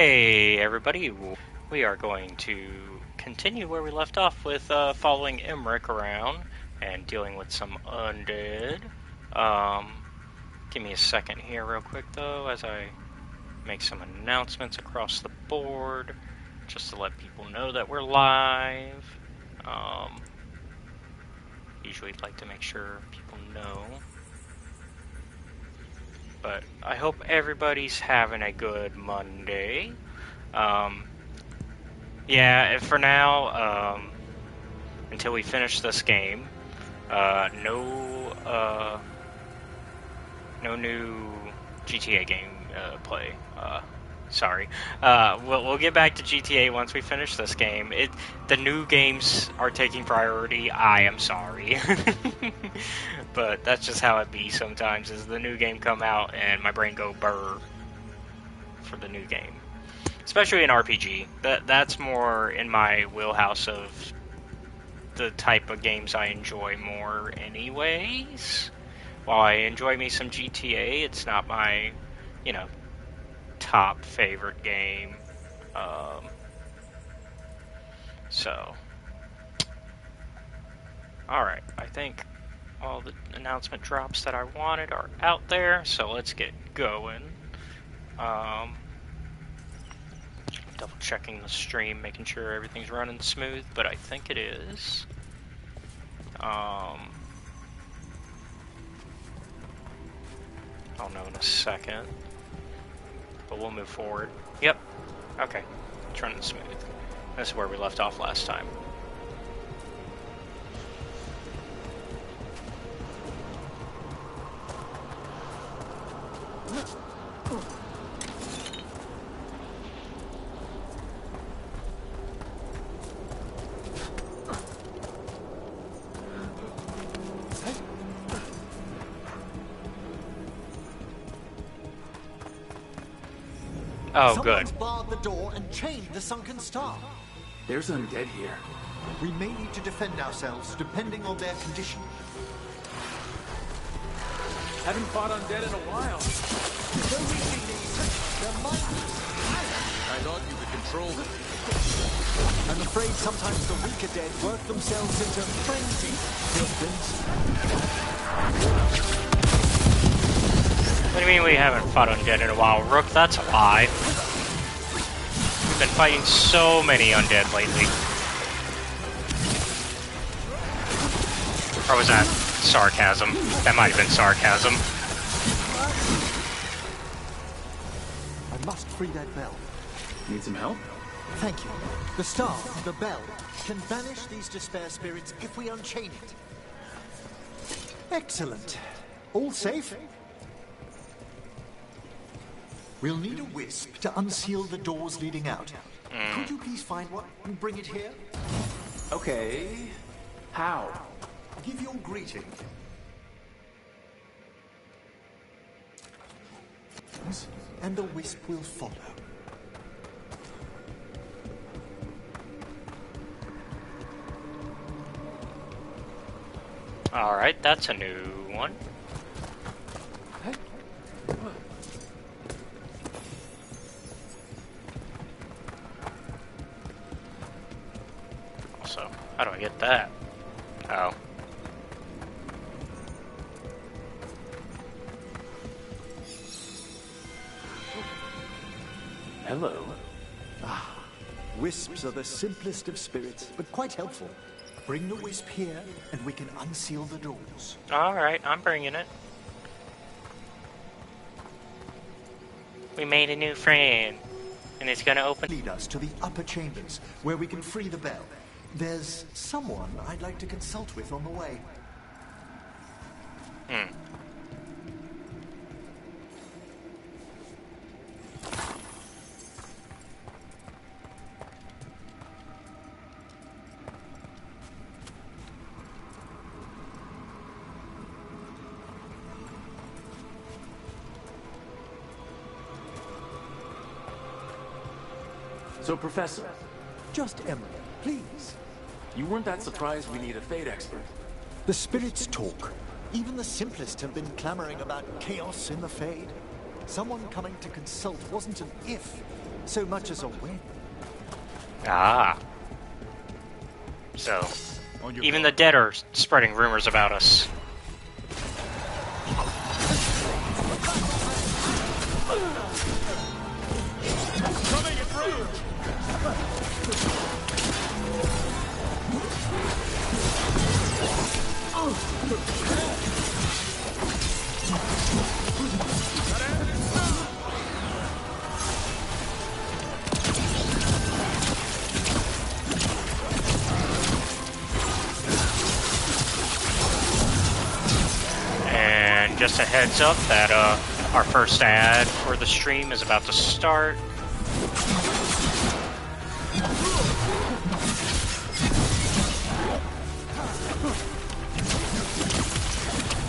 Hey everybody, we are going to continue where we left off with following Emmerich around and dealing with some undead. Give me a second here real quick though as I make some announcements across the board just to let people know that we're live. Usually like to make sure people know. But I hope everybody's having a good Monday. Yeah, for now, until we finish this game, no new GTA game play. Sorry. We'll get back to GTA once we finish this game. The new games are taking priority. I am sorry. But that's just how it be sometimes, is the new game come out and my brain go burr for the new game. Especially in RPG. That's more in my wheelhouse of the type of games I enjoy more anyways. While I enjoy me some GTA, it's not my, top favorite game. So, alright, I think all the announcement drops that I wanted are out there, so let's get going. Double checking the stream, making sure everything's running smooth, but I think it is. I'll know in a second, but we'll move forward. Yep. Okay. It's running smooth. This is where we left off last time. Oh, good. Someone's barred the door and chained the sunken star. There's undead here. We may need to defend ourselves depending on their condition. Haven't fought undead in a while. No reaching these. They're mighty. I thought you could control them. I'm afraid sometimes the weaker dead work themselves into frenzy. What do you mean we haven't fought undead in a while? Rook, that's a lie. We've been fighting so many undead lately. Or was that sarcasm? That might have been sarcasm. I must free that bell. Need some help? Thank you. The star, the bell, can banish these despair spirits if we unchain it. Excellent. All safe? We'll need a wisp to unseal the doors leading out. Could you please find one and bring it here? Okay. How? Give your greeting. And the wisp will follow. Alright, that's a new one. So, how do I get that? Oh. Hello. Wisps are the simplest of spirits, but quite helpful. Bring the wisp here, and we can unseal the doors. Alright, I'm bringing it. We made a new friend, and it's gonna open. Lead us to the upper chambers, where we can free the bell. There's someone I'd like to consult with on the way. So, Professor, Just Emily, please. you weren't that surprised we need a fate expert? The spirits talk. Even the simplest have been clamoring about chaos in the Fade. Someone coming to consult wasn't an if, so much as a whim. Ah. So, even the dead are spreading rumors about us. And just a heads up that our first ad for the stream is about to start.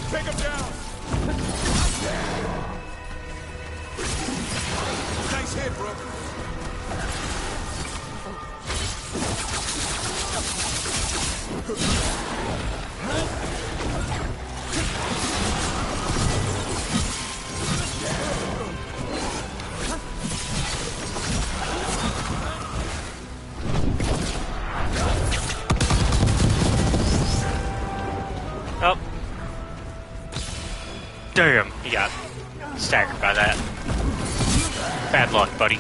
Take him down! Nice hit, bro. Oh. Damn, he got staggered by that. Bad luck, buddy.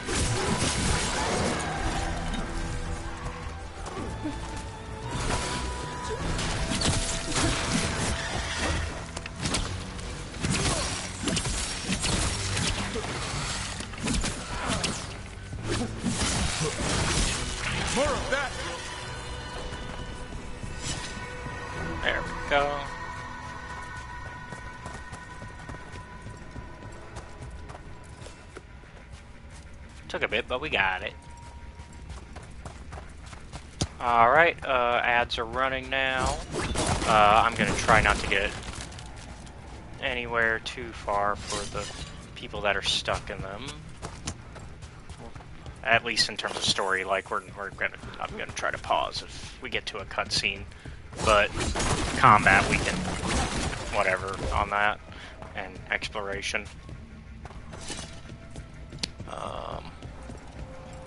More of that! There we go. Took a bit, but we got it. Alright, ads are running now. I'm gonna try not to get anywhere too far for the people that are stuck in them. At least in terms of story, like I'm gonna try to pause if we get to a cutscene. But combat, we can whatever on that, and exploration.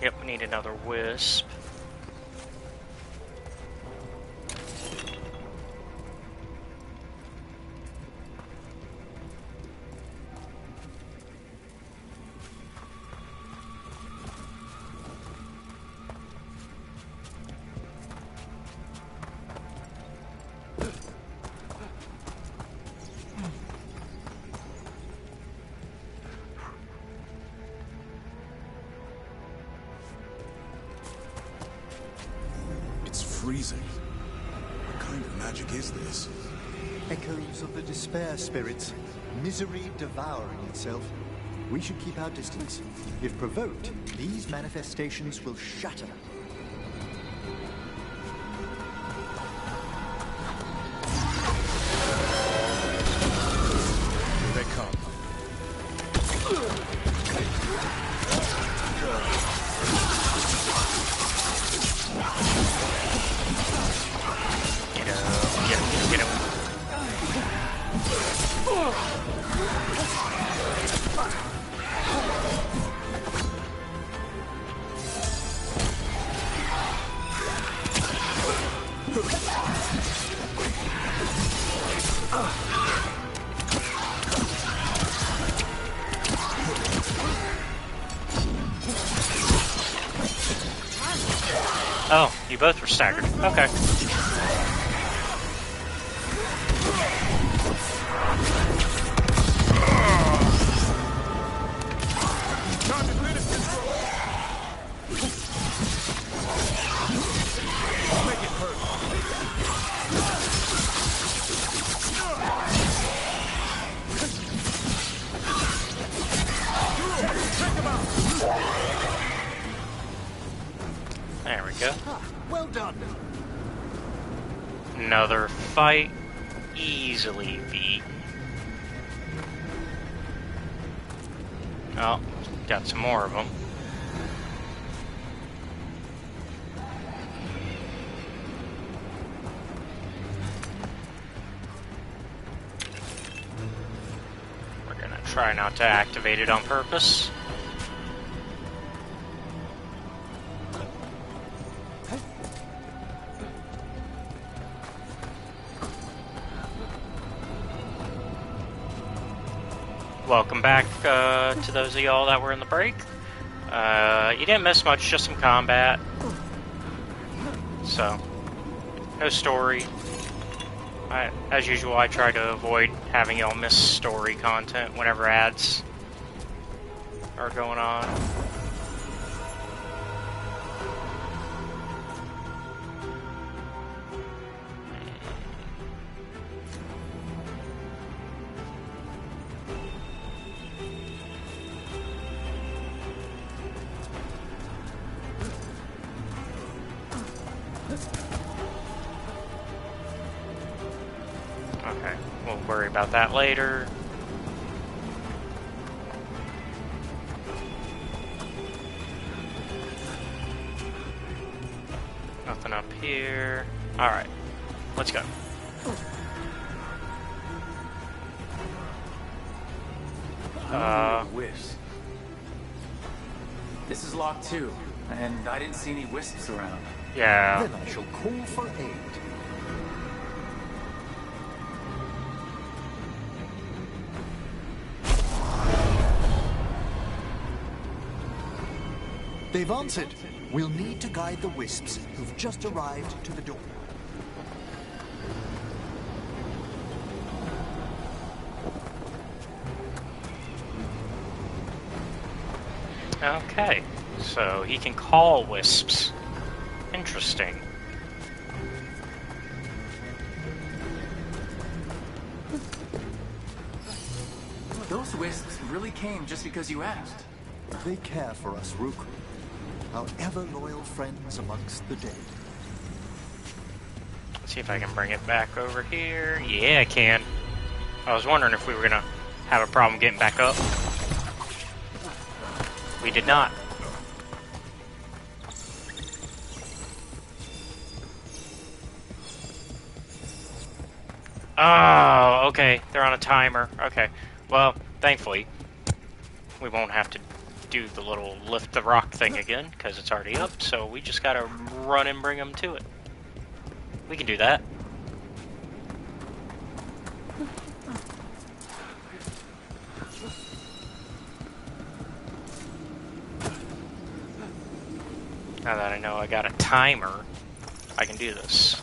Yep, we need another wisp. Freezing. What kind of magic is this? Echoes of the despair spirits, misery devouring itself. We should keep our distance. If provoked, these manifestations will shatter. Here they come. Get him. Oh, you both were staggered. Okay. There we go. Well done. Another fight. Easily beat. Oh, got some more of them. We're gonna try not to activate it on purpose. welcome back to those of y'all that were in the break. You didn't miss much, just some combat. So, no story. As usual, I try to avoid having y'all miss story content whenever ads are going on. Okay, we'll worry about that later. Nothing up here. Alright, let's go. Wisps. This is lock 2, and I didn't see any wisps around. Yeah. Then I shall call for aid. They've answered. We'll need to guide the wisps who've just arrived to the door. Okay, so he can call wisps. Interesting. Those wisps really came just because you asked. They care for us, Rook. Our ever-loyal friends amongst the dead. Let's see if I can bring it back over here. Yeah, I can. I was wondering if we were gonna have a problem getting back up. We did not. Oh, okay. They're on a timer. Okay. Well, thankfully, we won't have to do the little lift the rock thing again, because it's already up, so we just gotta run and bring them to it. We can do that. Now that I know I got a timer, I can do this.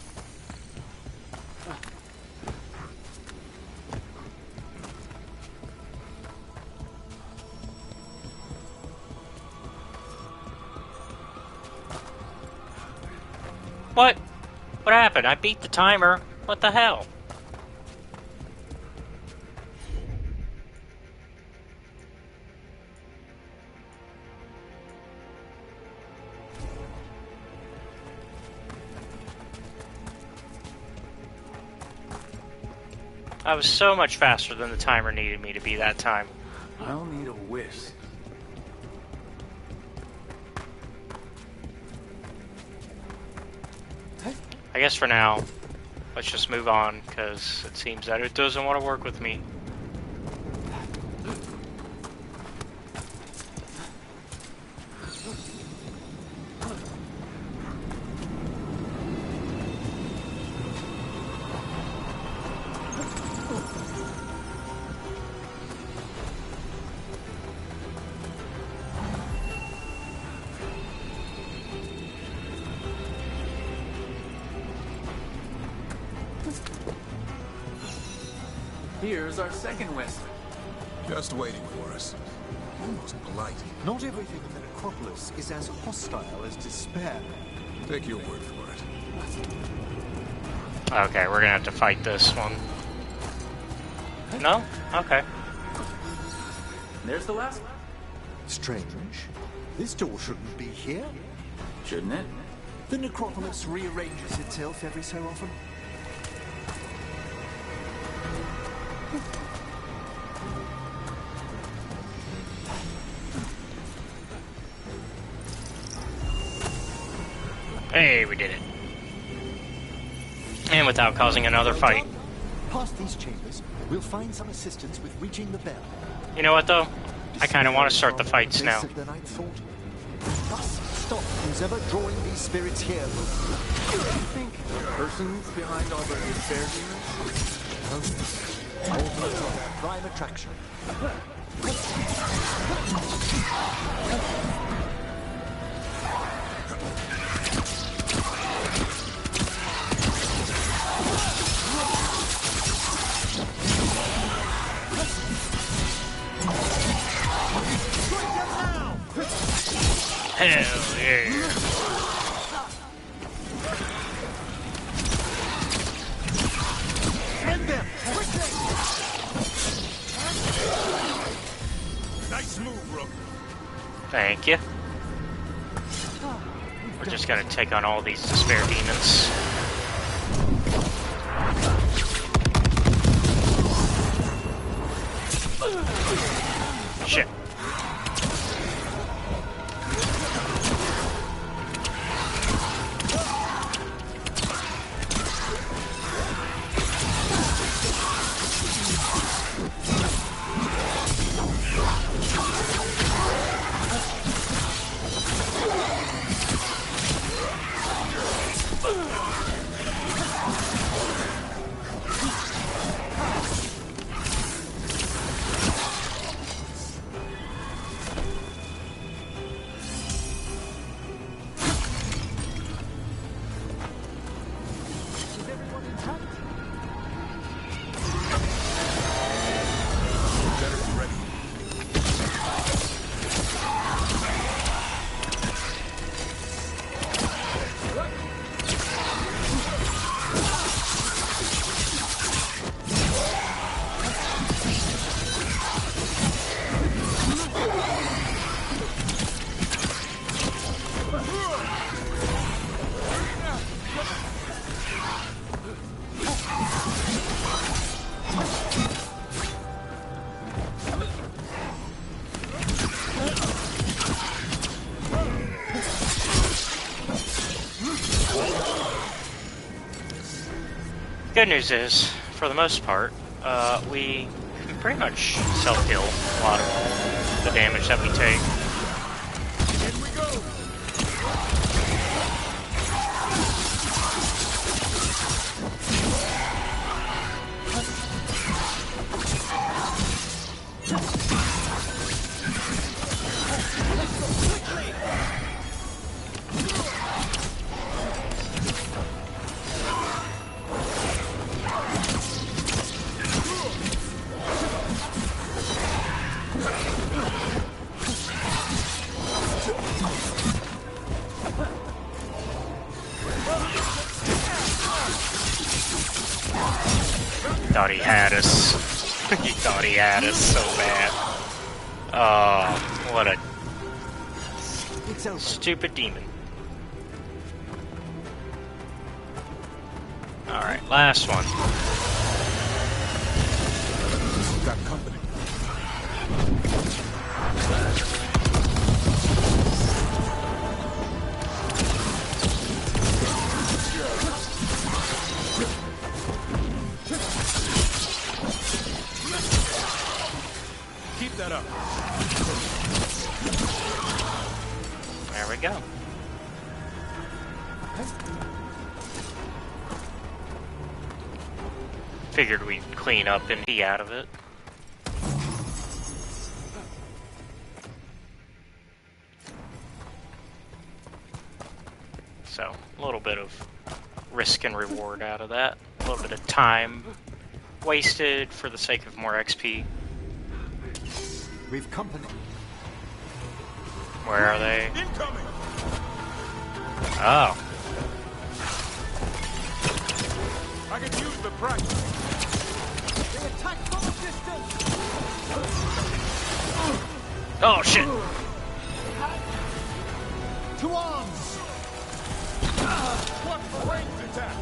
What? What happened? I beat the timer. What the hell? I was so much faster than the timer needed me to be that time. I'll need a wisp. I guess for now, let's just move on, because it seems that it doesn't want to work with me. Here's our second wisp. Just waiting for us. Almost polite. Not everything in the necropolis is as hostile as despair. Take your word for it. Okay, we're gonna have to fight this one. No? Okay. There's the last one. Strange. This door shouldn't be here. Shouldn't it? The necropolis rearranges itself every so often. Hey, we did it. And without causing another fight. Past these chambers, we'll find some assistance with reaching the bell. You know what, though? I kind of want to start the fights now. Than I'd thought. Must stop who's ever drawing these spirits here. Do you think the person's behind all the despair demons? Ultimate prime attraction. Hell yeah. End them! Nice move, Rook. Thank you. We're just gonna take on all these despair demons. Shit. Good news is, for the most part, we can pretty much self-heal a lot of the damage that we take. In we go. Thought he had us. He thought he had us so bad. Oh, what a stupid demon. Alright, last one. Got company. Keep that up. There we go. Figured we'd clean up and be out of it. So, a little bit of risk and reward out of that. A little bit of time wasted for the sake of more XP. We've company. Where are they? Incoming. Oh. I could use the practice. They attack from a distance! Oh shit! To arms! What for ranged attack?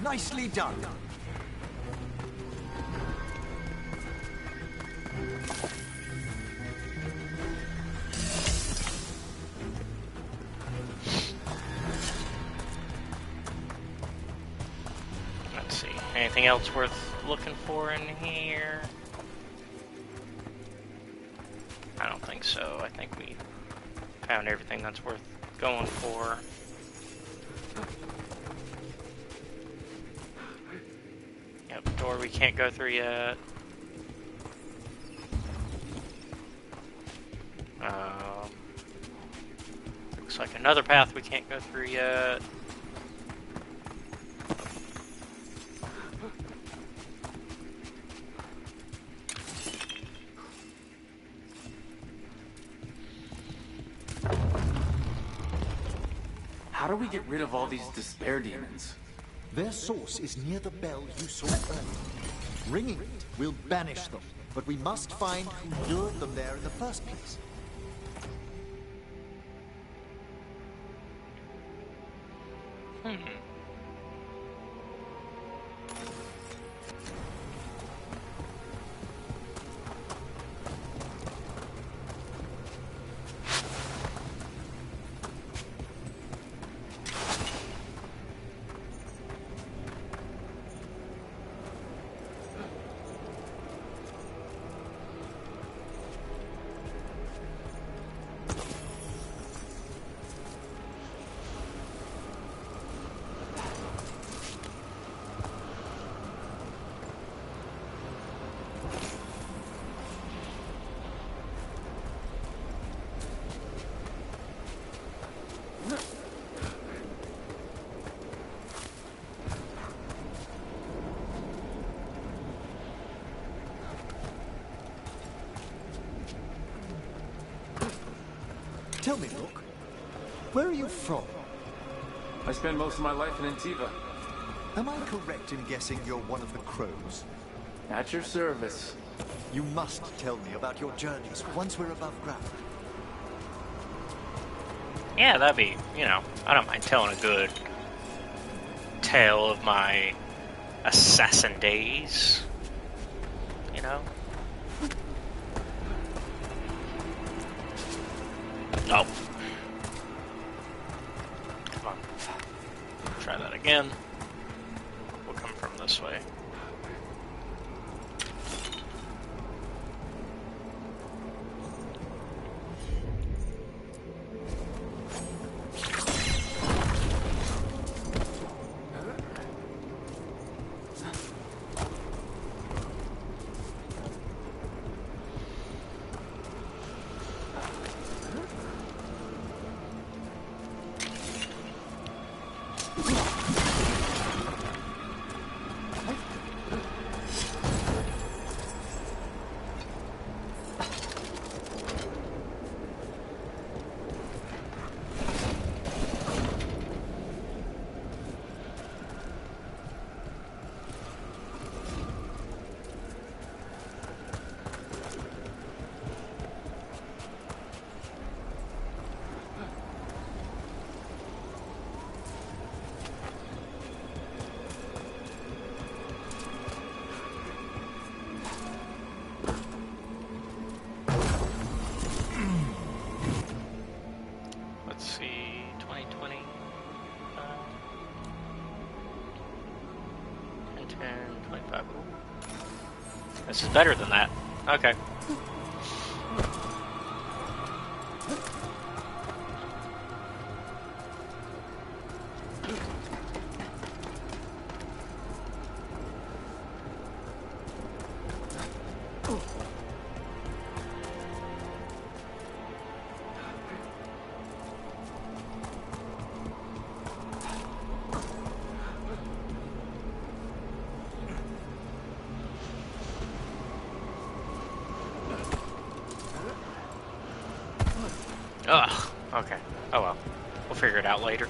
Nicely done. Let's see. Anything else worth looking for in here? I don't think so. I think we found everything that's worth going for. Yep, door we can't go through yet. Looks like another path we can't go through yet. How do we get rid of all these despair demons? Their source is near the bell you saw earlier. Ringing it will banish them, but we must find who lured them there in the first place. Tell me, Rook, where are you from? I spent most of my life in Antiva. Am I correct in guessing you're one of the crows? At your service. You must tell me about your journeys once we're above ground. Yeah, that'd be, I don't mind telling a good tale of my assassin days. Oh. Come on. Try that again. We'll come from this way. This is better than that. Okay. Ugh. Okay. Oh well. We'll figure it out later.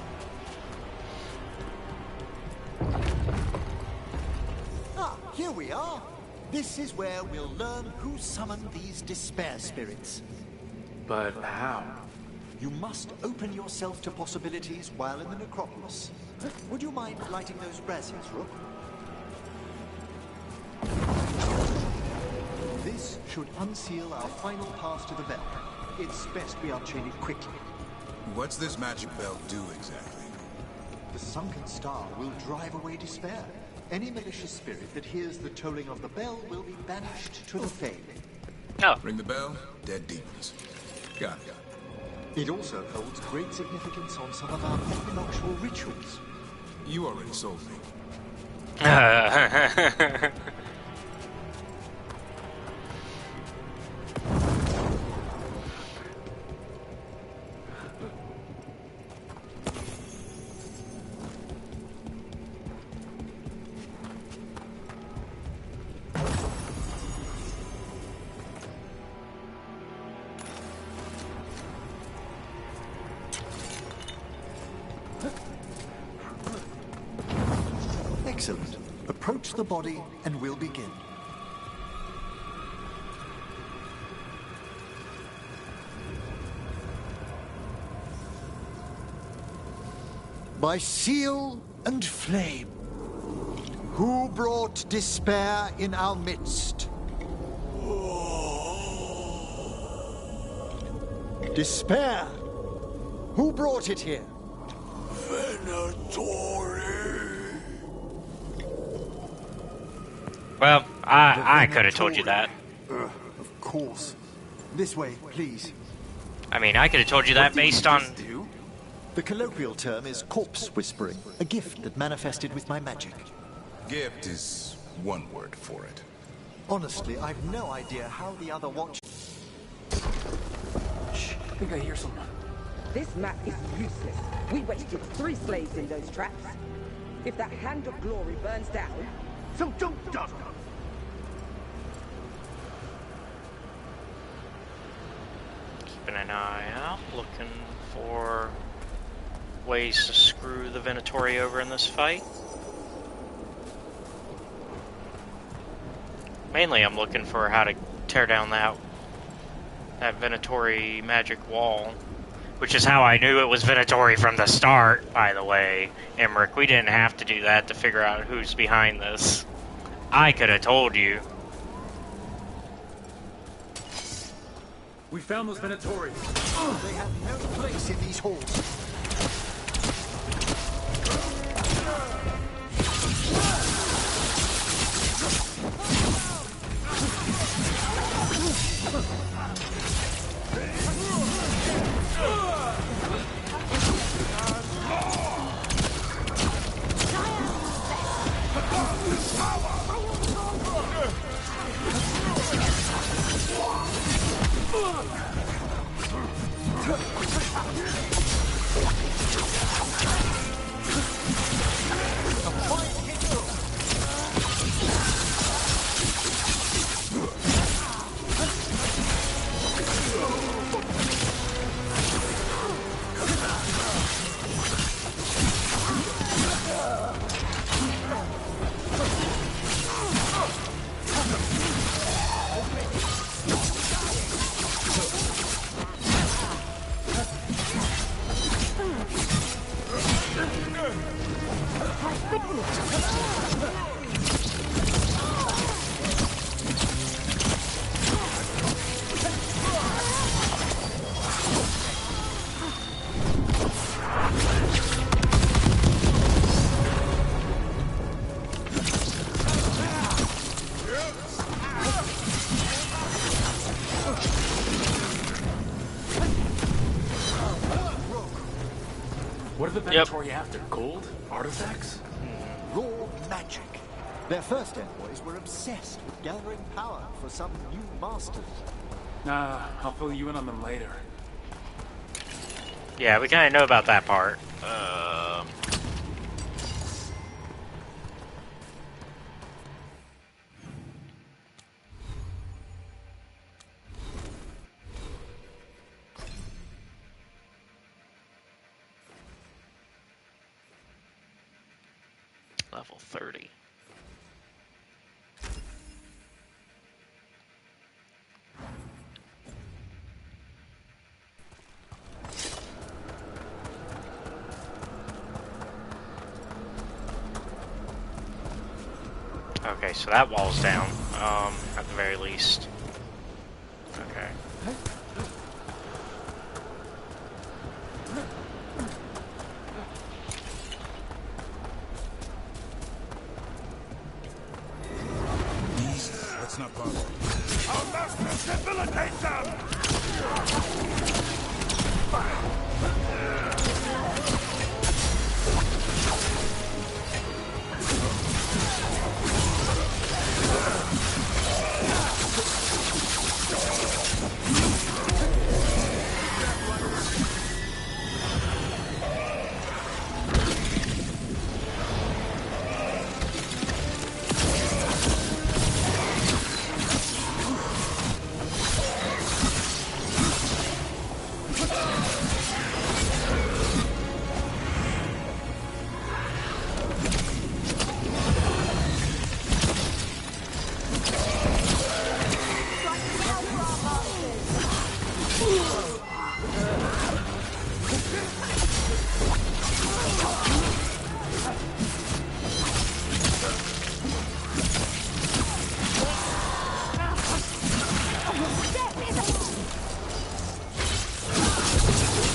Ah, here we are. This is where we'll learn who summoned these despair spirits. But how? You must open yourself to possibilities while in the necropolis. Would you mind lighting those braziers, Rook? This should unseal our final pass to the bell. It's best we unchain it quickly. What's this magic bell do exactly? The sunken star will drive away despair. Any malicious spirit that hears the tolling of the bell will be banished to the Fade. Oh. Ring the bell, dead demons. Got it. It also holds great significance on some of our equinoctial rituals. You already sold me. Excellent. Approach the body and we'll begin. By seal and flame, who brought despair in our midst? Despair! Who brought it here? Well, I could have told you that. Of course. This way, please. I mean, I could have told you that based on... The colloquial term is corpse whispering, a gift that manifested with my magic. Gift is one word for it. Honestly, I've no idea how the other watch... Shh, I think I hear someone. This map is useless. We wasted 3 slaves in those traps. If that hand of glory burns down... So don't dawdle! Keeping an eye out, looking for ways to screw the Venatori over in this fight. Mainly I'm looking for how to tear down that Venatori magic wall. Which is how I knew it was Venatori from the start, by the way. Emmerich, we didn't have to do that to figure out who's behind this. I could have told you. We found those Venatori. They have no place in these halls. What are the Venatori after? Gold? Artifacts? Raw magic. Their first envoys were obsessed with gathering power for some new masters. Nah, I'll fill you in on them later. Yeah, we kind of know about that part. Level 30. Okay, so that wall's down, at the very least. Okay. That's not possible. Our master debilitates them!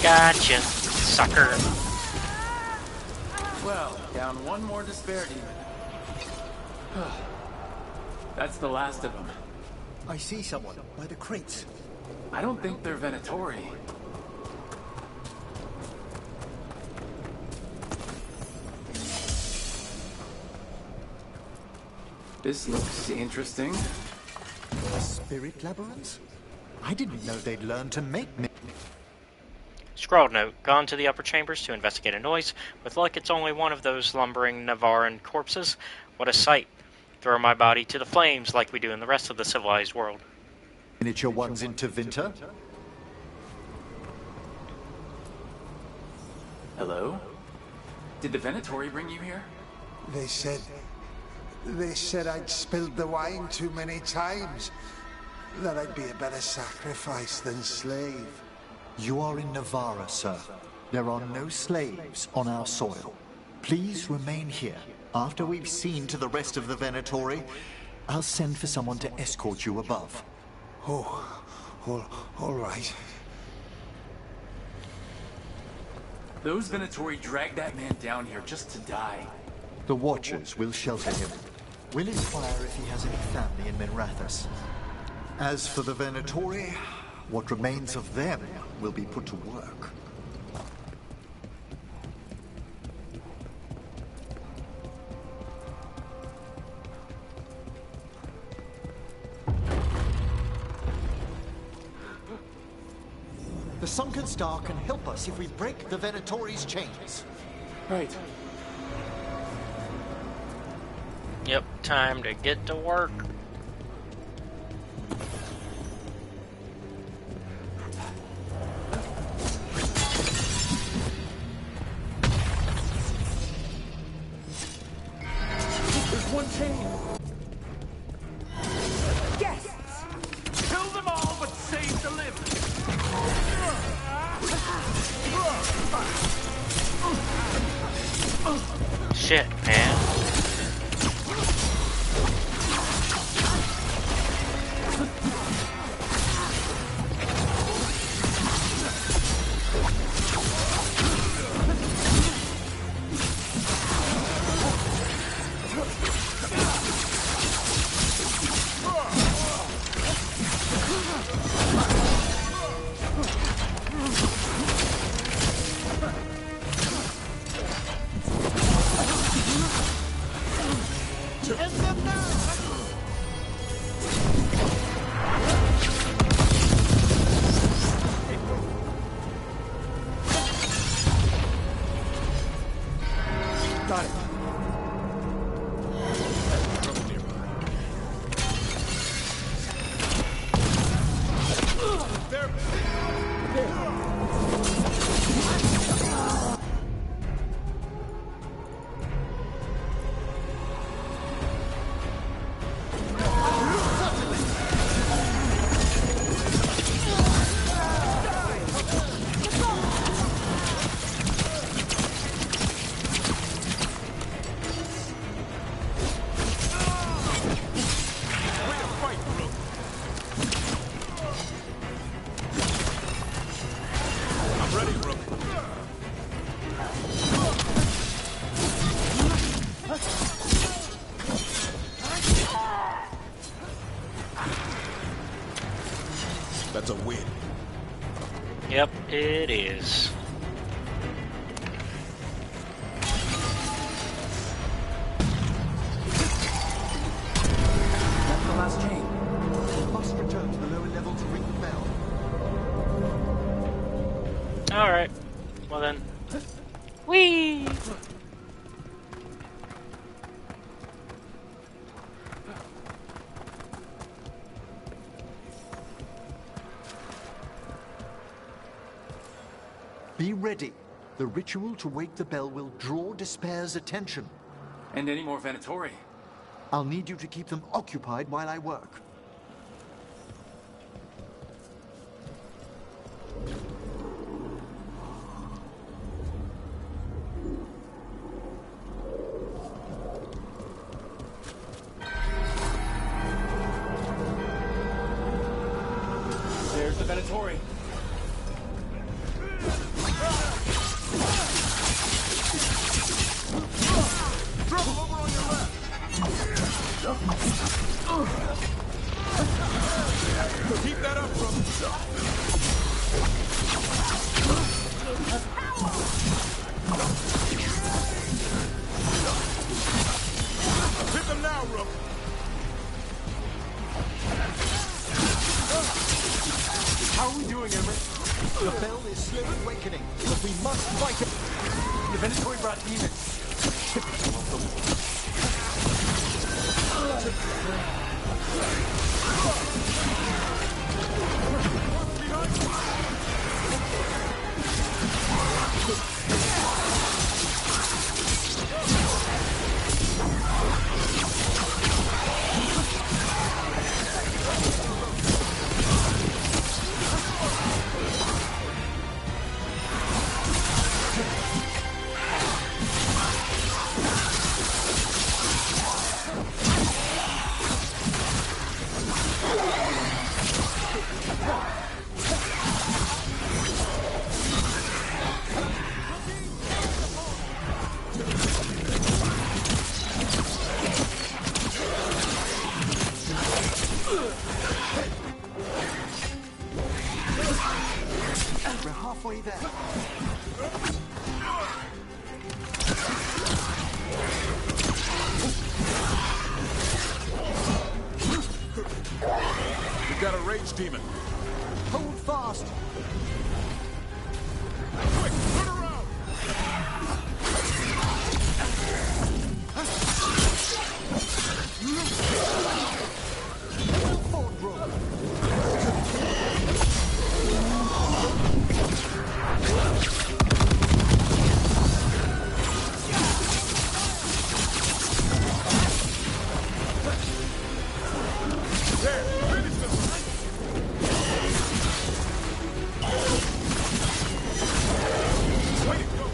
Gotcha, sucker. Well, down one more despair demon. That's the last of them. I see someone by the crates. I don't think they're Venatori. This looks interesting. Spirit labyrinths? I didn't know they'd learn to make me. Scrawled note, gone to the upper chambers to investigate a noise. With luck, it's only one of those lumbering Navaran corpses. What a sight. Throw my body to the flames like we do in the rest of the civilized world. Miniature ones into Vinter? Hello? Did the Venatori bring you here? They said I'd spilled the wine too many times. That I'd be a better sacrifice than slave. You are in Navarra, sir. There are no slaves on our soil. Please remain here. After we've seen to the rest of the Venatori, I'll send for someone to escort you above. Oh, all right. Those Venatori dragged that man down here just to die. The Watchers will shelter him. We'll inquire if he has any family in Minrathous. As for the Venatori, what remains of them will be put to work. The Sunken Star can help us if we break the Venatori's chains. Right. Yep, time to get to work. There's one chain. Guests! Kill them all, but save the living. Shit, man. Got it. That's a win. Yep, it is. That's the last chain. Must return to the lower level to ring the bell. Alright. Well then. Whee! Be ready. The ritual to wake the bell will draw Despair's attention. And any more Venatori. I'll need you to keep them occupied while I work. There's the Venatori. Keep that up, bro. Hit them now, Rook. How are we doing, Emmerich? The bell is slowly awakening, but we must fight it. The Venatori brought demons. We're halfway there. We've got a rage demon. Hold fast. Quick, turn around. Well fought, Rook. There, finish them. Way to go.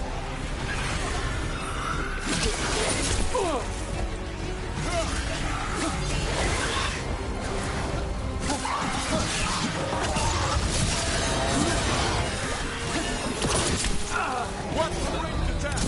Watch the ranged attack.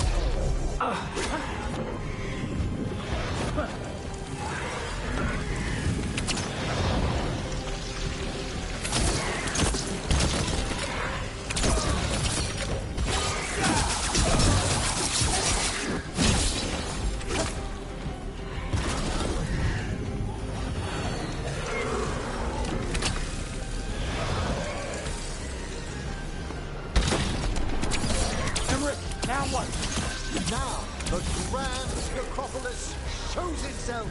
Emmerich, now what? Now, the grand necropolis shows itself.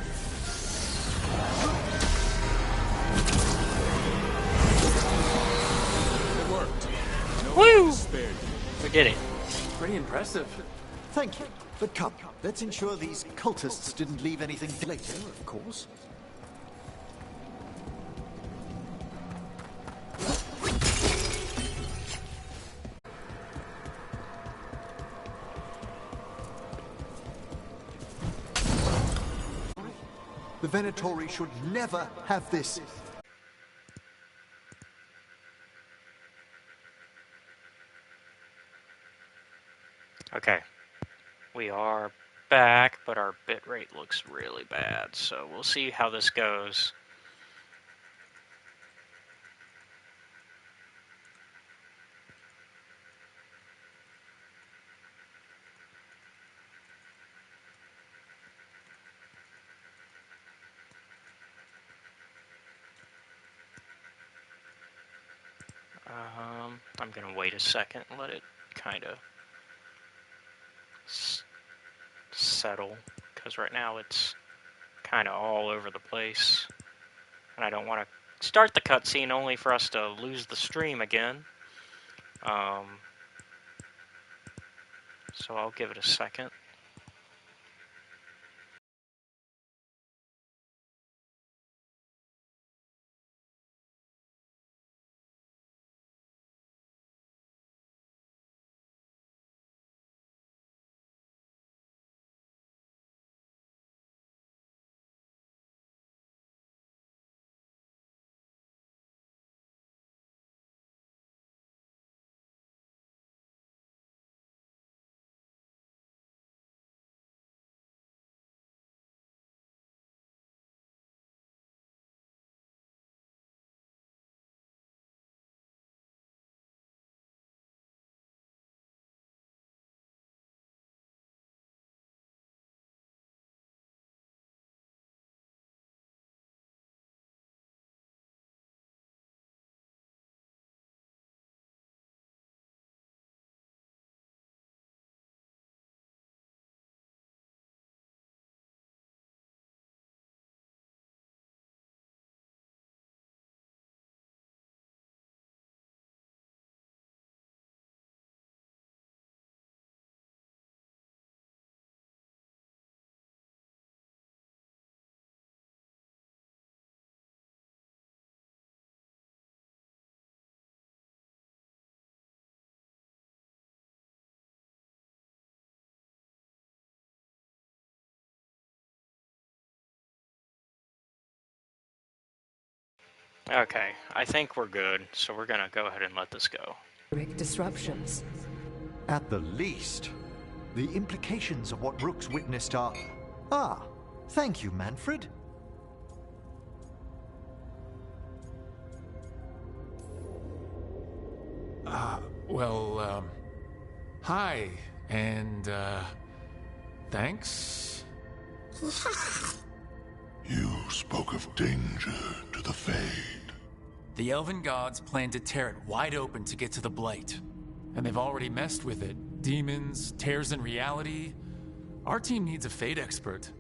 It worked. No Woo! one spared you. We did it. Pretty impressive. Thank you. But come, let's ensure these cultists didn't leave anything later, of course. The Venatori should never have this. Okay. We are back, but our bitrate looks really bad, so we'll see how this goes. I'm gonna wait a second and let it kind of settle, because right now it's kind of all over the place, and I don't want to start the cutscene only for us to lose the stream again. So I'll give it a second. Okay, I think we're good, so we're gonna go ahead and let this go. Disruptions. At the least, the implications of what Rook's witnessed are... Ah, thank you, Manfred. Hi, and, thanks? You spoke of danger to the Fade. The Elven Gods plan to tear it wide open to get to the Blight. And they've already messed with it. Demons, tears in reality. Our team needs a Fade expert.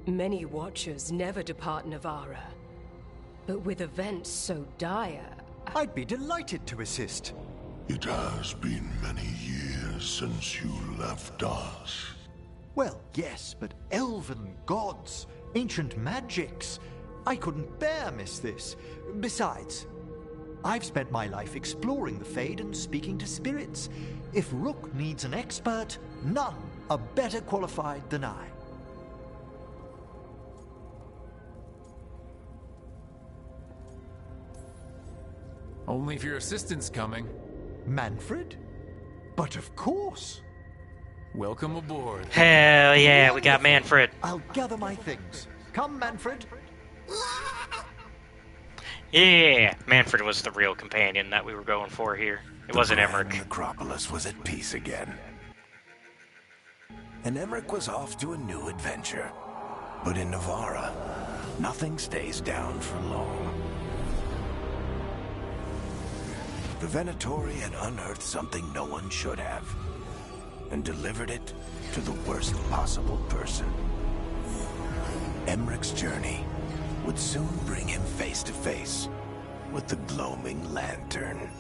Many Watchers never depart Navarra. But with events so dire... I'd be delighted to assist. It has been many years since you left us. Well, yes, but elven gods, ancient magics. I couldn't bear miss this. Besides, I've spent my life exploring the Fade and speaking to spirits. If Rook needs an expert, none are better qualified than I. Only if your assistant's coming. Manfred? But of course. Welcome aboard. Hell yeah, we got Manfred. I'll gather my things. Come, Manfred. Yeah, Manfred was the real companion that we were going for here. It wasn't Emmerich. The necropolis was at peace again. And Emmerich was off to a new adventure. But in Navarra, nothing stays down for long. The Venatori had unearthed something no one should have, and delivered it to the worst possible person. Emmerich's journey would soon bring him face to face with the gloaming lantern.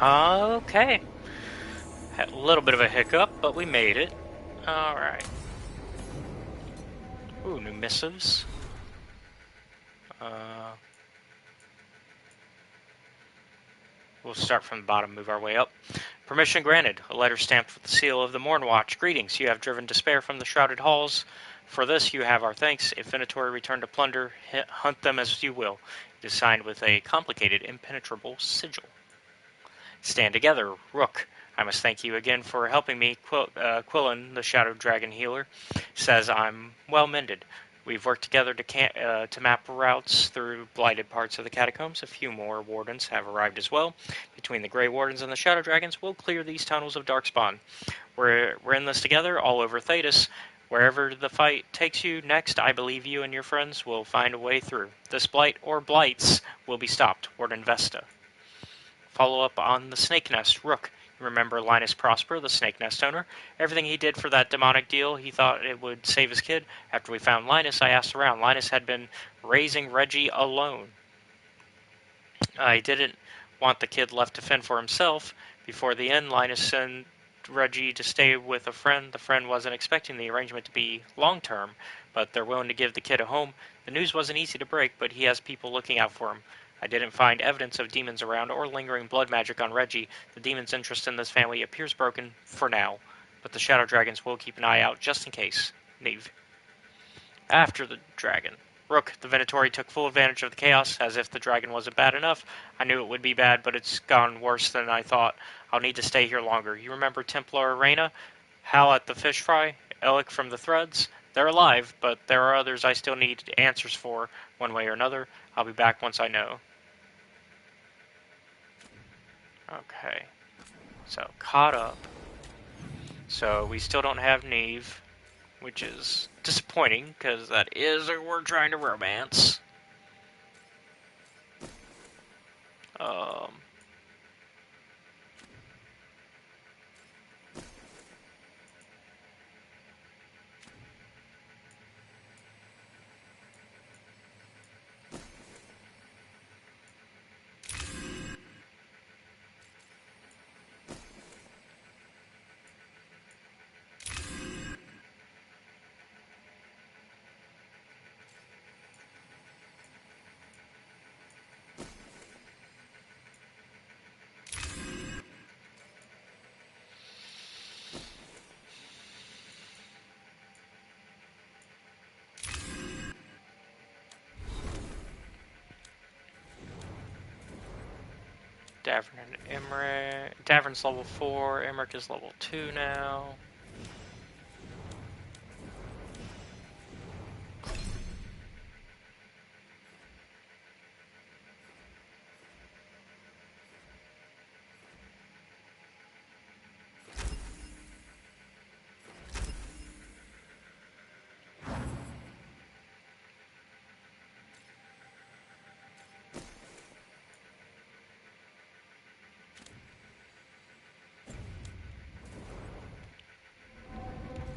Okay. Had a little bit of a hiccup, but we made it. Alright. Ooh, new missives. We'll start from the bottom, move our way up. Permission granted. A letter stamped with the seal of the Mornwatch. Greetings. You have driven despair from the shrouded halls. For this, you have our thanks. If Venatori return to plunder, hunt them as you will. It is signed with a complicated, impenetrable sigil. Stand together, Rook. I must thank you again for helping me. Quillen, the Shadow Dragon Healer, says I'm well mended. We've worked together to map routes through blighted parts of the catacombs. A few more wardens have arrived as well. Between the Grey Wardens and the Shadow Dragons, we'll clear these tunnels of Darkspawn. We're in this together, all over Thedas. Wherever the fight takes you next, I believe you and your friends will find a way through. This blight, or blights, will be stopped. Warden Vesta. Follow up on the Snake Nest. Rook. You remember Linus Prosper, the Snake Nest owner? Everything he did for that demonic deal, he thought it would save his kid. After we found Linus, I asked around. Linus had been raising Reggie alone. I didn't want the kid left to fend for himself. Before the end, Linus sent Reggie to stay with a friend. The friend wasn't expecting the arrangement to be long-term, but they're willing to give the kid a home. The news wasn't easy to break, but he has people looking out for him. I didn't find evidence of demons around or lingering blood magic on Reggie. The demon's interest in this family appears broken for now, but the Shadow Dragons will keep an eye out just in case. Neve. After the dragon. Rook, the Venatori took full advantage of the chaos, as if the dragon wasn't bad enough. I knew it would be bad, but it's gone worse than I thought. I'll need to stay here longer. You remember Templar Arena? Hal at the fish fry? Alec from the Threads? They're alive, but there are others I still need answers for, one way or another. I'll be back once I know. Okay. So, caught up. So, we still don't have Neve, which is disappointing, because that is who we're trying to romance. Davern and Emmerich. Davern's level 4, Emmerich is level 2 now.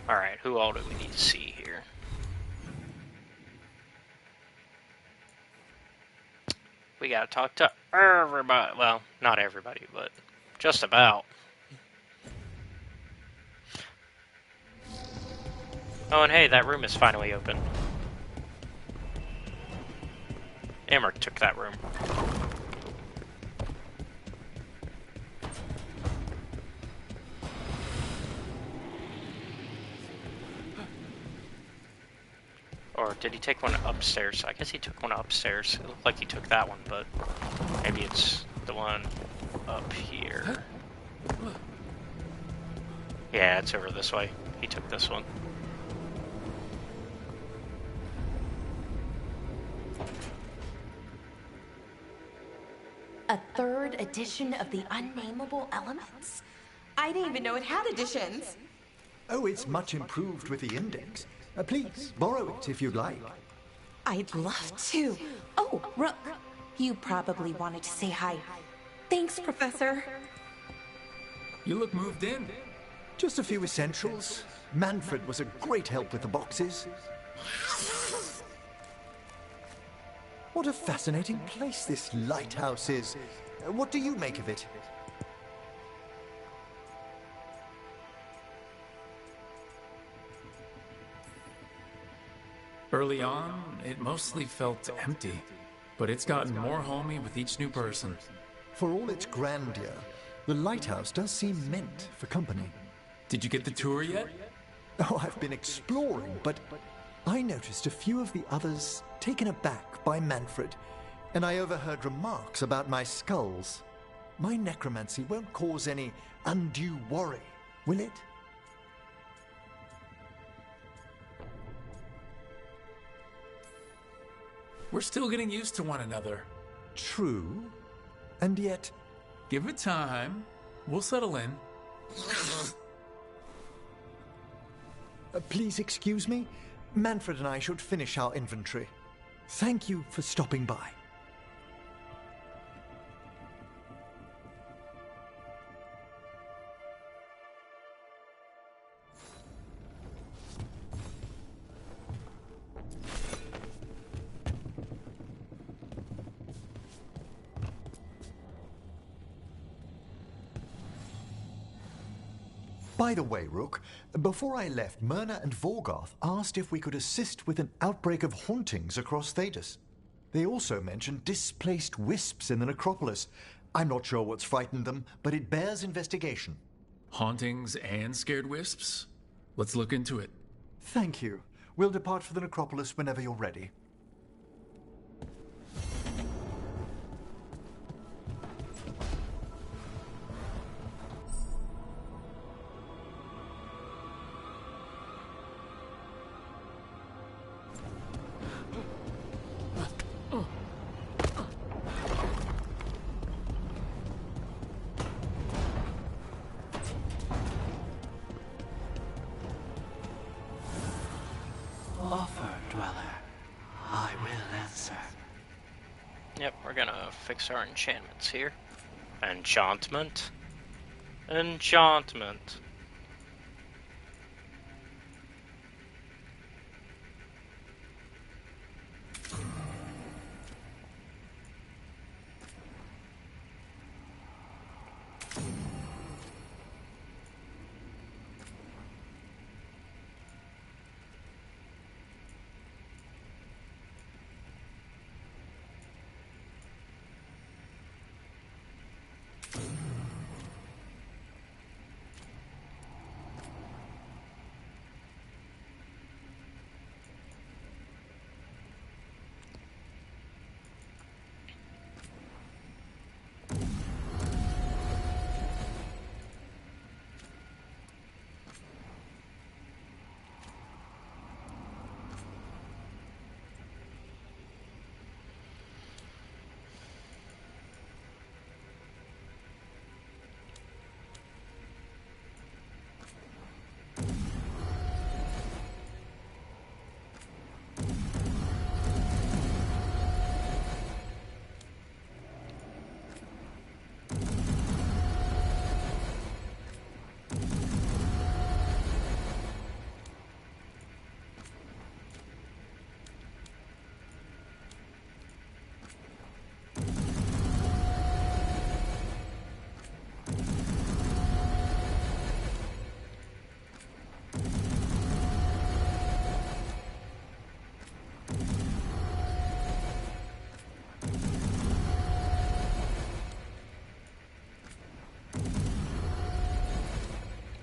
Alright, who all do we need to see here? We gotta talk to everybody. Well, not everybody, but just about. Oh, and hey, that room is finally open. Emmerich took that room. Or did he take one upstairs? I guess he took one upstairs. It looked like he took that one, but maybe it's the one up here. Yeah, it's over this way. He took this one. A third edition of the Unnameable Elements? I didn't even know it had editions. Oh, it's much improved with the index. Please, borrow it if you'd like. I'd love to. Oh, Rook, you probably wanted to say hi. Thanks, Professor. You look moved in. Just a few essentials. Manfred was a great help with the boxes. What a fascinating place this lighthouse is. What do you make of it? Early on, it mostly felt empty, but it's gotten more homey with each new person. For all its grandeur, the lighthouse does seem meant for company. Did you get the tour yet? Oh, I've been exploring, but I noticed a few of the others taken aback by Manfred, and I overheard remarks about my skulls. My necromancy won't cause any undue worry, will it? We're still getting used to one another. True. And yet... Give it time. We'll settle in. Please excuse me? Manfred and I should finish our inventory. Thank you for stopping by. By the way, Rook, before I left, Myrna and Veilguard asked if we could assist with an outbreak of hauntings across Thedas. They also mentioned displaced wisps in the necropolis. I'm not sure what's frightened them, but it bears investigation. Hauntings and scared wisps? Let's look into it. Thank you. We'll depart for the necropolis whenever you're ready. Offer, dweller. I will answer. Yep, we're gonna fix our enchantments here. Enchantment. Enchantment.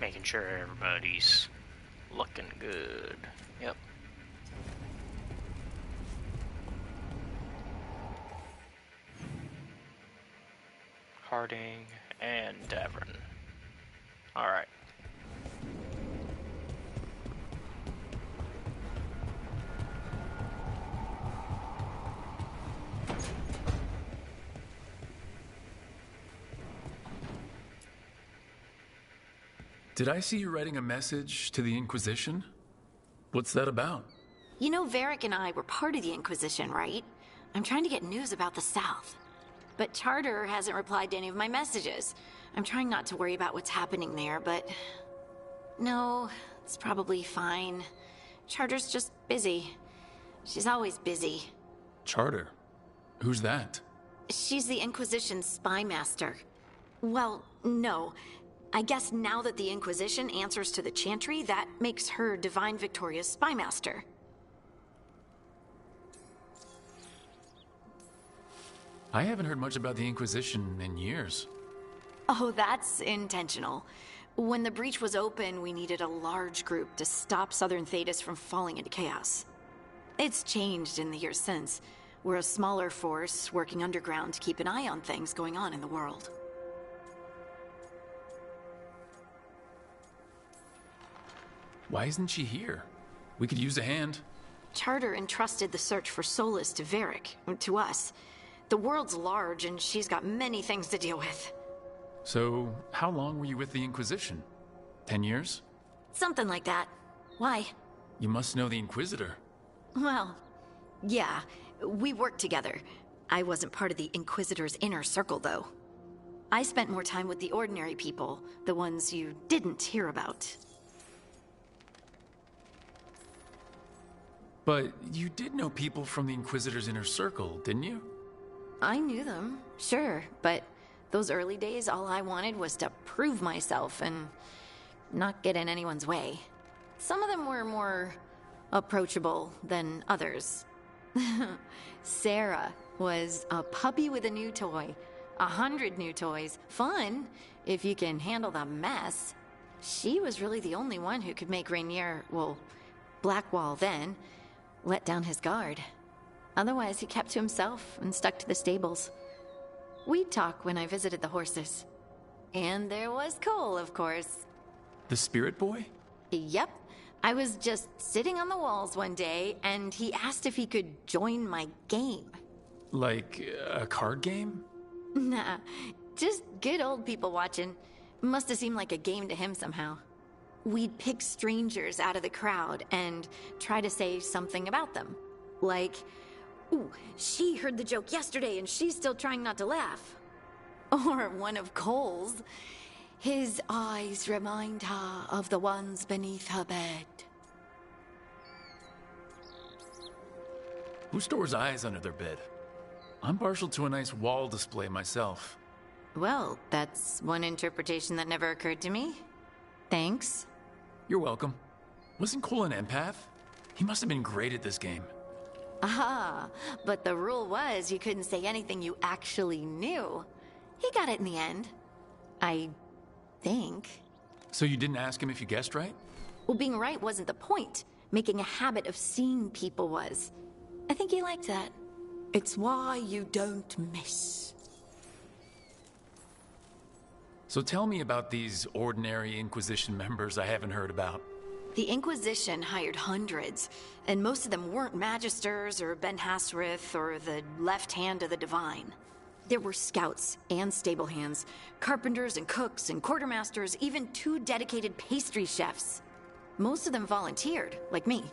Making sure everybody's looking good. Yep. Harding and Devon. Alright. Did I see you writing a message to the Inquisition? What's that about? You know, Varric and I were part of the Inquisition, right? I'm trying to get news about the South. But Charter hasn't replied to any of my messages. I'm trying not to worry about what's happening there, but... No, it's probably fine. Charter's just busy. She's always busy. Charter? Who's that? She's the Inquisition's spy master. Well, no. I guess now that the Inquisition answers to the Chantry, that makes her Divine Victoria's spy master. I haven't heard much about the Inquisition in years. Oh, that's intentional. When the breach was open, we needed a large group to stop Southern Thedas from falling into chaos. It's changed in the years since. We're a smaller force working underground to keep an eye on things going on in the world. Why isn't she here? We could use a hand. Charter entrusted the search for Solus to Varric, to us. The world's large, and she's got many things to deal with. So, how long were you with the Inquisition? 10 years? Something like that. Why? You must know the Inquisitor. Well, yeah, we worked together. I wasn't part of the Inquisitor's inner circle, though. I spent more time with the ordinary people, the ones you didn't hear about. But you did know people from the Inquisitor's inner circle, didn't you? I knew them, sure, but those early days, all I wanted was to prove myself and not get in anyone's way. Some of them were more approachable than others. Sarah was a puppy with a new toy. 100 new toys. Fun, if you can handle the mess. She was really the only one who could make Rainier, well, Blackwall then, let down his guard. Otherwise, he kept to himself and stuck to the stables. We'd talk when I visited the horses. And there was Cole, of course. The spirit boy? Yep. I was just sitting on the walls one day, and he asked if he could join my game. Like a card game? Nah, just good old people watching. Must have seemed like a game to him somehow. We'd pick strangers out of the crowd and try to say something about them. Like, ooh, she heard the joke yesterday and she's still trying not to laugh. Or one of Cole's. His eyes remind her of the ones beneath her bed. Who stores eyes under their bed? I'm partial to a nice wall display myself. Well, that's one interpretation that never occurred to me. Thanks. You're welcome. Wasn't Cole an empath? He must have been great at this game. Ah, but the rule was you couldn't say anything you actually knew. He got it in the end. I think. So you didn't ask him if you guessed right? Well, being right wasn't the point. Making a habit of seeing people was. I think he liked that. It's why you don't miss. So tell me about these ordinary Inquisition members I haven't heard about. The Inquisition hired hundreds, and most of them weren't Magisters or Ben Hasrith or the left hand of the Divine. There were scouts and stable hands, carpenters and cooks and quartermasters, even 2 dedicated pastry chefs. Most of them volunteered, like me.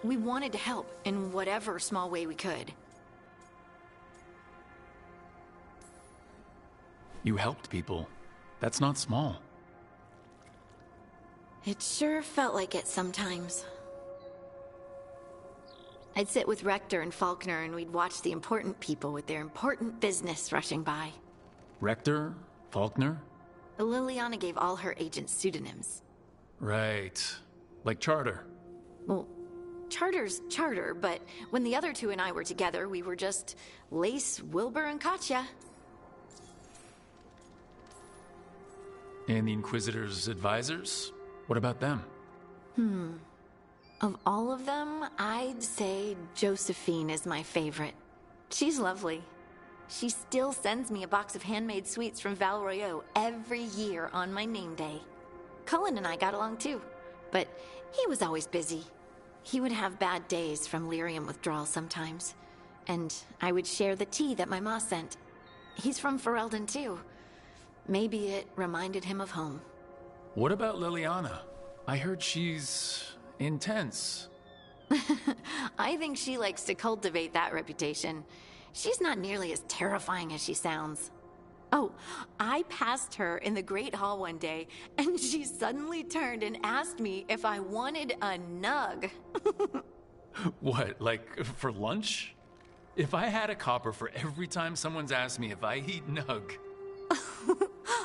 We wanted to help in whatever small way we could. You helped people. That's not small. It sure felt like it sometimes. I'd sit with Rector and Faulkner and we'd watch the important people with their important business rushing by. Rector? Faulkner? Liliana gave all her agents pseudonyms. Right. Like Charter. Well, Charter's Charter, but when the other 2 and I were together, we were just Lace, Wilbur, and Katya. And the Inquisitor's advisors? What about them? Of all of them, I'd say Josephine is my favorite. She's lovely. She still sends me a box of handmade sweets from Val Royeaux every year on my name day. Cullen and I got along too, but he was always busy. He would have bad days from lyrium withdrawal sometimes, and I would share the tea that my ma sent. He's from Ferelden too. Maybe it reminded him of home. What about Liliana? I heard she's intense. I think she likes to cultivate that reputation. She's not nearly as terrifying as she sounds. Oh, I passed her in the Great Hall one day, and she suddenly turned and asked me if I wanted a nug. What, like for lunch? If I had a copper for every time someone's asked me if I eat nug...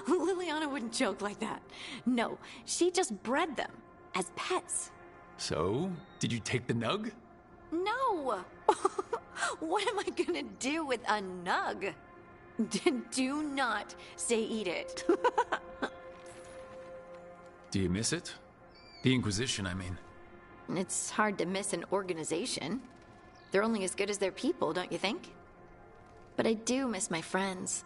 Liliana wouldn't joke like that. No, she just bred them as pets. So, did you take the nug? No! What am I gonna do with a nug? Do not say eat it. Do you miss it? The Inquisition, I mean. It's hard to miss an organization. They're only as good as their people, don't you think? But I do miss my friends.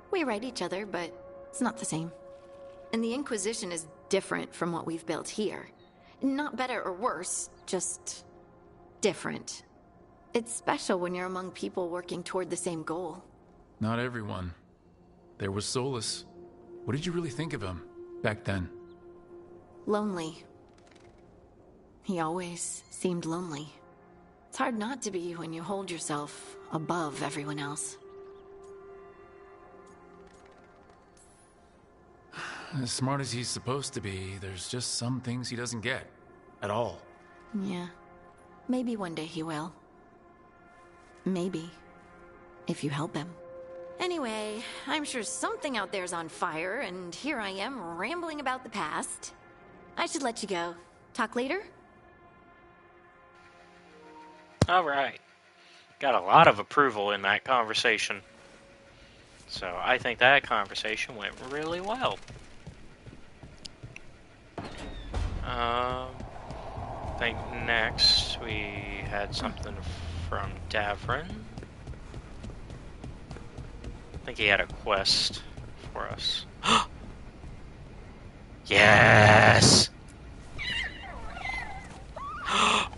We write each other, but it's not the same. And the Inquisition is different from what we've built here. Not better or worse, just different. It's special when you're among people working toward the same goal. Not everyone. There was Solus. What did you really think of him back then? Lonely. He always seemed lonely. It's hard not to be when you hold yourself above everyone else. As smart as he's supposed to be, there's just some things he doesn't get. At all. Yeah. Maybe one day he will. Maybe. If you help him. Anyway, I'm sure something out there's on fire, and here I am rambling about the past. I should let you go. Talk later? Alright. Got a lot of approval in that conversation. So I think that conversation went really well. I think next we had something from Davrin. I think he had a quest for us. Yes!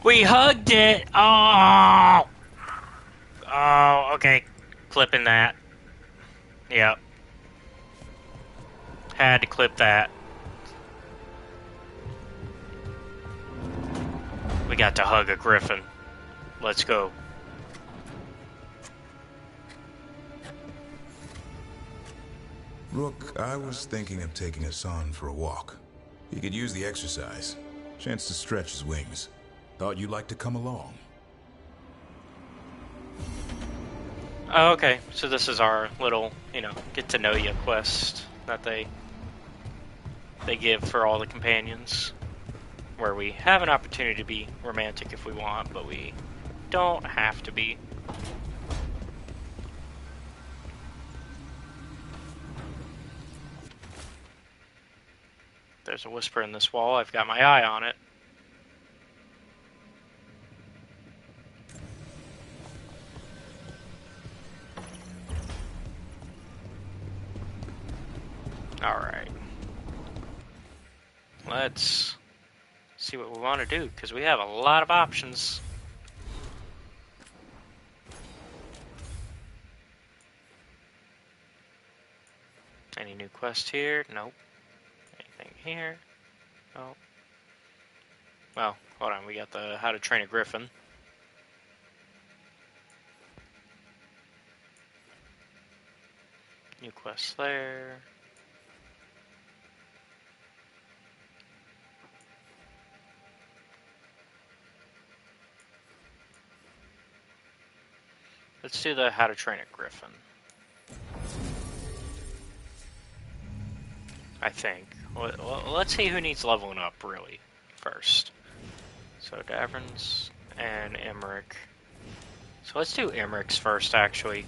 We hugged it! Oh! Oh, okay. Clipping that. Yep. Had to clip that. We got to hug a griffin. Let's go. Rook, I was thinking of taking Hassan for a walk. He could use the exercise. Chance to stretch his wings. Thought you'd like to come along. Oh, okay. So this is our little, get to know you quest that they give for all the companions, where we have an opportunity to be romantic if we want, but we don't have to be. There's a whisper in this wall. I've got my eye on it. Alright. Let's see what we want to do, because we have a lot of options. Any new quest here? Nope. Anything here? Nope. Well, hold on. We got the How to Train a Griffin. New quest there. Let's do the How to Train a Griffin. I think. Well, let's see who needs leveling up, really, first. So, Davrin's and Emmerich. So let's do Emmerich's first, actually.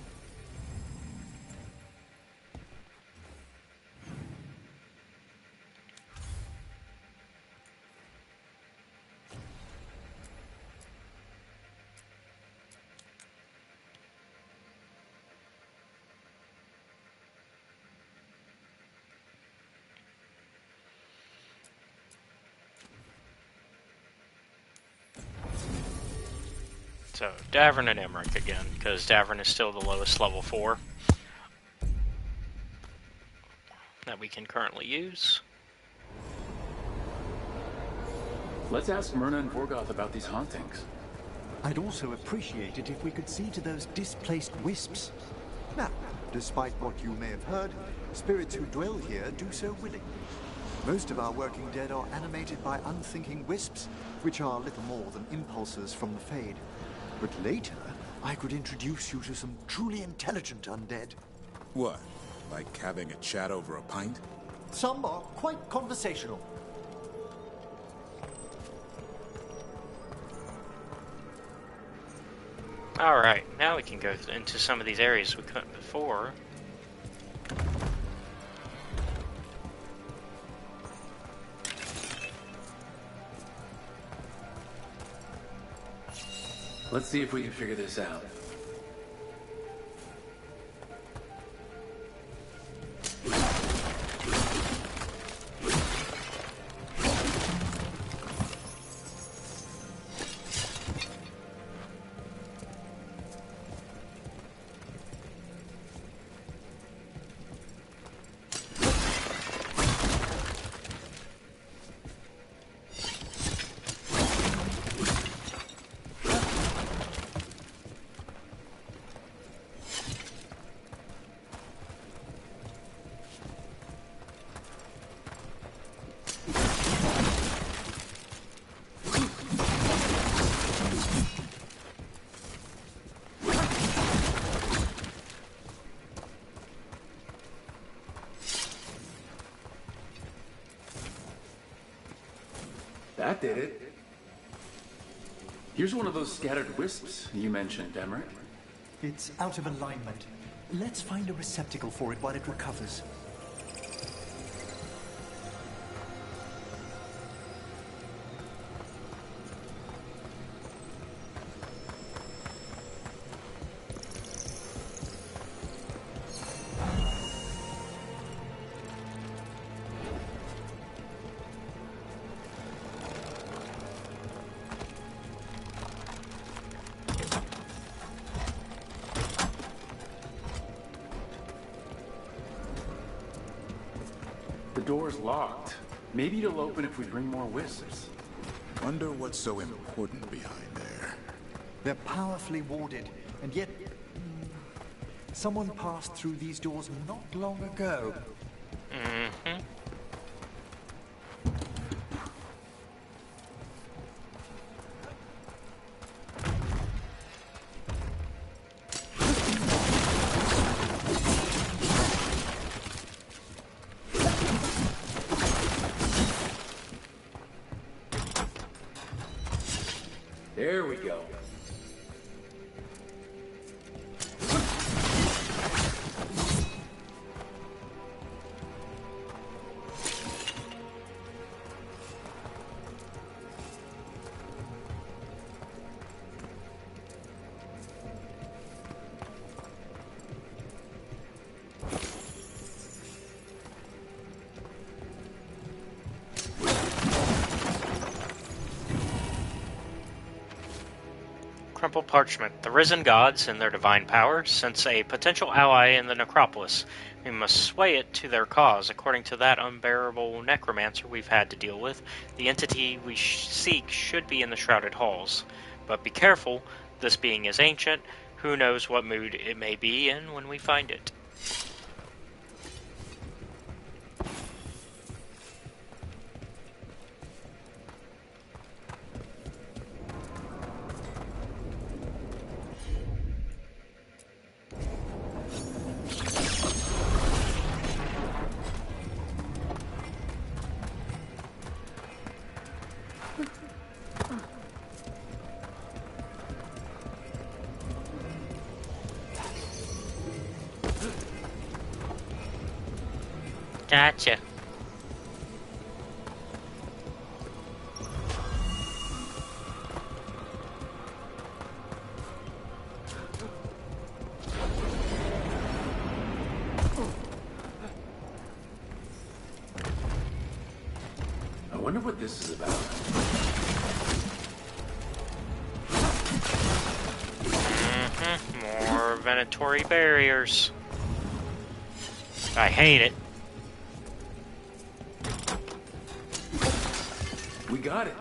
So, Davrin and Emmerich again, because Davrin is still the lowest level 4 that we can currently use. Let's ask Myrna and Vorgoth about these hauntings. I'd also appreciate it if we could see to those displaced wisps. Now, despite what you may have heard, spirits who dwell here do so willingly. Most of our working dead are animated by unthinking wisps, which are little more than impulses from the Fade. But later, I could introduce you to some truly intelligent undead. What? Like having a chat over a pint? Some are quite conversational. Alright, now we can go into some of these areas we couldn't before. Let's see if we can figure this out. That did it. Here's one of those scattered wisps you mentioned, Emmerich. It's out of alignment. Let's find a receptacle for it while it recovers. The door's locked. Maybe it'll open if we bring more wisps. Wonder what's so important behind there. They're powerfully warded, and yet someone passed through these doors not long ago. Mm-hmm. There we go. Crumpled parchment. The risen gods, in their divine power, sense a potential ally in the necropolis. We must sway it to their cause. According to that unbearable necromancer we've had to deal with, the entity we seek should be in the shrouded halls. But be careful, this being is ancient. Who knows what mood it may be in when we find it. Gotcha. I wonder what this is about. More venatory barriers. I hate it. We got it.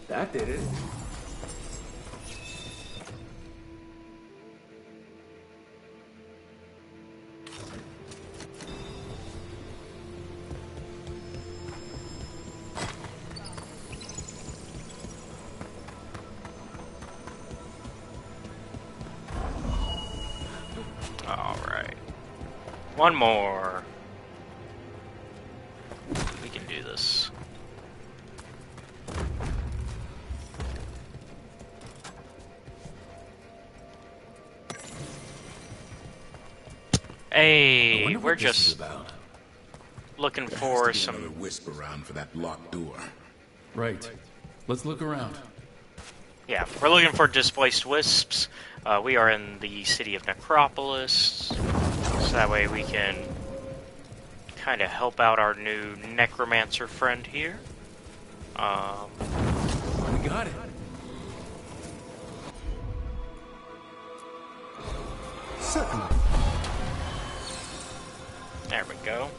That did it. All right. One more. We can do this. Hey, we're just looking for some another wisp around for that locked door. Right. Let's look around. Yeah, we're looking for displaced wisps. We are in the city of Necropolis, so that way we can kind of help out our new necromancer friend here. We got it. Certainly. There we go.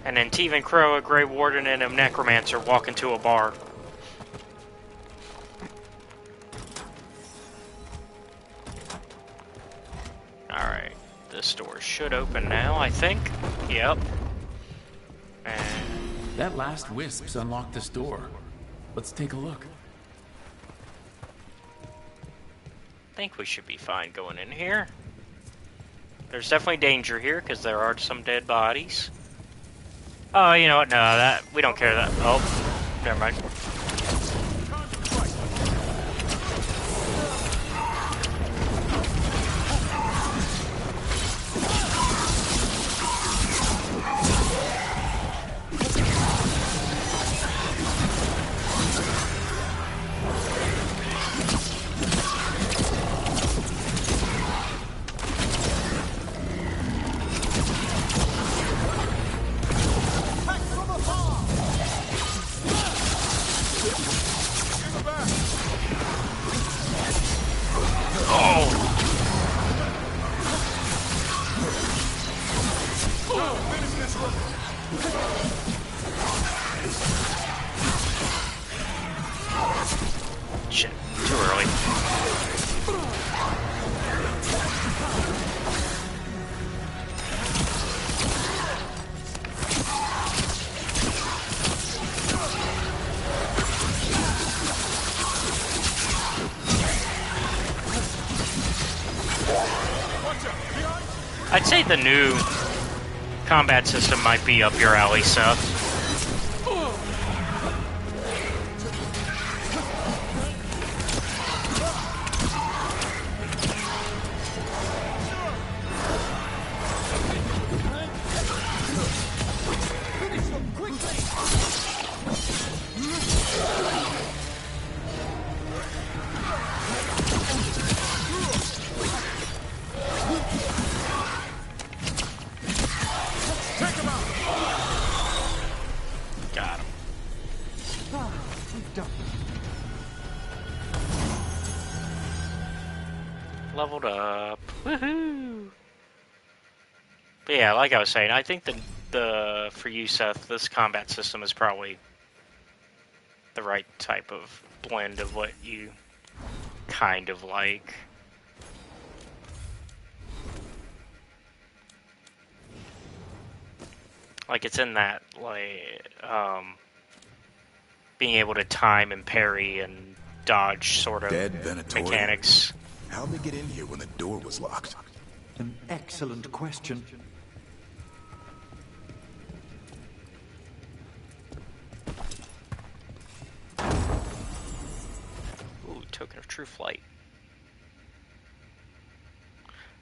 And then Teven Crow, a Grey Warden, and a Necromancer walk into a bar. Alright, this door should open now, I think. Yep. And that last wisp's unlocked this door. Let's take a look. I think we should be fine going in here. There's definitely danger here, because there are some dead bodies. Oh, you know what? No, that we don't care that. Oh, never mind. Shit, too early. I'd say the new combat system might be up your alley, Seth. Leveled up. Woohoo! But yeah, like I was saying, I think the for you, Seth, this combat system is probably the right type of blend of what you kind of like. Like it's in that like being able to time and parry and dodge sort of mechanics. How'd they get in here when the door was locked? An excellent question. Ooh, token of true flight.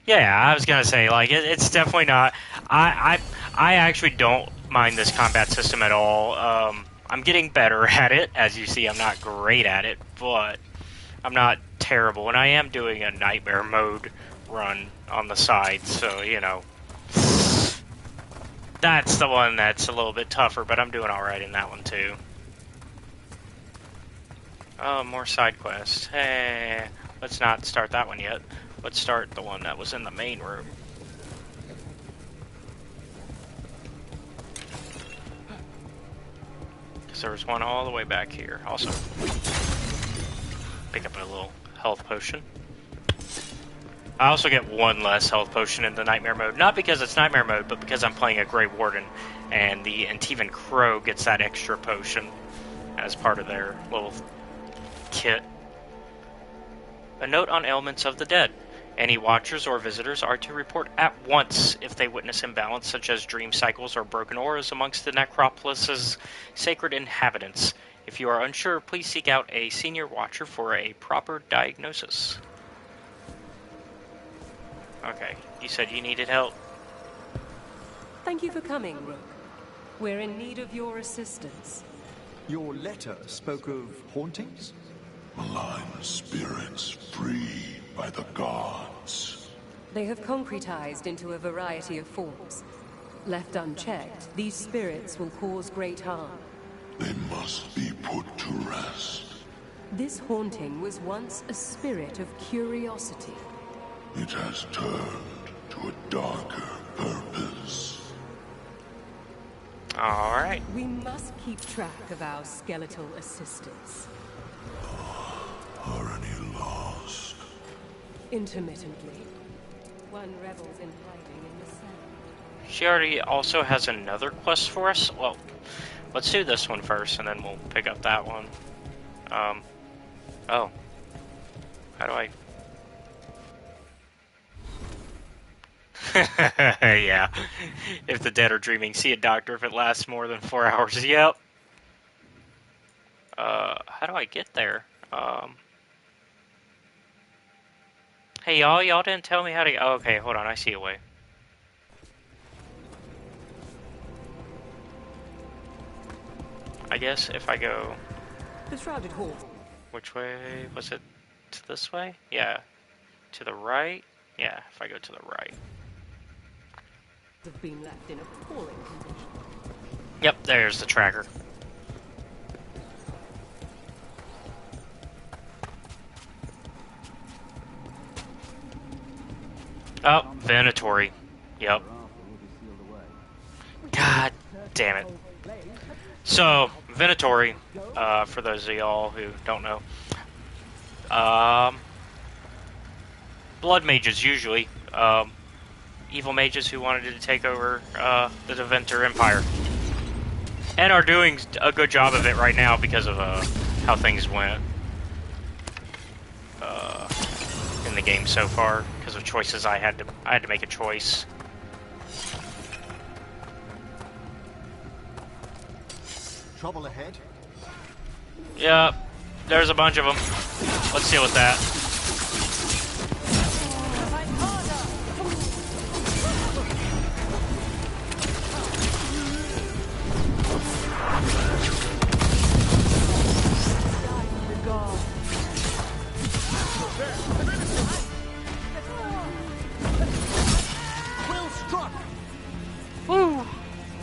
Yeah, I was gonna say, like, it's definitely not. I actually don't mind this combat system at all. I'm getting better at it. As you see, I'm not great at it, but I'm not terrible. And I am doing a nightmare mode run on the side, so, you know. That's the one that's a little bit tougher, but I'm doing alright in that one, too. Oh, more side quests. Hey, let's not start that one yet. Let's start the one that was in the main room. Because there was one all the way back here. Also, pick up a little health potion. I also get one less health potion in the Nightmare mode. Not because it's Nightmare mode, but because I'm playing a Grey Warden, and the Teven Crow gets that extra potion as part of their little kit. A note on ailments of the dead. Any watchers or visitors are to report at once if they witness imbalance such as dream cycles or broken auras amongst the necropolis's sacred inhabitants. If you are unsure, please seek out a senior watcher for a proper diagnosis. Okay, you said you needed help. Thank you for coming, Rook. We're in need of your assistance. Your letter spoke of hauntings? Malign spirits free by the gods. They have concretized into a variety of forms. Left unchecked, these spirits will cause great harm. They must be put to rest. This haunting was once a spirit of curiosity. It has turned to a darker purpose. Alright. We must keep track of our skeletal assistants. Are any lost? Intermittently. One revel's in hiding in the sand. She already also has another quest for us. Well, let's do this one first, and then we'll pick up that one. Oh. How do I... yeah. If the dead are dreaming, see a doctor if it lasts more than 4 hours. Yep. How do I get there? Hey, y'all didn't tell me how to... Oh, okay, hold on, I see a way. I guess if I go... The Shrouded Hall. Which way? Was it to this way? Yeah. To the right? Yeah, if I go to the right. Have been left in appalling condition. Yep, there's the tracker. Oh, Venatory. Yep. God damn it. So, Venatory, for those of y'all who don't know, blood mages usually, evil mages who wanted to take over the Deventer Empire, and are doing a good job of it right now because of how things went in the game so far, because of choices I had to make a choice. Trouble ahead? Yep, there's a bunch of them. Let's deal with that. Well struck. Woo!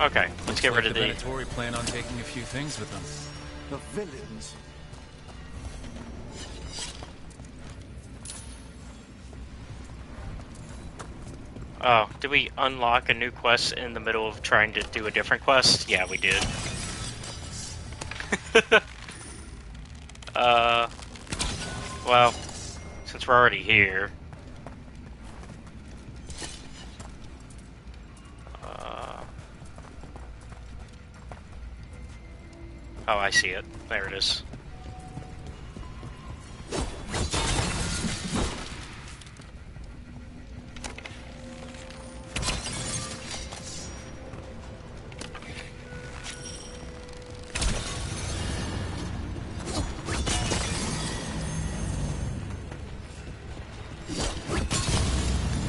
Okay, let's get rid of the the... Veilguard plan on taking a few things with them. The villains. Oh, did we unlock a new quest in the middle of trying to do a different quest? Yeah, we did. Well, since we're already here... Oh, I see it. There it is.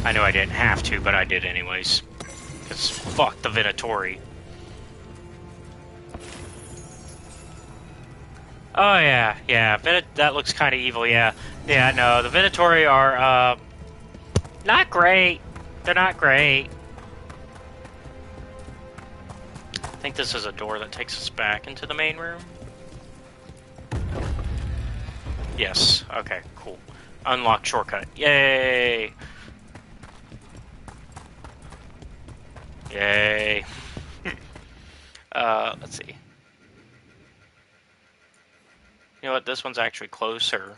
I knew I didn't have to, but I did anyways. Because fuck the Venatory. Oh yeah, yeah, that looks kind of evil, yeah. Yeah, no, the Venatory are, not great. They're not great. I think this is a door that takes us back into the main room. Yes, okay, cool. Unlock shortcut, yay! Yay. Let's see. You know what, this one's actually closer.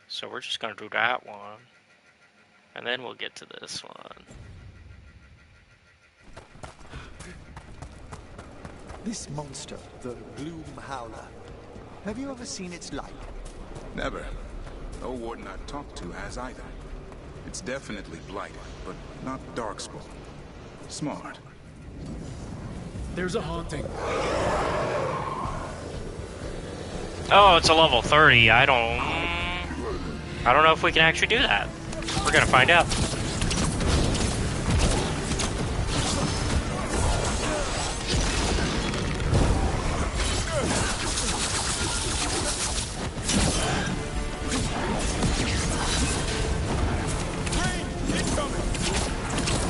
So we're just gonna do that one. And then we'll get to this one. This monster, the Gloom Howler. Have you ever seen its like? Never. No warden I've talked to has either. It's definitely blighted, but not darkspawn. Smart. There's a haunting. Oh, it's a level 30. I don't know if we can actually do that. We're gonna find out.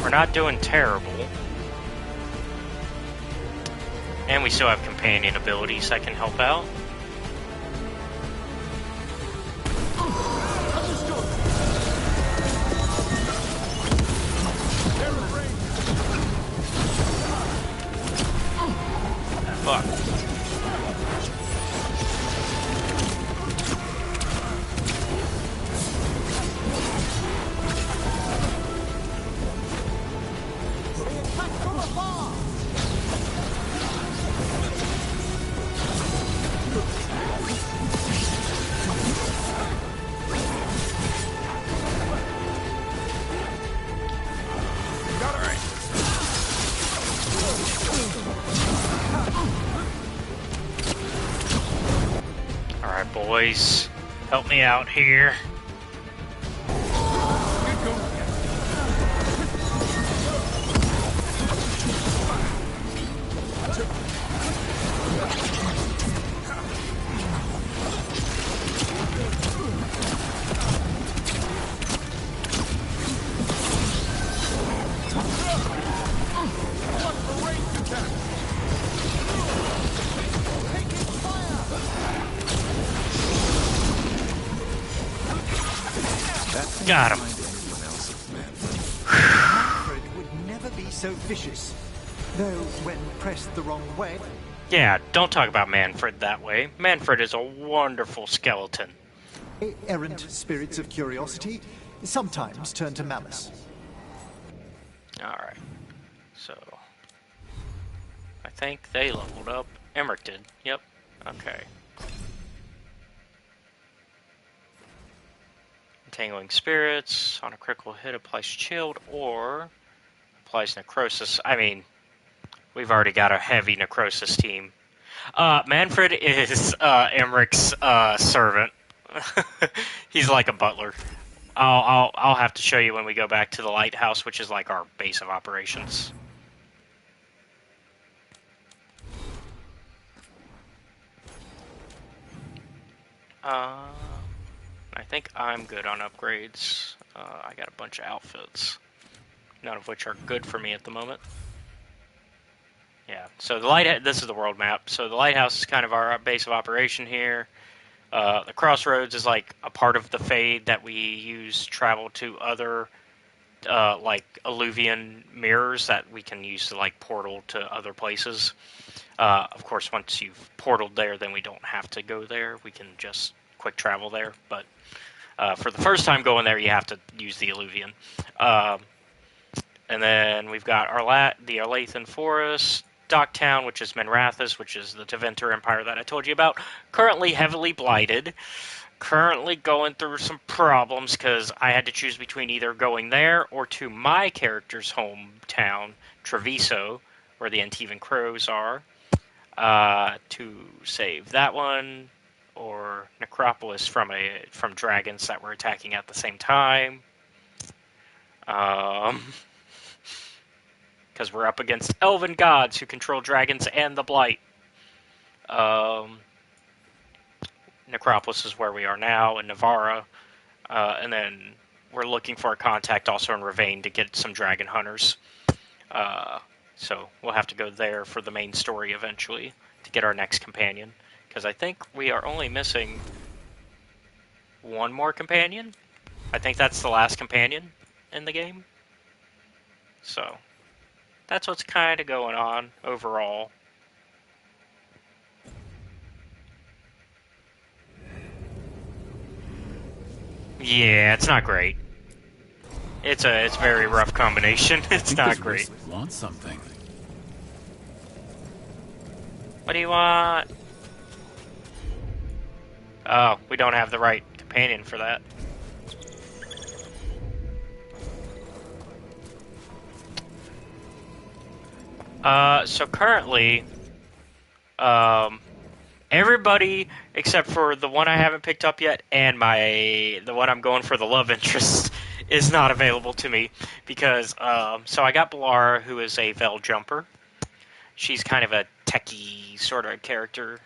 We're not doing terrible. And we still have companion abilities that can help out. Fuck. Alright, boys. Help me out here. Got him. Manfred would never be so vicious. Though, when pressed the wrong way... Yeah, don't talk about Manfred that way. Manfred is a wonderful skeleton. Errant spirits of curiosity sometimes turn to malice. Alright. So... I think they leveled up. Emmerich did. Yep. Okay. Entangling Spirits. On a critical hit, applies Chilled or applies Necrosis. I mean, we've already got a heavy Necrosis team. Manfred is Emmerich's servant. He's like a butler. I'll have to show you when we go back to the lighthouse, which is like our base of operations. I think I'm good on upgrades. I got a bunch of outfits, none of which are good for me at the moment. Yeah, so this is the world map. So the lighthouse is kind of our base of operation here. The crossroads is like a part of the Fade that we use to travel to other like Alluvian mirrors that we can use to like portal to other places. Of course, once you've portaled there, then we don't have to go there. We can just quick travel there. But for the first time going there, you have to use the Alluvian. And then we've got the Arlathan Forest, Docktown, which is Menrathis, which is the Tevinter Empire that I told you about. Currently heavily blighted. Currently going through some problems because I had to choose between either going there or to my character's hometown, Treviso, where the Antivan Crows are, to save that one, or Necropolis from dragons that were attacking at the same time. Because we're up against elven gods who control dragons and the Blight. Necropolis is where we are now, in Navarra. And then we're looking for a contact also in Ravane to get some dragon hunters. So we'll have to go there for the main story eventually to get our next companion. Because I think we are only missing one more companion. I think that's the last companion in the game. So that's what's kind of going on overall. Yeah, it's not great. It's a very rough combination. It's not great. Want something? What do you want? Oh, we don't have the right companion for that. So currently, everybody except for the one I haven't picked up yet and the one I'm going for the love interest is not available to me because, so I got Balara, who is a Veil Jumper. She's kind of a techie sort of character,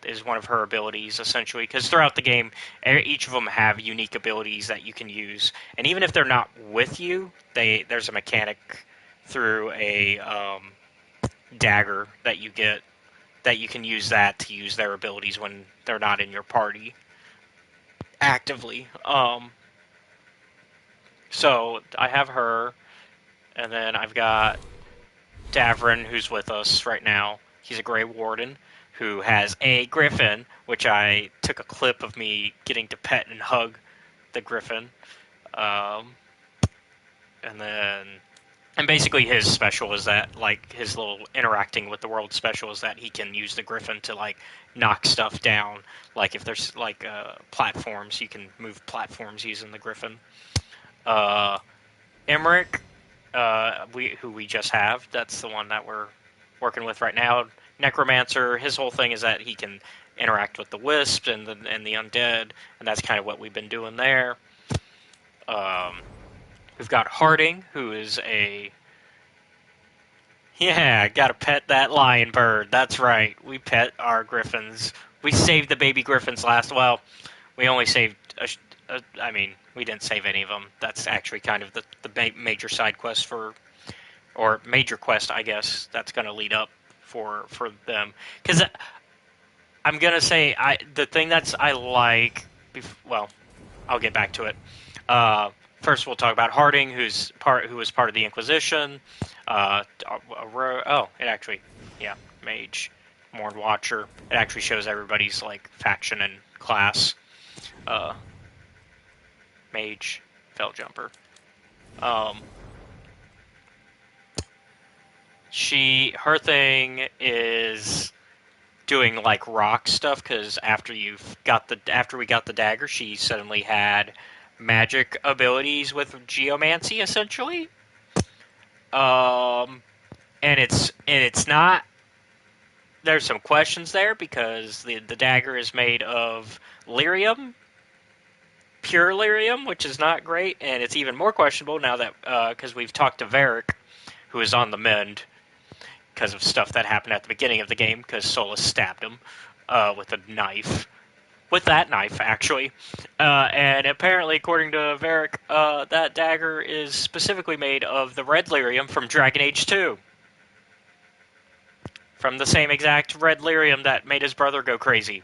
is one of her abilities, essentially, because throughout the game, each of them have unique abilities that you can use, and even if they're not with you, there's a mechanic through a dagger that you get, that you can use that to use their abilities when they're not in your party actively. So I have her, and then I've got Davrin, who's with us right now. He's a Grey Warden who has a griffin, which I took a clip of me getting to pet and hug the griffin. And basically his special is that, like, his little interacting with the world special is that he can use the griffin to, like, knock stuff down. Like, if there's, like, platforms, you can move platforms using the griffin. Emmerich, who we just have, that's the one that we're working with right now. Necromancer, his whole thing is that he can interact with the wisps and the undead, and that's kind of what we've been doing there. We've got Harding, who is gotta pet that lion bird. That's right, we pet our griffins. We saved the baby griffins well, we only saved, we didn't save any of them. That's actually kind of the major side quest or major quest, I guess, that's going to lead up for them. Because I'm going to say, the thing that's I like, I'll get back to it. First, we'll talk about Harding, who was part of the Inquisition. Mage, Morn Watcher. It actually shows everybody's, like, faction and class. Mage, Fell Jumper. Her thing is doing, like, rock stuff, because after we got the dagger, she suddenly had magic abilities with geomancy, essentially. And it's not. There's some questions there because the dagger is made of lyrium, pure lyrium, which is not great, and it's even more questionable now that because we've talked to Varric, who is on the mend because of stuff that happened at the beginning of the game, because Solus stabbed him with a knife. With that knife, actually. And apparently, according to Varric, that dagger is specifically made of the red lyrium from Dragon Age 2. From the same exact red lyrium that made his brother go crazy.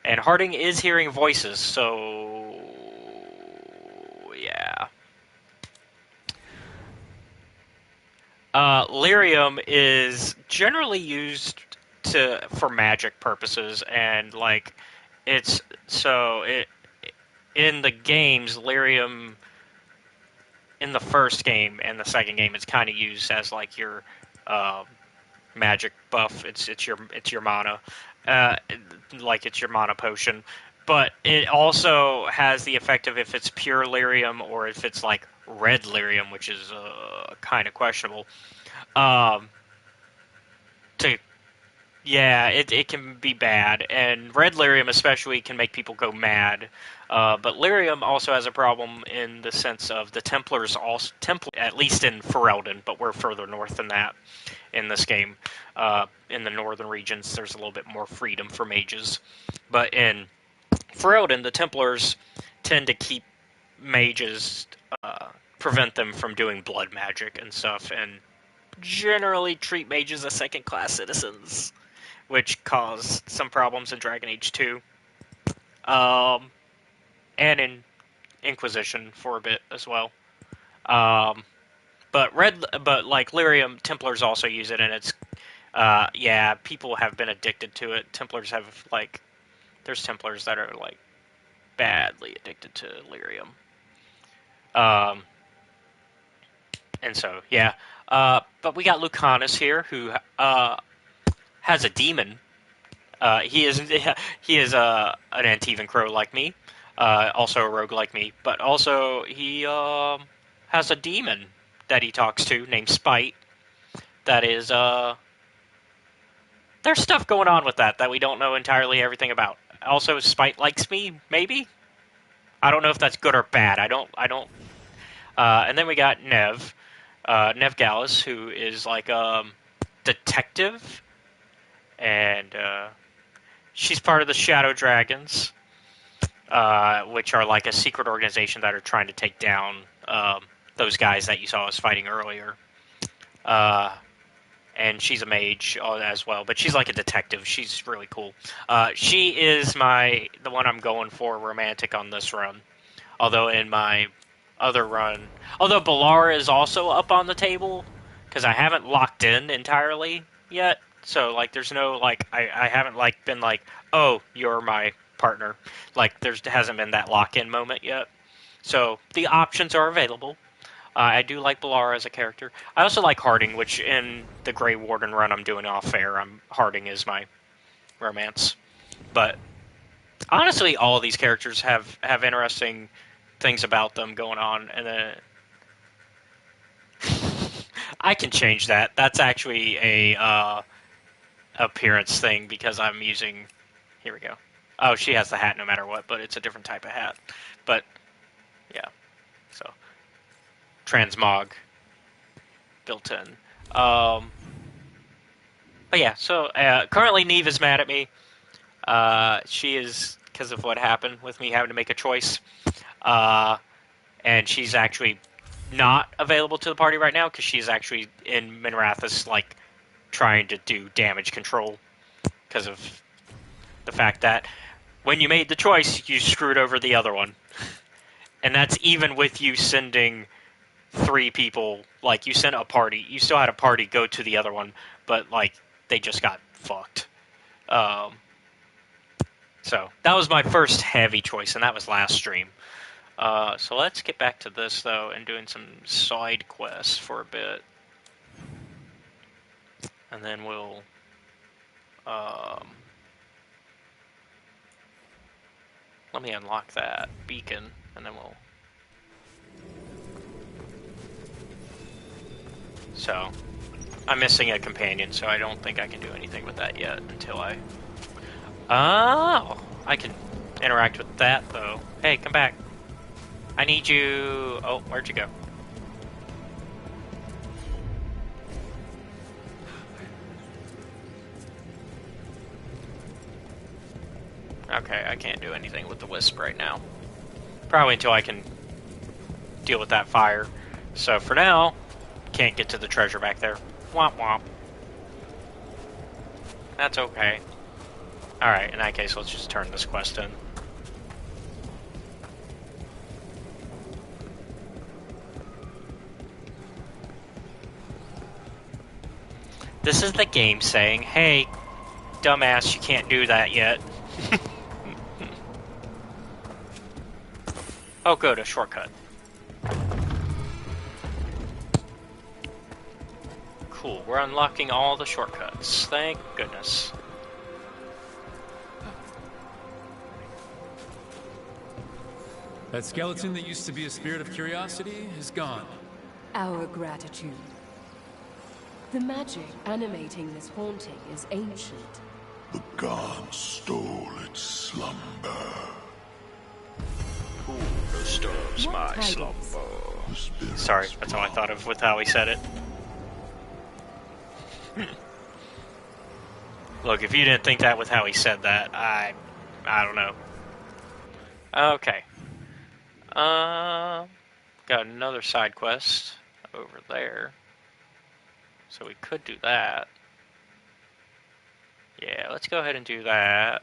And Harding is hearing voices, so... yeah. Lyrium is generally used for magic purposes, and, like, in the games, lyrium, in the first game and the second game, it's kind of used as, like, your magic buff. It's your mana, like it's your mana potion. But it also has the effect of if it's pure lyrium or if it's like red lyrium, which is kind of questionable. It can be bad, and red lyrium especially can make people go mad. But lyrium also has a problem in the sense of the Templars, at least in Ferelden, but we're further north than that in this game. In the northern regions, there's a little bit more freedom for mages. But in Ferelden, the Templars tend to keep mages, prevent them from doing blood magic and stuff, and generally treat mages as second-class citizens, which caused some problems in Dragon Age 2. And in Inquisition for a bit as well. But like lyrium, Templars also use it, and it's people have been addicted to it. Templars have, like, there's Templars that are, like, badly addicted to lyrium. And so, yeah. But we got Lucanus here, who has a demon. He is an Antivan Crow like me, also a rogue like me, but also he has a demon that he talks to named Spite. That is, there's stuff going on with that we don't know entirely everything about. Also, Spite likes me, maybe? I don't know if that's good or bad. I don't. And then we got Nev Gallus, who is like a detective, and she's part of the Shadow Dragons, which are like a secret organization that are trying to take down those guys that you saw us fighting earlier. and she's a mage as well, but she's like a detective. She's really cool. She is the one I'm going for romantic on this run. Although in my other run, although Balara is also up on the table, because I haven't locked in entirely yet. So, like, there's no, like, I haven't, like, been like, oh, you're my partner. Like, there hasn't been that lock-in moment yet. So, the options are available. I do like Balara as a character. I also like Harding, which in the Grey Warden run I'm doing off-air, Harding is my romance. But, honestly, all of these characters have interesting things about them going on, and then I can change that. That's actually a appearance thing because I'm using. Here we go. Oh, she has the hat no matter what, but it's a different type of hat. But yeah, so transmog built in. But yeah, so currently Neve is mad at me. She is because of what happened with me having to make a choice. And she's actually not available to the party right now because she's actually in Minrathous, like, trying to do damage control because of the fact that when you made the choice, you screwed over the other one. And that's even with you sending 3 people. Like, you sent a party. You still had a party go to the other one, but, like, they just got fucked. So, that was my first heavy choice, and that was last stream. So let's get back to this, though, and doing some side quests for a bit. And then we'll... let me unlock that beacon, and then we'll... So, I'm missing a companion, so I don't think I can do anything with that yet until I... Oh! I can interact with that, though. Hey, come back. I need you... Oh, where'd you go? Okay, I can't do anything with the wisp right now. Probably until I can deal with that fire. So for now, can't get to the treasure back there. Womp womp. That's okay. Alright, in that case, let's just turn this quest in. This is the game saying, hey, dumbass, you can't do that yet. Oh, good, a shortcut. Cool, we're unlocking all the shortcuts. Thank goodness. That skeleton that used to be a spirit of curiosity is gone. Our gratitude. The magic animating this haunting is ancient. The gods stole its slumber. Who disturbs my slumber? Sorry, that's how I thought of with how he said it. Look, if you didn't think that with how he said that, I don't know. Okay. Got another side quest over there. So we could do that. Yeah, let's go ahead and do that.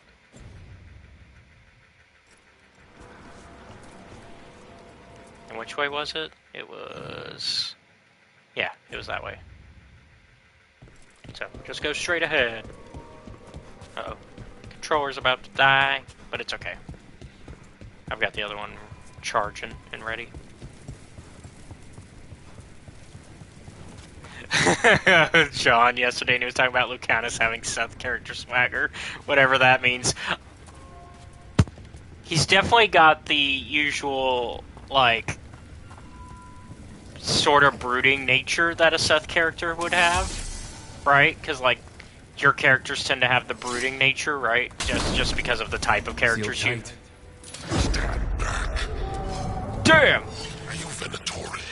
And which way was it? It was... Yeah, it was that way. So, just go straight ahead. Uh-oh. Controller's about to die, but it's okay. I've got the other one charging and ready. John yesterday, and he was talking about Lucanus having Seth character swagger, whatever that means. He's definitely got the usual, like, sort of brooding nature that a Seth character would have, right? Because, like, your characters tend to have the brooding nature, right? Just because of the type of characters you... Stand back. Damn! Are you Venatori?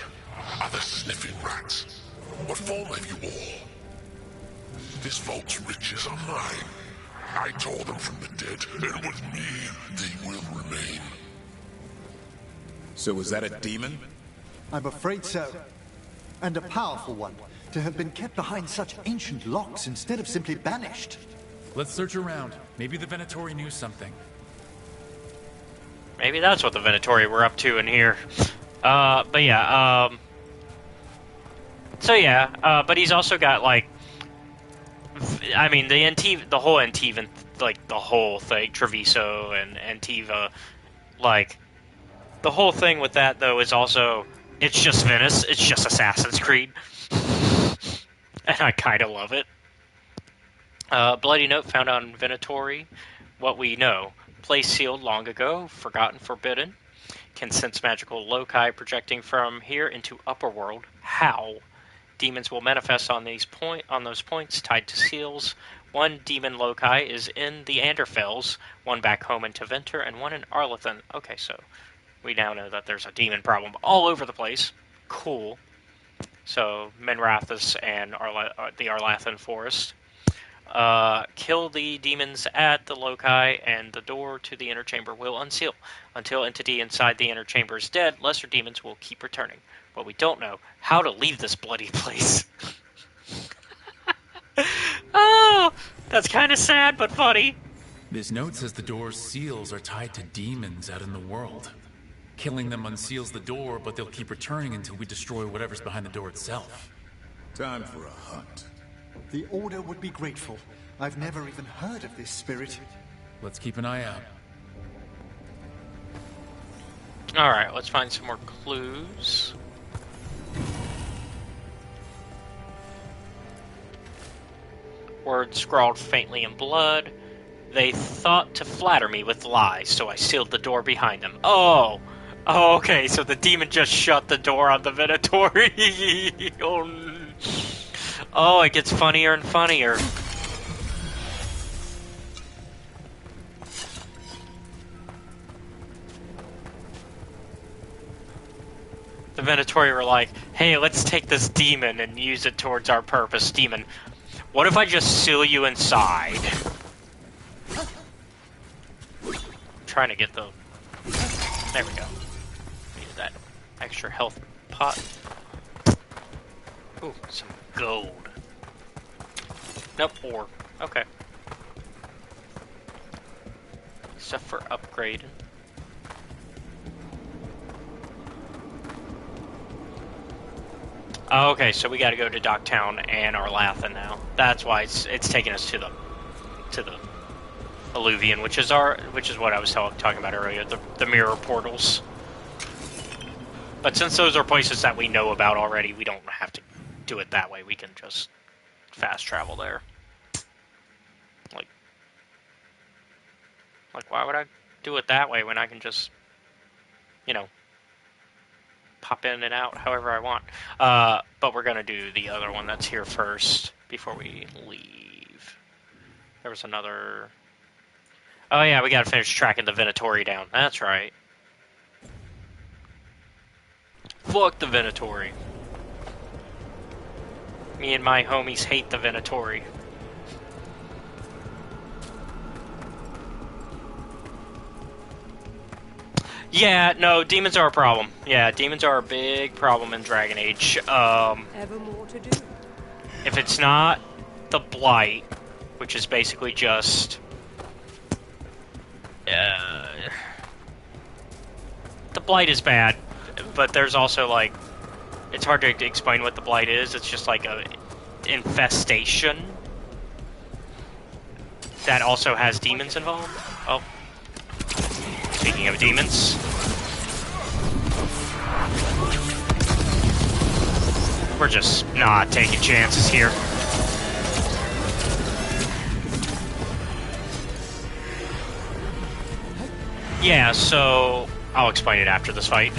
Are the sniffing rats? What form have you all? This vault's riches are mine. I tore them from the dead, and with me, they will remain. So was that a demon? I'm afraid so. And a powerful one. To have been kept behind such ancient locks instead of simply banished. Let's search around. Maybe the Venatori knew something. Maybe that's what the Venatori were up to in here. But yeah, so yeah, but he's also got, like, I mean, the whole Antivan, like, the whole thing, Treviso and Antiva, like, the whole thing with that, though, is also, it's just Venice, it's just Assassin's Creed. And I kind of love it. Bloody note found on Venatori. What we know. Place sealed long ago. Forgotten, forbidden. Can sense magical loci projecting from here into Upperworld. How? Demons will manifest on those points tied to seals. One demon loci is in the Anderfels, one back home in Teventer, and one in Arlathan. Okay, so we now know that there's a demon problem all over the place. Cool. So, Menrathis and the Arlathan Forest. Kill the demons at the loci, and the door to the inner chamber will unseal. Until entity inside the inner chamber is dead, lesser demons will keep returning. But we don't know how to leave this bloody place. Oh, that's kind of sad, but funny. This note says the door's seals are tied to demons out in the world. Killing them unseals the door, but they'll keep returning until we destroy whatever's behind the door itself. Time for a hunt. The Order would be grateful. I've never even heard of this spirit. Let's keep an eye out. Alright, let's find some more clues. Words scrawled faintly in blood. They thought to flatter me with lies, so I sealed the door behind them. Oh, okay, so the demon just shut the door on the Venatori. Oh, it gets funnier and funnier. The Venatori were like, hey, let's take this demon and use it towards our purpose. Demon, what if I just seal you inside? I'm trying to get the... There we go. Needed that extra health pot. Ooh, some gold. Nope, ore. Okay. Stuff for upgrading. Oh, okay, so we got to go to Docktown and Arlathan now. That's why it's taking us to the Alluvion, which is what I was talking about earlier, the mirror portals. But since those are places that we know about already, we don't have to do it that way. We can just fast travel there. Like why would I do it that way when I can just, you know, pop in and out however I want. But we're going to do the other one that's here first before we leave. There was another... Oh yeah, we got to finish tracking the Venatori down. That's right. Fuck the Venatori. Me and my homies hate the Venatori. Yeah, no, demons are a problem. Yeah, demons are a big problem in Dragon Age. Ever more to do? If it's not the Blight, which is basically just... the Blight is bad, but there's also, like... It's hard to explain what the Blight is. It's just like a infestation that also has demons involved. Oh. Speaking of demons. We're just not taking chances here. Yeah, so... I'll explain it after this fight.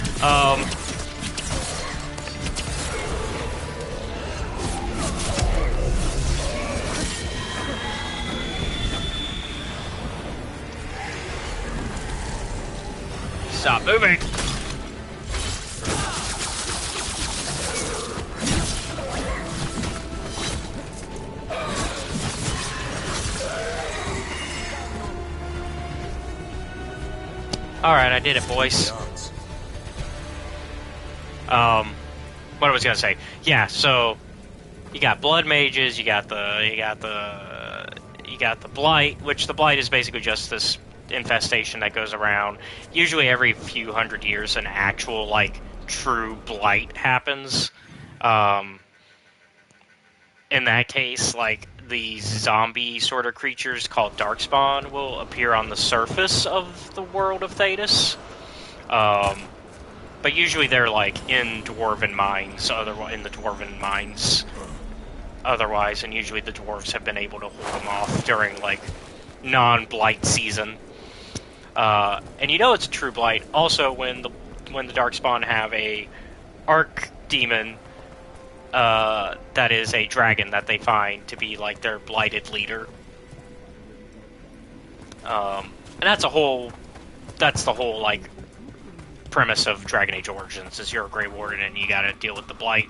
Stop moving! Alright, I did it, boys. What I was gonna say. Yeah, so... you got blood mages, you got the blight, which the blight is basically just this infestation that goes around. Usually every few hundred years, an actual like true blight happens. In that case, like these zombie sort of creatures called Darkspawn will appear on the surface of the world of Thedas. But usually they're like in dwarven mines, otherwise, and usually the dwarves have been able to hold them off during like non-blight season. And you know it's a true blight also when the Darkspawn have a archdemon that is a dragon that they find to be like their blighted leader. And that's the whole like premise of Dragon Age Origins is you're a Grey Warden and you gotta deal with the blight.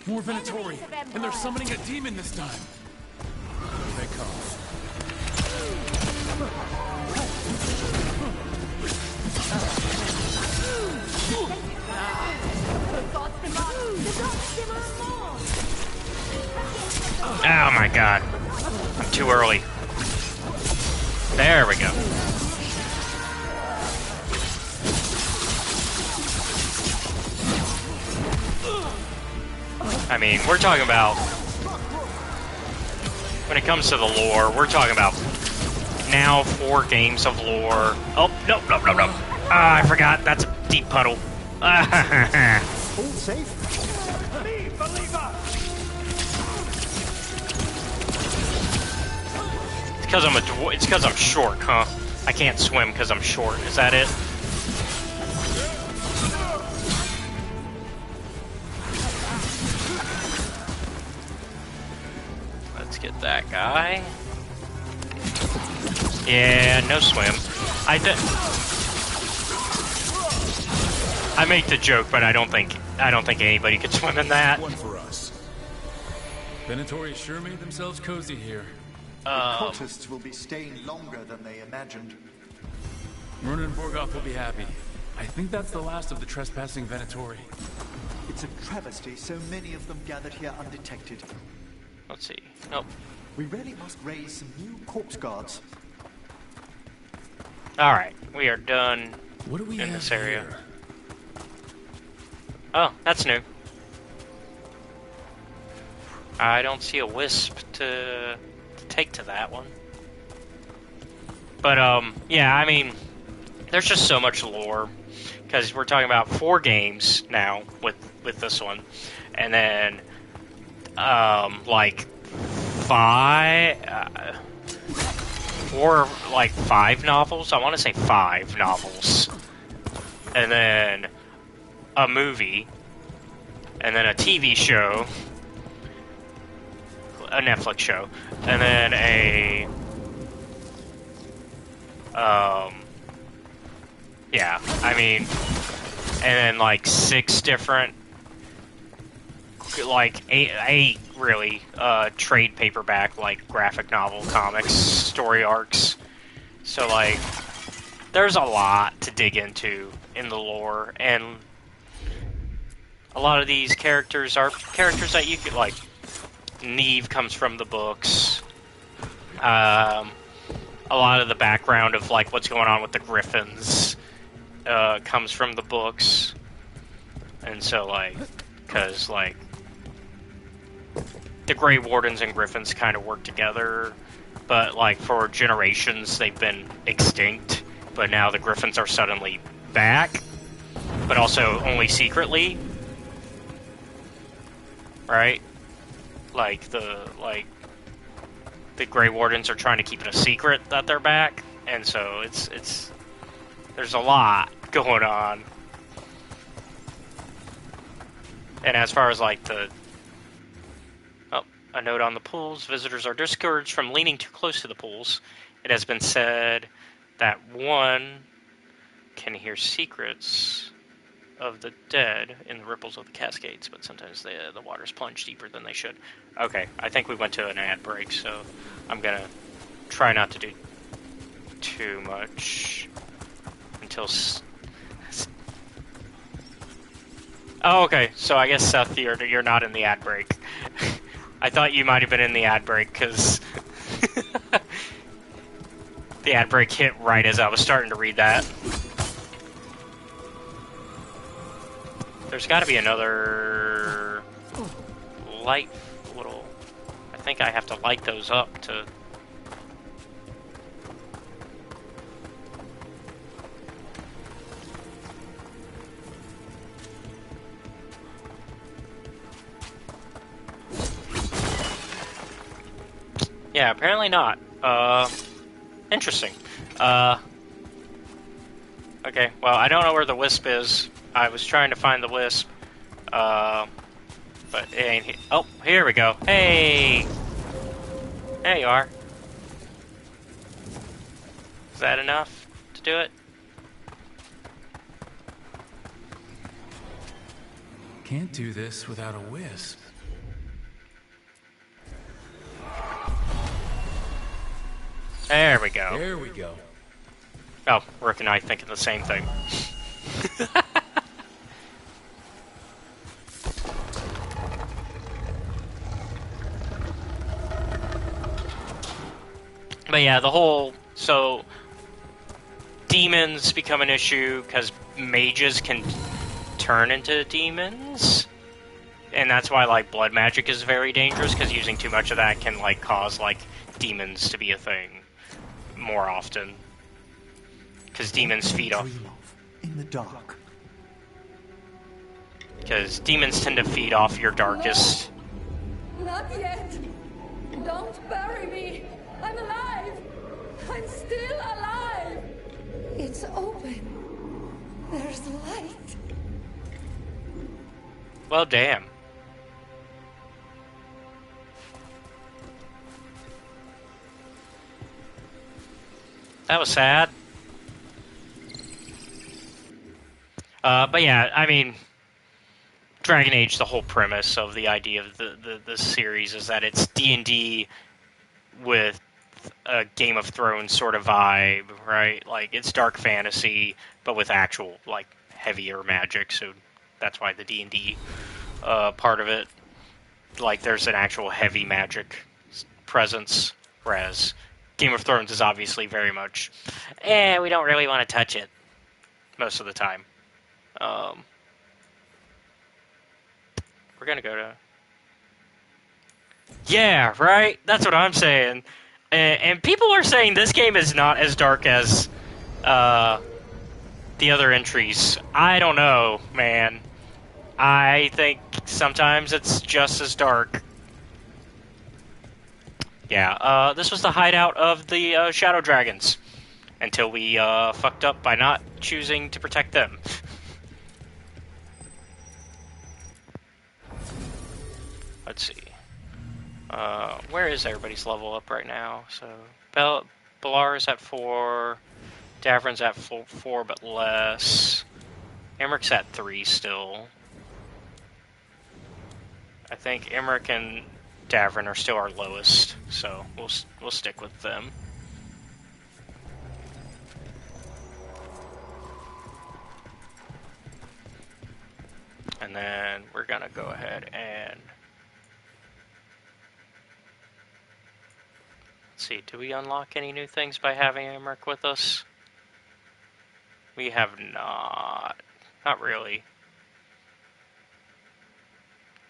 More Venatori, and they're summoning a demon this time. Here they come. Oh my god. I'm too early. There we go. I mean, we're talking about, when it comes to the lore, we're talking about now 4 games of lore. Oh, no. Ah, I forgot. That's a deep puddle. All safe? It's because I'm short, huh? I can't swim because I'm short. Is that it? Let's get that guy. Yeah, no swim. I make the joke, but I don't think anybody could swim in that. One for us. Venatori sure made themselves cozy here. The cultists will be staying longer than they imagined. Myrna and Borgoth will be happy. I think that's the last of the trespassing Venatori. It's a travesty so many of them gathered here undetected. Let's see. Nope. We really must raise some new corpse guards. Alright, we are done what do we in have this area. Here? Oh, that's new. I don't see a wisp to take to that one. But, yeah, I mean, there's just so much lore. Because we're talking about 4 games now with this one. And then, like, 5 novels. I want to say 5 novels. And then a movie. And then a TV show. A Netflix show. And then yeah, I mean, and then like 6 different, like 8 really, trade paperback, like graphic novel comics, story arcs. So like, there's a lot to dig into in the lore, and a lot of these characters are characters that you could, like, Neve comes from the books. A lot of the background of, like, what's going on with the Griffins comes from the books. And so, like, because, like, the Grey Wardens and Griffins kind of work together, but, like, for generations they've been extinct, but now the Griffins are suddenly back, but also only secretly. Right? Like, the Grey Wardens are trying to keep it a secret that they're back, and so it's there's a lot going on. And as far as, like, a note on the pools, visitors are discouraged from leaning too close to the pools. It has been said that one can hear secrets of the dead in the ripples of the cascades, but sometimes the waters plunge deeper than they should. Okay, I think we went to an ad break, so I'm gonna try not to do too much until Oh, okay. So I guess, Seth, you're not in the ad break. I thought you might have been in the ad break, because the ad break hit right as I was starting to read that. There's got to be another light little... I think I have to light those up to... Yeah, apparently not. Interesting. Okay, well, I don't know where the wisp is. I was trying to find the wisp. But it ain't here. Oh, here we go. Hey! There you are. Is that enough to do it? Can't do this without a wisp. There we go. There we go. Oh, Rook and I thinking the same thing. But yeah, the whole... So, demons become an issue because mages can turn into demons. And that's why, like, blood magic is very dangerous, because using too much of that can, like, cause, like, demons to be a thing more often. Because demons feed off... In the dark. Because demons tend to feed off your darkest... Not yet! Don't bury me! I'm alive! I'm still alive! It's open. There's light. Well, damn. That was sad. But yeah, I mean, Dragon Age, the whole premise of the idea of the series is that it's D&D with a Game of Thrones sort of vibe, right? Like, it's dark fantasy, but with actual, like, heavier magic, so that's why the D&D part of it, like, there's an actual heavy magic presence, whereas Game of Thrones is obviously very much, we don't really want to touch it most of the time. We're gonna go to... Yeah, right? That's what I'm saying. And people are saying this game is not as dark as the other entries. I don't know, man. I think sometimes it's just as dark. Yeah, this was the hideout of the Shadow Dragons. Until we fucked up by not choosing to protect them. Let's see. Where is everybody's level up right now? So, Belar is at 4. Davrin's at 4, but less. Emmerich's at 3 still. I think Emmerich and Davrin are still our lowest, so we'll stick with them. And then we're gonna go ahead and... Let's see, do we unlock any new things by having Emmerich with us? We have not. Not really.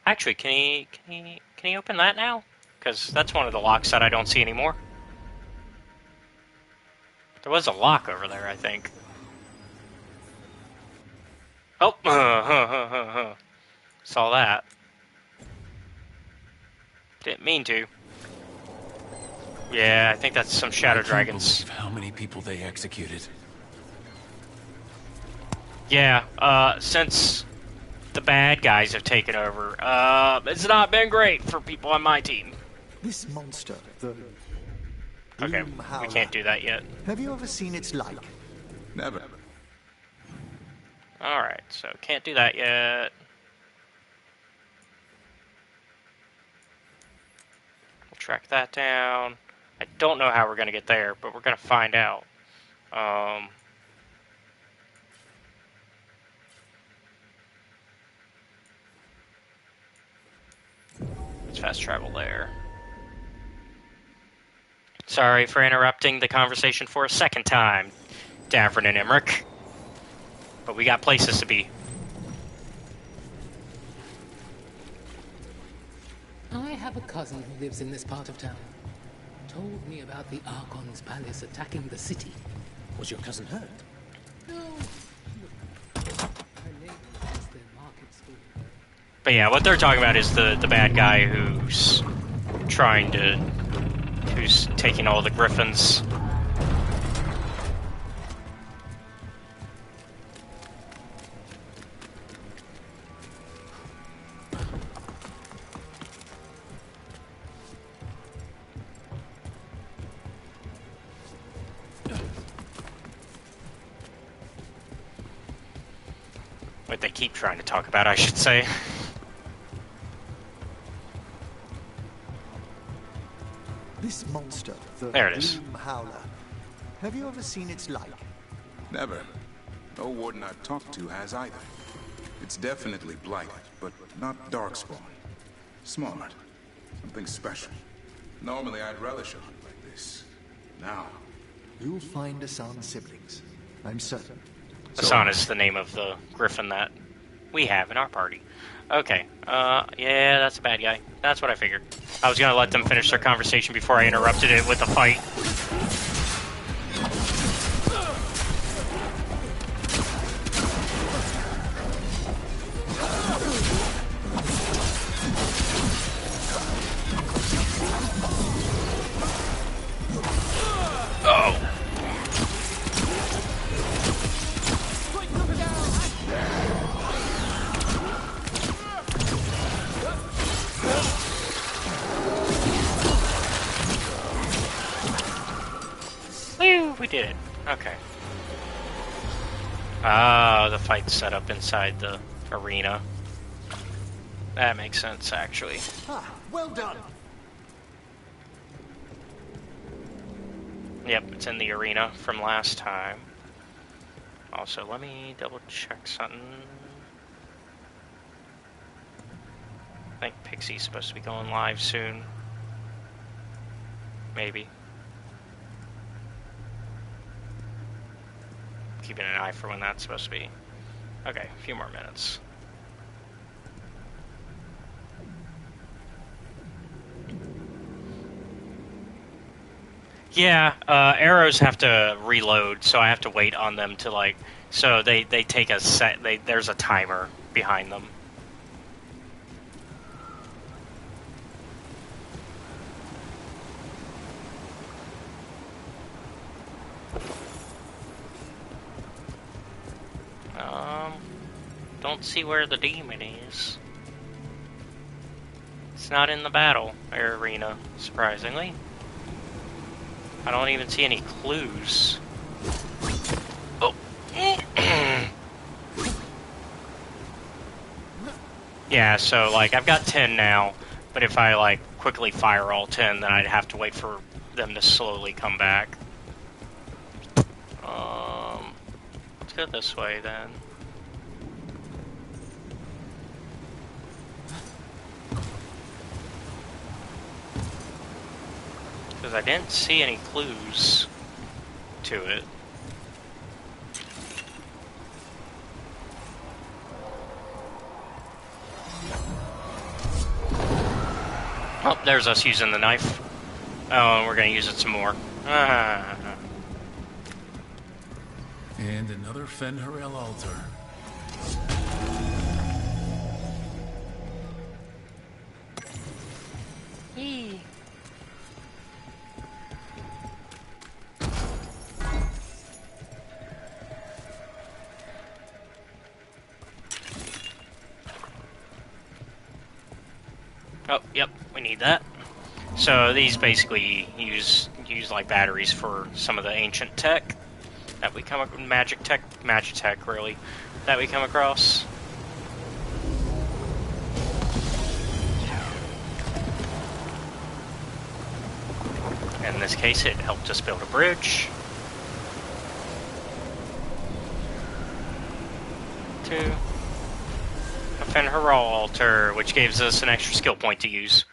Actually, can he open that now? Because that's one of the locks that I don't see anymore. There was a lock over there, I think. Oh, saw that. Didn't mean to. Yeah, I think that's some Shadow Dragons. How many people they executed? Yeah, since the bad guys have taken over, it's not been great for people on my team. This monster, the... Okay, we can't do that yet. Have you ever seen its like? Never. Alright, so can't do that yet. We'll track that down. I don't know how we're going to get there, but we're going to find out. fast travel there. Sorry for interrupting the conversation for a second time, Davern and Emmerich. But we got places to be. I have a cousin who lives in this part of town. Told me about the Archon's palace attacking the city. Was your cousin hurt? No. Her neighbor is their market stall. But yeah, what they're talking about is the bad guy who's who's taking all the griffins. What they keep trying to talk about, I should say. This monster, the there it is. Gloom Howler. Have you ever seen its like? Never. No warden I've talked to has either. It's definitely blighted, but not darkspawn. Smart. Something special. Normally I'd relish a hunt like this. Now... You'll find Asan's siblings. I'm certain. Asan is the name of the griffin that we have in our party. Okay, yeah, that's a bad guy. That's what I figured. I was gonna let them finish their conversation before I interrupted it with a fight. We did it. Okay. Ah, the fight's set up inside the arena. That makes sense, actually. Ah, well done. Yep, it's in the arena from last time. Also, let me double check something. I think Pixie's supposed to be going live soon. Maybe. Keeping an eye for when that's supposed to be. Okay, a few more minutes. Yeah, arrows have to reload, so I have to wait on them to, like... So they take a set... there's a timer behind them. Don't see where the demon is. It's not in the battle arena, surprisingly. I don't even see any clues. Oh. Yeah, so, like, I've got 10 now, but if I, like, quickly fire all 10, then I'd have to wait for them to slowly come back. Let's go this way, then. Because I didn't see any clues to it. Oh, there's us using the knife. Oh, and we're going to use it some more. And another Fen'Harel altar. Yee. Oh, yep, we need that. So these basically use like batteries for some of the ancient tech that we come across, magic tech really, that we come across. In this case, it helped us build a bridge to a Fen'Harel altar, which gives us an extra skill point to use.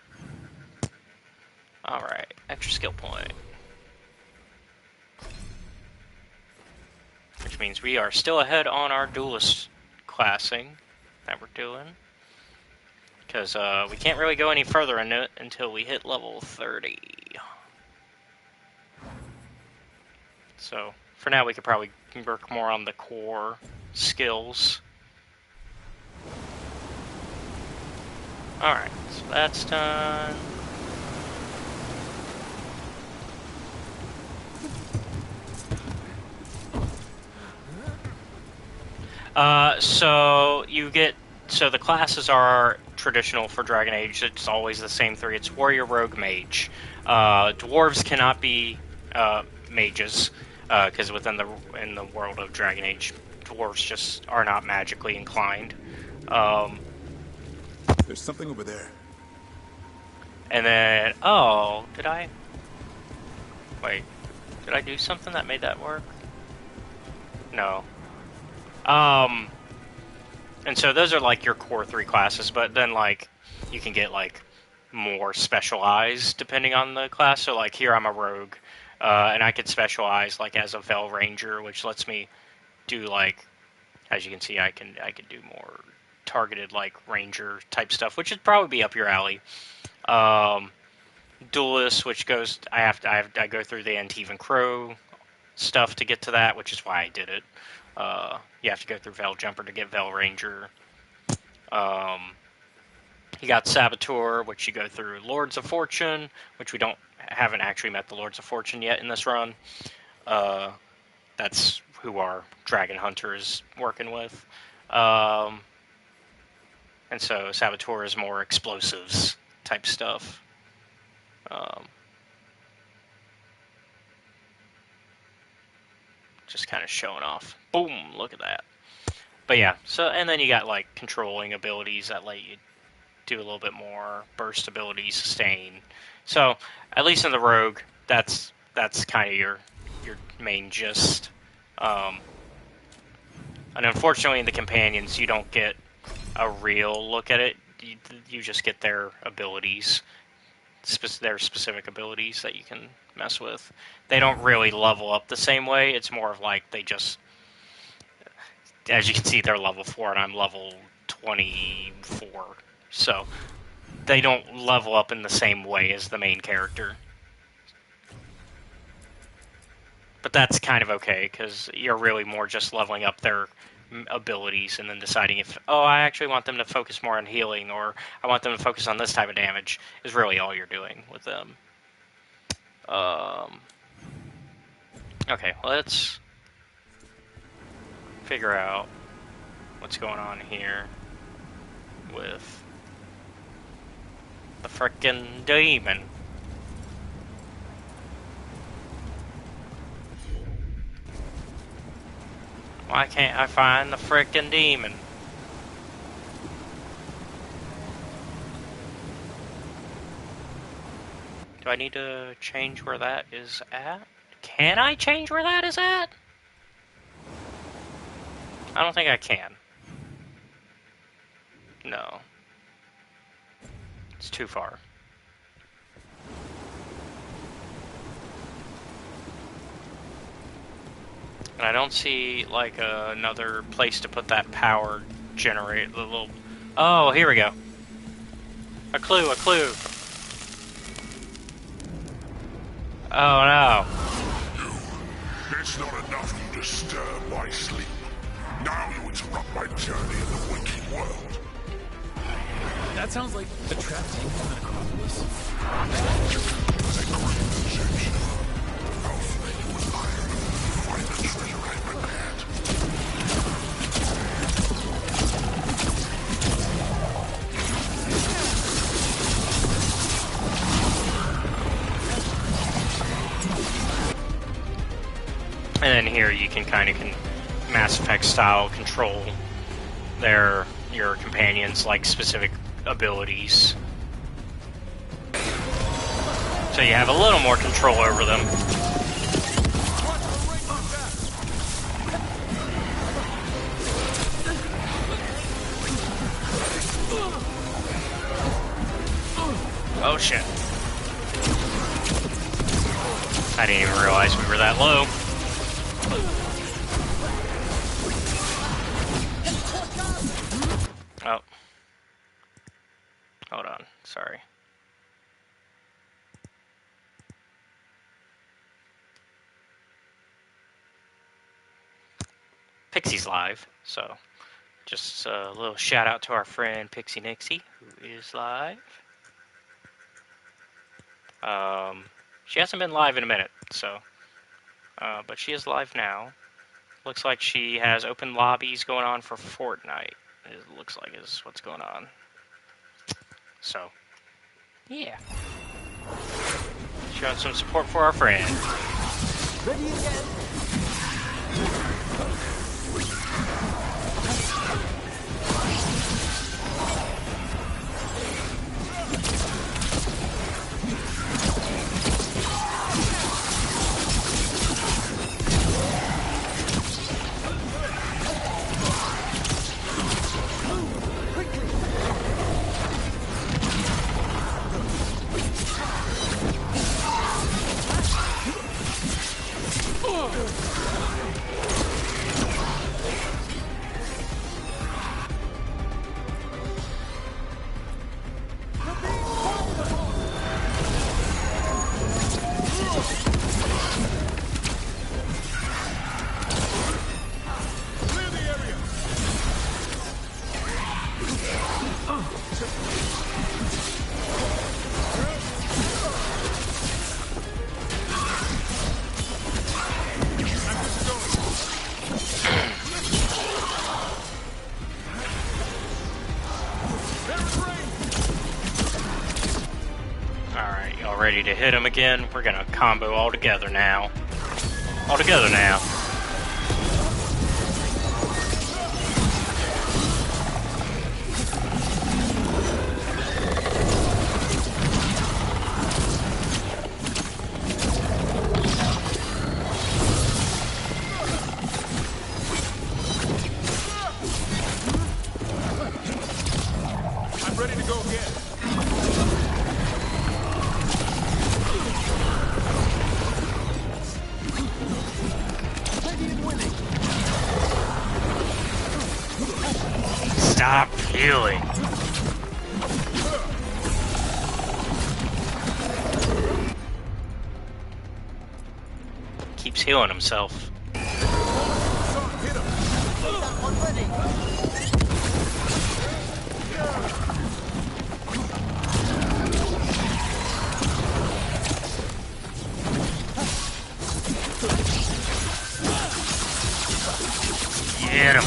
Alright, extra skill point. Which means we are still ahead on our duelist classing that we're doing. Because we can't really go any further in it until we hit level 30. So, for now we could probably work more on the core skills. Alright, so that's done. So the classes are traditional for Dragon Age. It's always the same three. It's Warrior, Rogue, Mage. Dwarves cannot be mages, because in the world of Dragon Age, dwarves just are not magically inclined. There's something over there. And then, did I do something that made that work? No. And so those are like your core three classes, but then like you can get like more specialized depending on the class. So like here I'm a rogue, and I could specialize like as a Veil Ranger, which lets me do like, as you can see, I can do more targeted like ranger type stuff, which would probably be up your alley. Duelist, which goes, I go through the Antivan Crow stuff to get to that, which is why I did it. You have to go through Veil Jumper to get Veil Ranger. You got Saboteur, which you go through Lords of Fortune, which we haven't actually met the Lords of Fortune yet in this run. That's who our Dragon Hunter is working with. And so Saboteur is more explosives type stuff. Just kind of showing off. Boom, look at that. But yeah, and then you got like controlling abilities that let you do a little bit more, burst abilities, sustain. So at least in the rogue, that's kind of your main gist. And unfortunately in the companions, you don't get a real look at it. You just get their abilities, their specific abilities that you can mess with. They don't really level up the same way. It's more of like they just, as you can see, they're level 4 and I'm level 24. So they don't level up in the same way as the main character. But that's kind of okay, because you're really more just leveling up their abilities and then deciding if, I actually want them to focus more on healing, or I want them to focus on this type of damage, is really all you're doing with them. Okay, let's figure out what's going on here with the frickin' demon. Why can't I find the frickin' demon? Do I need to change where that is at? Can I change where that is at? I don't think I can. No. It's too far. And I don't see, like, another place to put that power generate, the little... Oh, here we go. A clue, a clue. Oh, no. It's not enough you disturb my sleep. Now you interrupt my journey in the waking world. That sounds like the trap team from the Necropolis. Find the treasure I prepared. And then here you can kind of Mass Effect style control your companions, like specific abilities. So you have a little more control over them. Oh shit. I didn't even realize we were that low. Oh. Hold on. Sorry. Pixie's live, so just a little shout out to our friend Pixie Nixie, who is live. She hasn't been live in a minute, so, but she is live now. Looks like she has open lobbies going on for Fortnite. It looks like is what's going on. So, yeah. Showing some support for our friend. Ready again. Ready to hit him again. We're gonna combo all together now. All together now. I'm ready to go again. Stop healing. Keeps healing himself. Get him.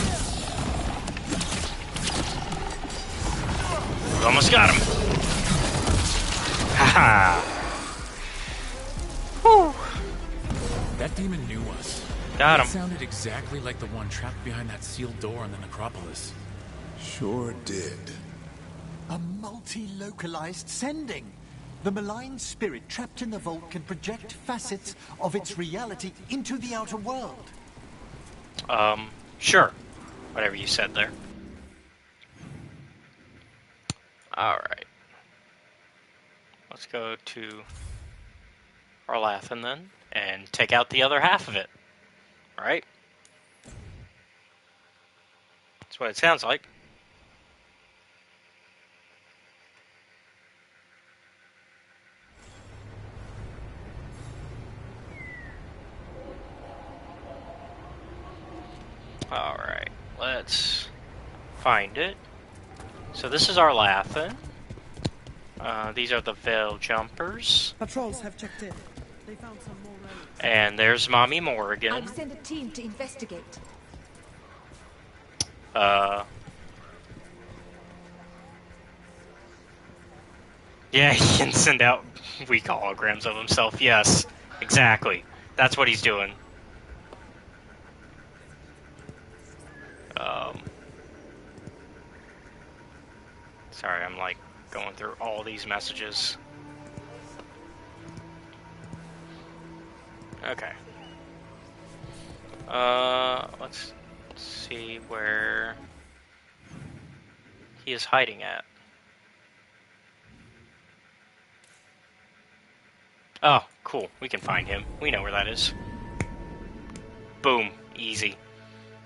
We almost got him. Haha. Whew. That demon knew us. Got him. It sounded exactly like the one trapped behind that sealed door in the necropolis. Sure did. A multi-localized sending. The malign spirit trapped in the vault can project facets of its reality into the outer world. Sure. Whatever you said there. Alright. Let's go to Arlathan then, and take out the other half of it. Right? That's what it sounds like. Alright, let's find it. So this is Arlathan. These are the Veil Jumpers. Patrols have checked in. They found some more relics. And there's Mommy Morrigan. I'll send a team to investigate. Yeah, he can send out weak holograms of himself. Yes, exactly. That's what he's doing. Sorry, I'm like going through all these messages. Okay. Let's see where he is hiding at. Oh, Cool, we can find him. We know where that is. Boom. Easy.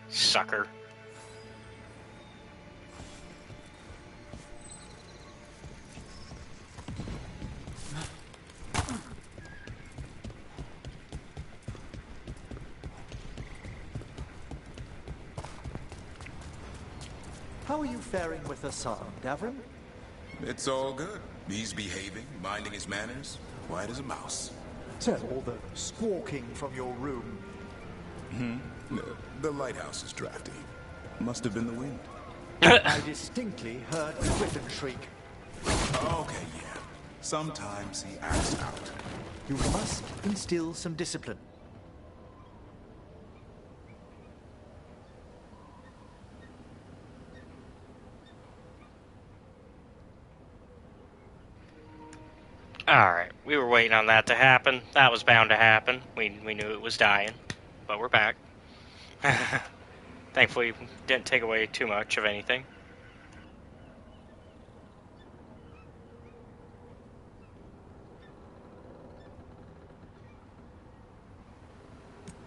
Sucker. How are you faring with Hassan, Davrin? It's all good. He's behaving, minding his manners, quiet as a mouse. Tell all the squawking from your room. The lighthouse is drafty. Must have been the wind. I distinctly heard the griffin shriek. Okay, yeah. Sometimes he acts out. You must instill some discipline. Alright, we were waiting on that to happen. That was bound to happen. We knew it was dying, but we're back. Thankfully, didn't take away too much of anything.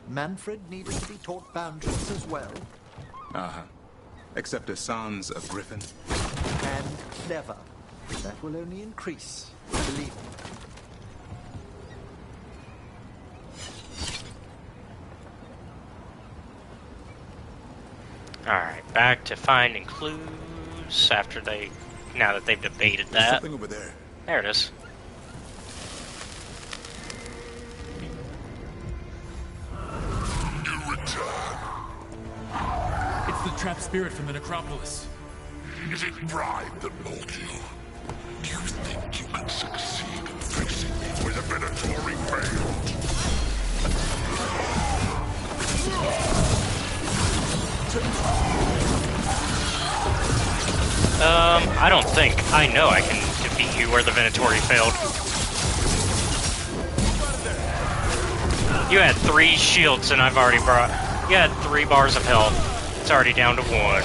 Manfred needed to be taught boundaries as well. Uh-huh. Except Hassan's a griffin. And clever. That will only increase. Believe me. Alright, back to finding clues now that they've debated There's that. something over there. There it is. It's the trapped spirit from the necropolis. Is it pride that molded you? Do you think you can succeed in facing me where the Venatori failed? I don't think. I know I can defeat you where the Venatori failed. You had 3 shields and I've already brought... You had 3 bars of health. It's already down to 1.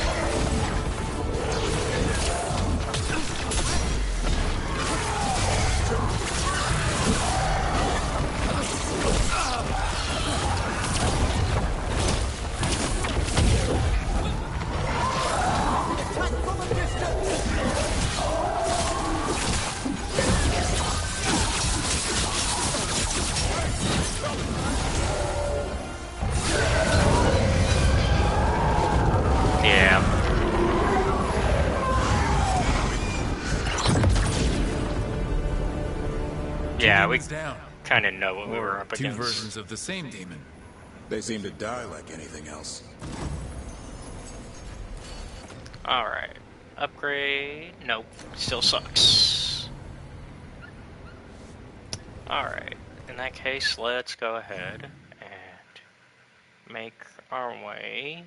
Yeah, we kind of know what we were up Two against. versions of the same demon. They seem to die like anything else. Alright. Upgrade. Nope. Still sucks. Alright. In that case, let's go ahead and make our way.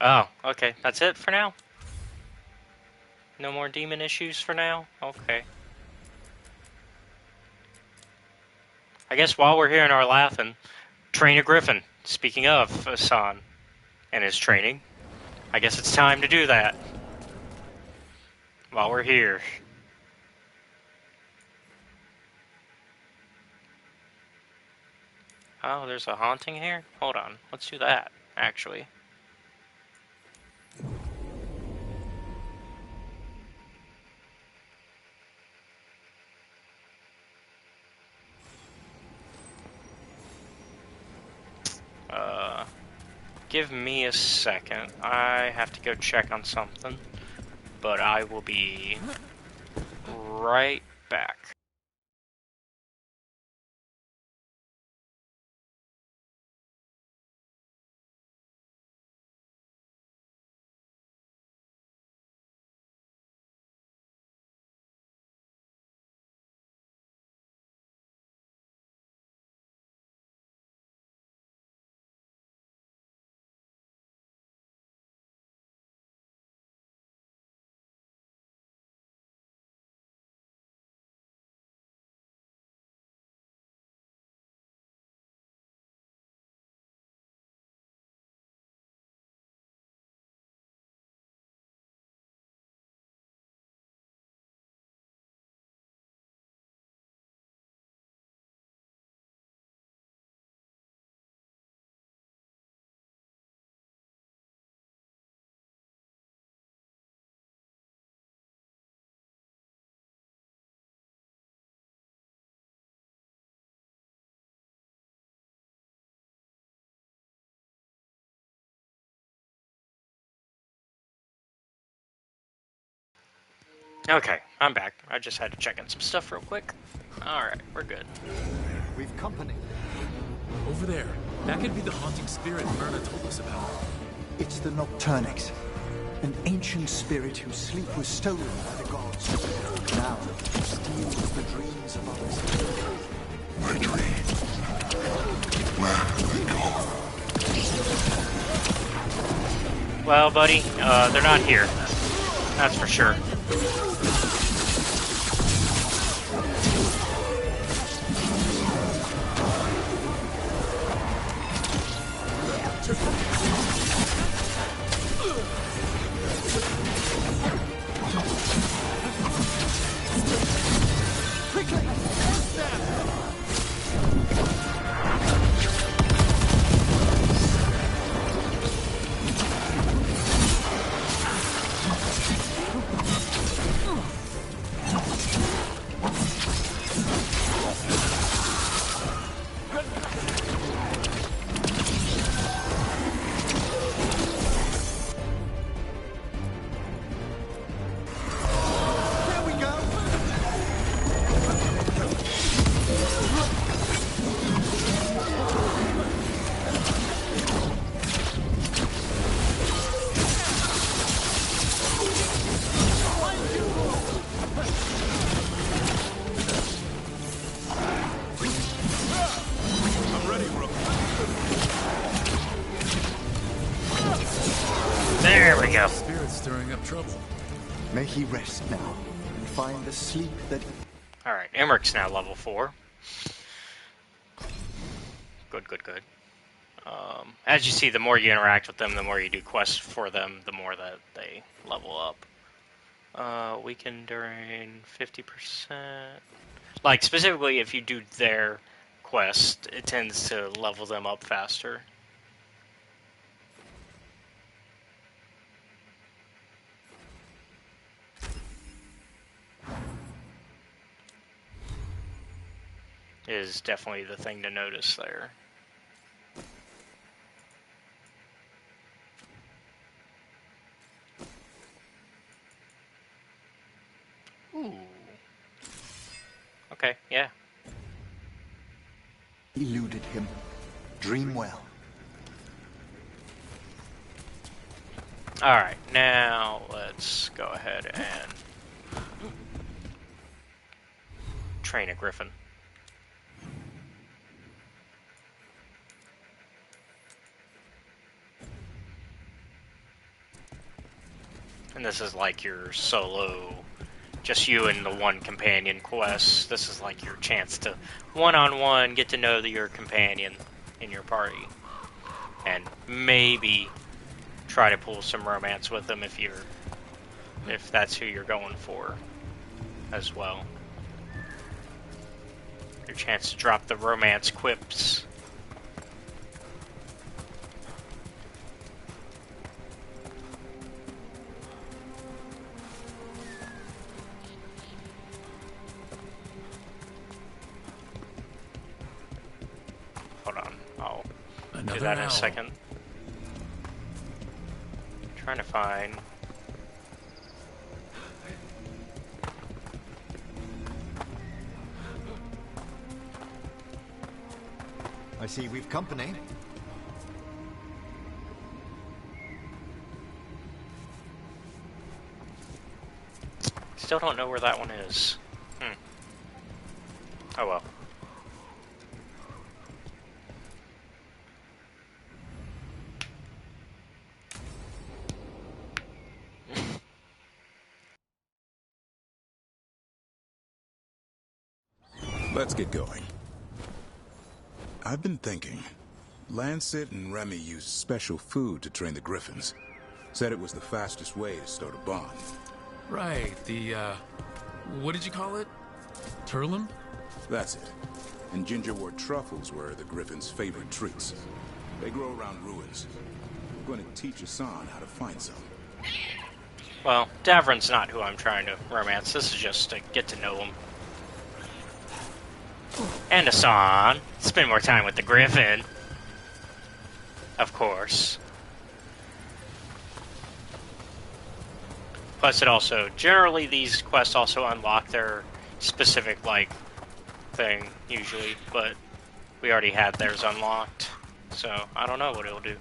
Oh, okay. That's it for now? No more demon issues for now? Okay. I guess while we're here in our laughing, train a griffin. Speaking of Hassan and his training, I guess it's time to do that. While we're here. Oh, there's a haunting here? Hold on. Let's do that, actually. Give me a second. I have to go check on something. But I will be right back. Okay, I'm back. I just had to check in some stuff real quick. Alright, we're good. We've company. Over there. That could be the haunting spirit Myrna told us about. It's the Nocturnix, an ancient spirit whose sleep was stolen by the gods. Now steals the dreams of others. My dreams. Where do they go? Well, buddy, they're not here. That's for sure. There we go. Spirit stirring up trouble. May he rest now and find the sleep that... Alright, Emmeric's now level 4. Good, good, good. As you see, the more you interact with them, the more you do quests for them, the more that they level up. Weaken during 50%. Like, specifically, if you do their quest, it tends to level them up faster. Is definitely the thing to notice there. Ooh. Okay, yeah. Eluded him. Dream well. Alright, now let's go ahead and train a griffin. And this is like your solo, just you and the one companion quest. This is like your chance to one-on-one get to know your companion in your party. And maybe try to pull some romance with them if that's who you're going for as well. Your chance to drop the romance quips. Hold on, I'll do that in a second. Trying to find... I see we've company. Still don't know where that one is. Oh well. Let's get going. I've been thinking. Lancet and Remy used special food to train the griffins. Said it was the fastest way to start a bond. Right, the, what did you call it? Turlum? That's it. And gingerwort truffles were the griffins' favorite treats. They grow around ruins. I'm going to teach Hassan how to find some. Well, Davron's not who I'm trying to romance. This is just to get to know him. And Hassan. Spend more time with the griffin. Of course. Plus, it also generally these quests also unlock their specific like thing usually, but we already had theirs unlocked, so I don't know what it'll do.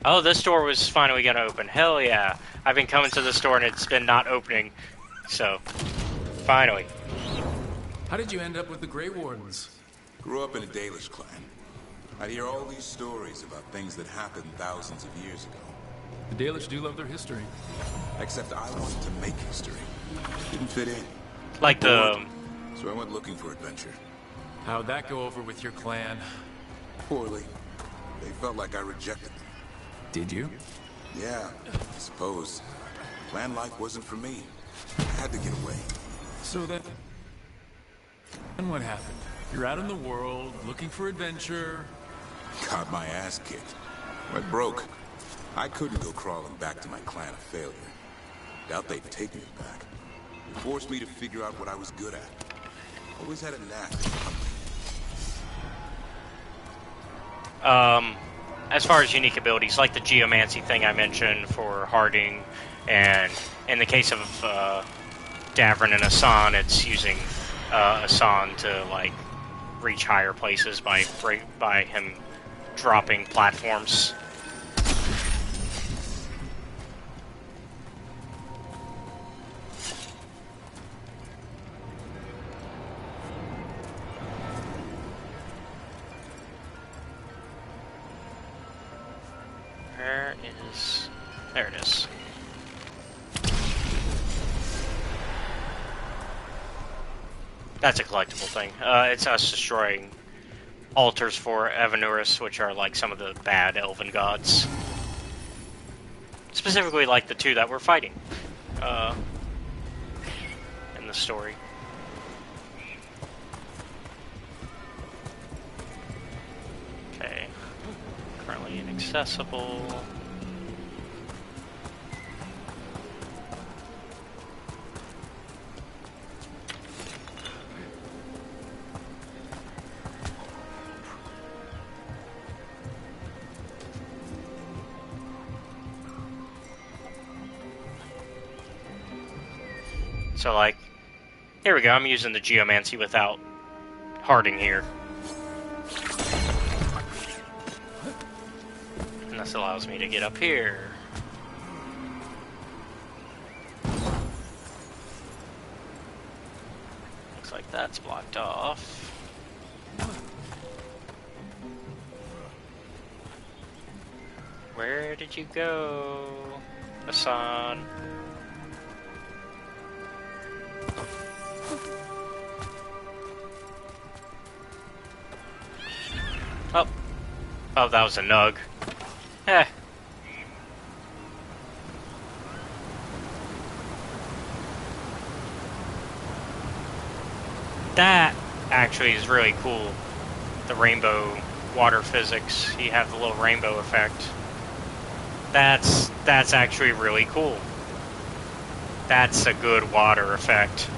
Oh, this door was finally gonna open. Hell yeah! I've been coming to this door and it's been not opening, so finally. How did you end up with the Grey Wardens? Grew up in a Dalish clan. I'd hear all these stories about things that happened thousands of years ago. The Dalish do love their history. Except I wanted to make history. Didn't fit in. Like the... So I went looking for adventure. How'd that go over with your clan? Poorly. They felt like I rejected them. Did you? Yeah, I suppose. Clan life wasn't for me. I had to get away. So then what happened? You're out in the world, looking for adventure. Got my ass kicked. Went broke. I couldn't go crawling back to my clan a failure. Doubt they'd take me back. It forced me to figure out what I was good at. Always had a knack for hunting. As far as unique abilities, like the geomancy thing I mentioned for Harding, and in the case of Davrin and Asan, it's using Asan to like reach higher places by him dropping platforms. There it is. That's a collectible thing. It's us destroying altars for Evanurus, which are like some of the bad elven gods. Specifically like the two that we're fighting in the story. Okay. Currently inaccessible. So, like, here we go. I'm using the geomancy without Harding here. And this allows me to get up here. Looks like that's blocked off. Where did you go, Asan? Oh, that was a nug. Eh. That actually is really cool. The rainbow water physics. You have the little rainbow effect. That's actually really cool. That's a good water effect.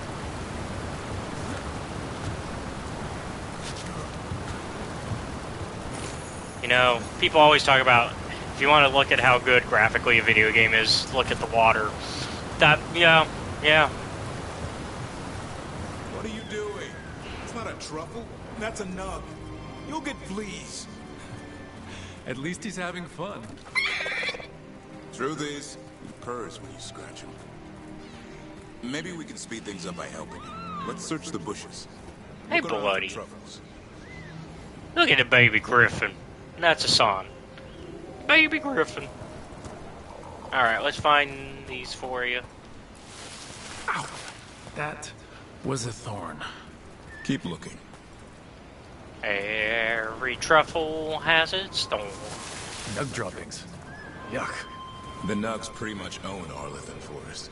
You know, people always talk about, if you want to look at how good graphically a video game is, look at the water. That, yeah. What are you doing? It's not a truffle. That's a nub. You'll get fleas. At least he's having fun. Truth is, he purrs when you scratch him. Maybe we can speed things up by helping him. Let's search the bushes. Hey, buddy. Look at the baby griffin. That's Asan. Baby griffin. Alright, let's find these for you. Ow! That was a thorn. Keep looking. Every truffle has its thorn. Nug droppings. Yuck. The Nugs pretty much own Arlithan Forest.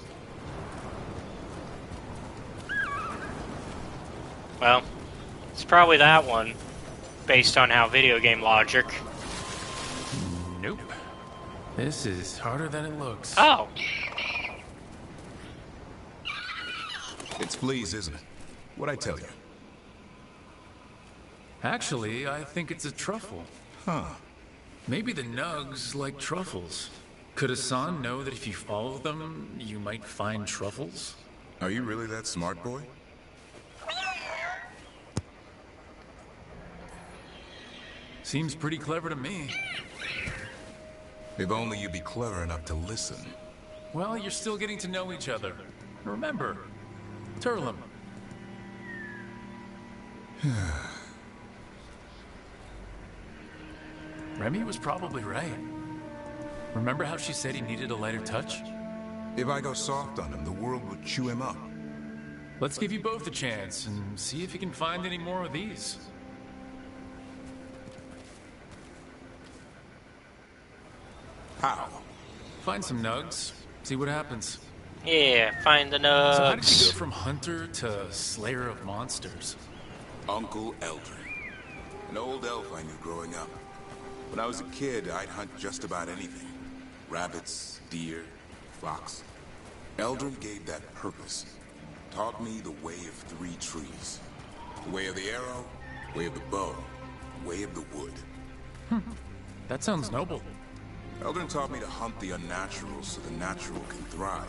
Well, it's probably that one, based on how video game logic. Nope. This is harder than it looks. Oh. It's fleas, isn't it? What'd I tell you? Actually, I think it's a truffle. Huh. Maybe the Nugs like truffles. Could Hassan know that if you follow them, you might find truffles? Are you really that smart, boy? Seems pretty clever to me. If only you'd be clever enough to listen. Well, you're still getting to know each other. Remember, Turlum. Remy was probably right. Remember how she said he needed a lighter touch? If I go soft on him, the world would chew him up. Let's give you both a chance and see if you can find any more of these. How? Find some nugs, see what happens. Yeah, find the nugs. So how did you go from hunter to slayer of monsters? Uncle Eldrin. An old elf I knew growing up. When I was a kid, I'd hunt just about anything. Rabbits, deer, fox. Eldrin gave that purpose. Taught me the way of 3 trees. The way of the arrow, way of the bow, way of the wood. That sounds noble. Eldrin taught me to hunt the unnatural so the natural can thrive.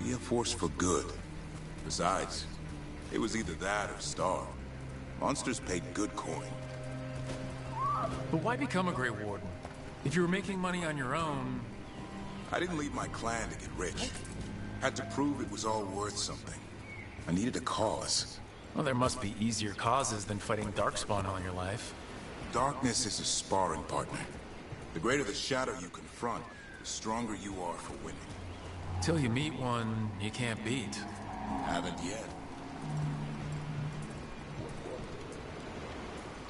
Be a force for good. Besides, it was either that or starve. Monsters paid good coin. But why become a Grey Warden? If you were making money on your own... I didn't leave my clan to get rich. Had to prove it was all worth something. I needed a cause. Well, there must be easier causes than fighting Darkspawn all your life. Darkness is a sparring partner. The greater the shadow you confront, the stronger you are for winning. Till you meet one you can't beat. Haven't yet.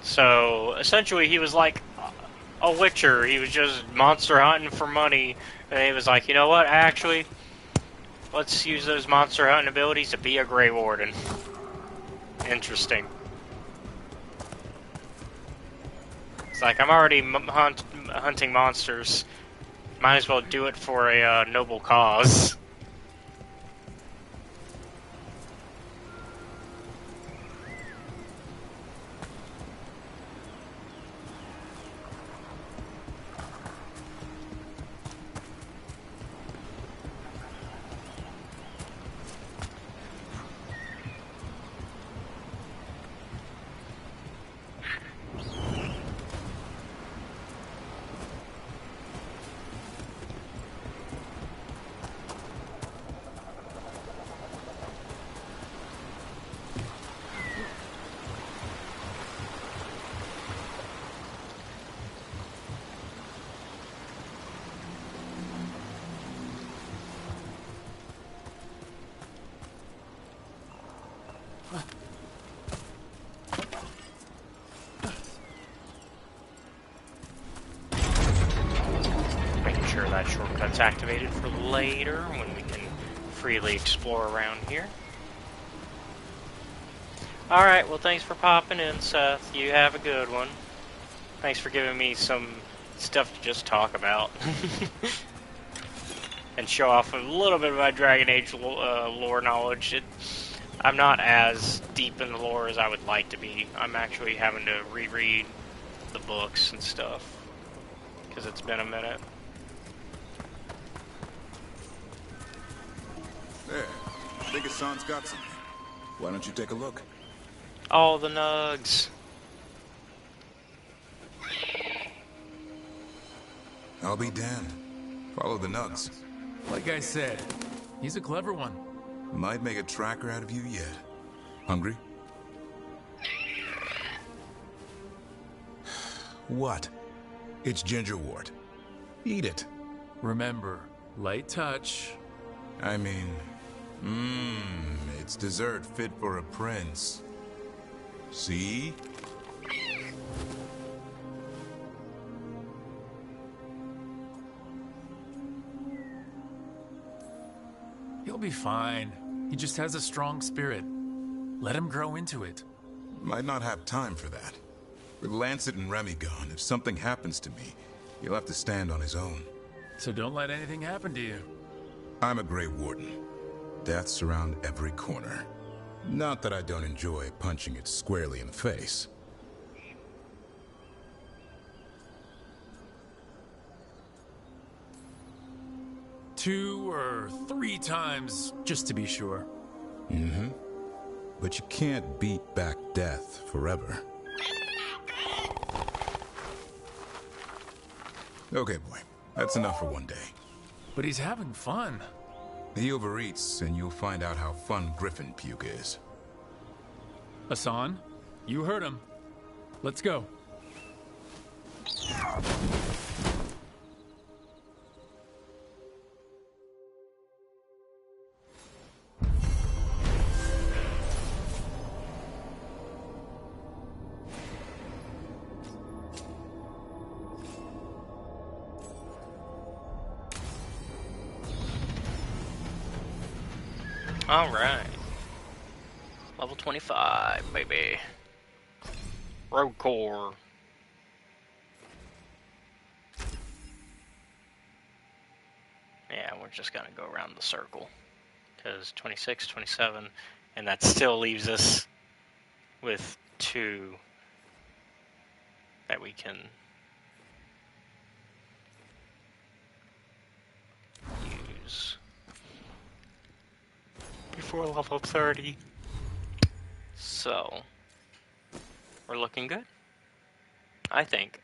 So, essentially, he was like a witcher. He was just monster hunting for money. And he was like, you know what, actually, let's use those monster hunting abilities to be a Grey Warden. Interesting. It's like, I'm already hunting monsters. Might as well do it for a noble cause. That shortcut's activated for later when we can freely explore around here. Alright, well thanks for popping in, Seth. You have a good one. Thanks for giving me some stuff to just talk about. And show off a little bit of my Dragon Age lore knowledge. I'm not as deep in the lore as I would like to be. I'm actually having to reread the books and stuff. Because it's been a minute. There. I think Hassan's got something. Why don't you take a look? All the nugs. I'll be damned. Follow the nugs. Like I said, he's a clever one. Might make a tracker out of you yet. Hungry? What? It's gingerwort. Eat it. Remember, light touch. I mean, it's dessert fit for a prince. See? He'll be fine. He just has a strong spirit. Let him grow into it. Might not have time for that. With Lancet and Remy gone, if something happens to me, he'll have to stand on his own. So don't let anything happen to you. I'm a Grey Warden. Death's around every corner. Not that I don't enjoy punching it squarely in the face. 2 or 3 times, just to be sure. Mm-hmm. But you can't beat back death forever. Okay, boy. That's enough for one day. But he's having fun. He overeats, and you'll find out how fun Griffin puke is. Hassan, you heard him. Let's go. Alright. Level 25, baby. Road core. Yeah, we're just gonna go around the circle. Because 26, 27, and that still leaves us with 2 that we can use before level 30. So, we're looking good, I think.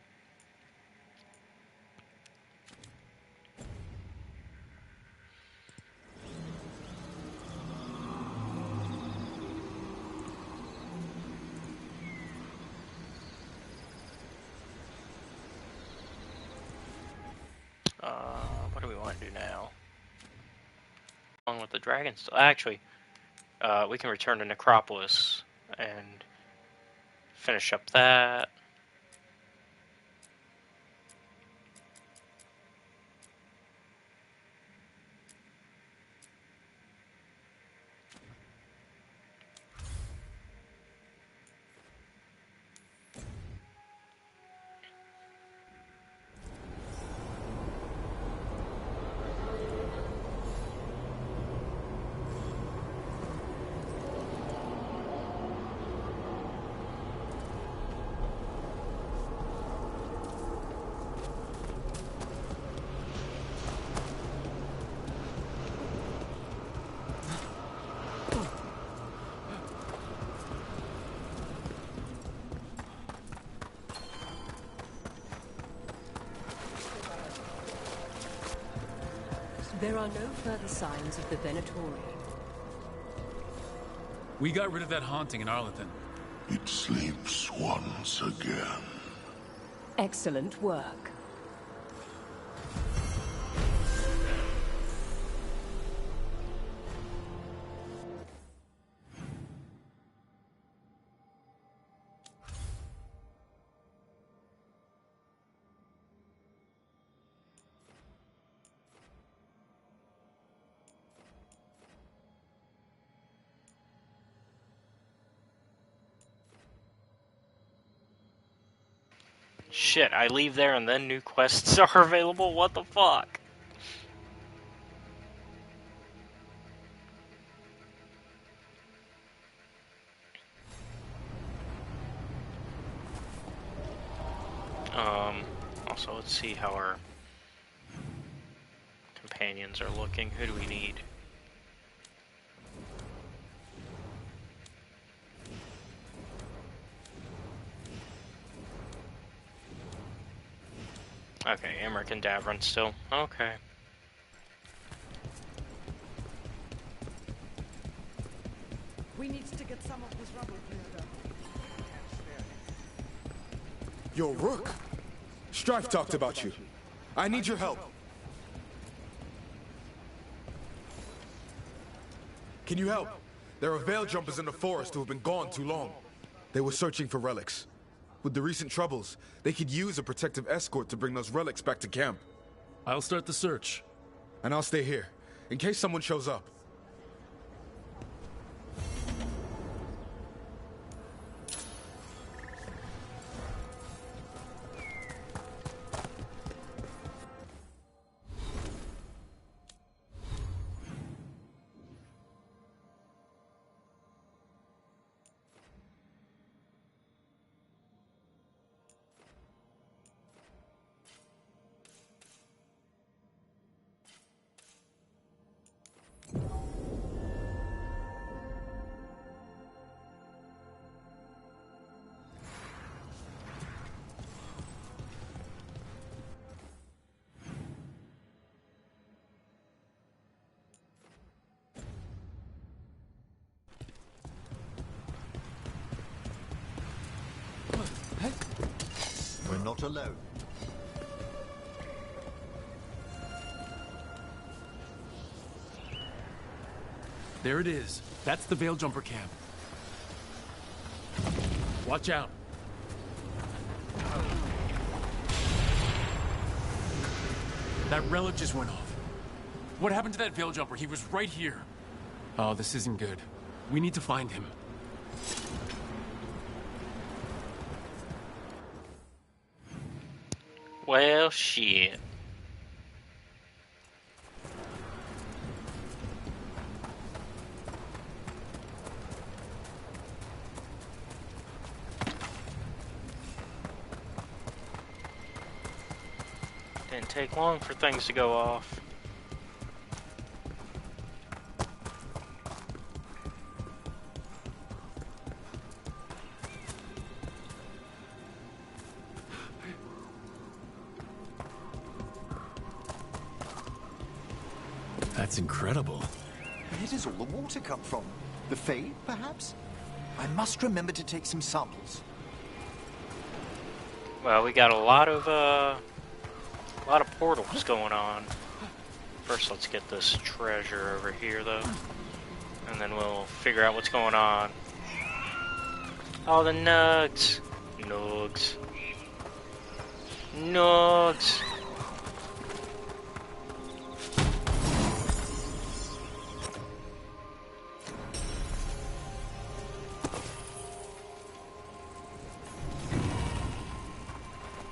What do we want to do now? Along with the dragons. Actually, we can return to Necropolis and finish up that. There are no further signs of the Venatori. We got rid of that haunting in Arlington. It sleeps once again. Excellent work. Shit, I leave there and then new quests are available? What the fuck? Also, let's see how our companions are looking. Who do we need? Okay, Emmerich and Davron still. Okay. We need to get some of this rubble cleared up. Yo, Rook! Strife talked about you. I need your help. Can you help? There are veil jumpers in the forest who have been gone too long. They were searching for relics. With the recent troubles, they could use a protective escort to bring those relics back to camp. I'll start the search. And I'll stay here, in case someone shows up. not alone. There it is. That's the Veil Jumper camp. Watch out. That relic just went off. What happened to that Veil Jumper? He was right here. Oh, this isn't good. We need to find him. Well, shit. Didn't take long for things to go off. That's incredible. Where does all the water come from? The Fae, perhaps? I must remember to take some samples. Well, we got a lot of portals going on. First, let's get this treasure over here, though. And then we'll figure out what's going on. Oh, the nugs. Nugs. Nugs.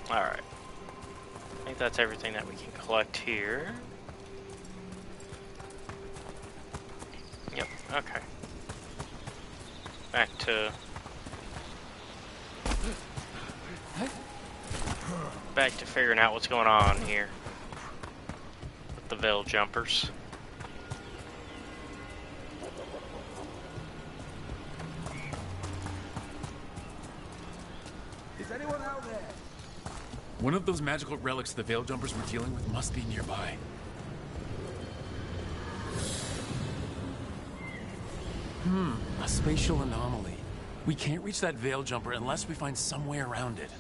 Alright. I think that's everything that we can collect here. Yep, okay. Back to figuring out what's going on here with the Veil Jumpers. Is anyone out there? One of those magical relics the Veil Jumpers were dealing with must be nearby. A spatial anomaly. We can't reach that Veil Jumper unless we find some way around it.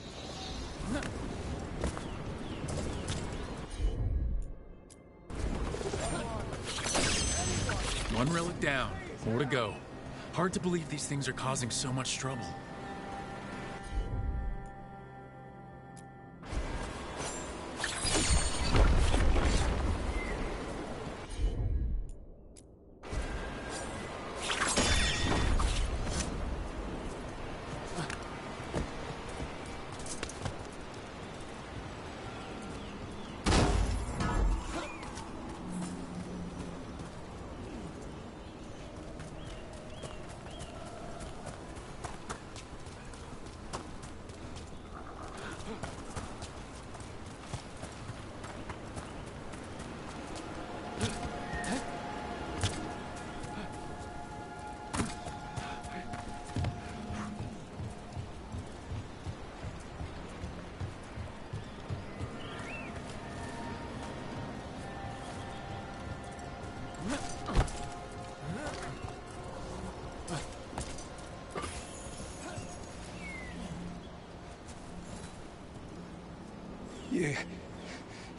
One relic down. More to go. Hard to believe these things are causing so much trouble.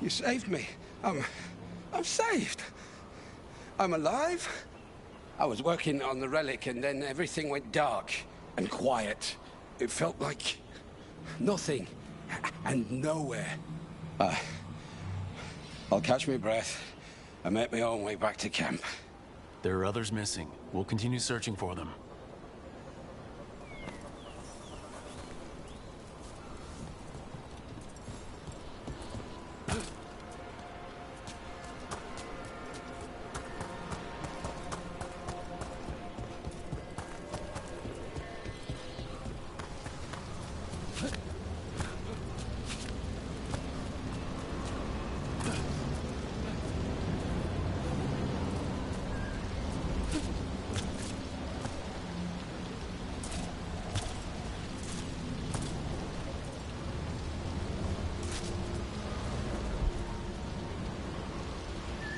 You saved me. I'm saved. I'm alive. I was working on the relic and then everything went dark and quiet. It felt like nothing and nowhere. I'll catch my breath and make my own way back to camp. There are others missing. We'll continue searching for them.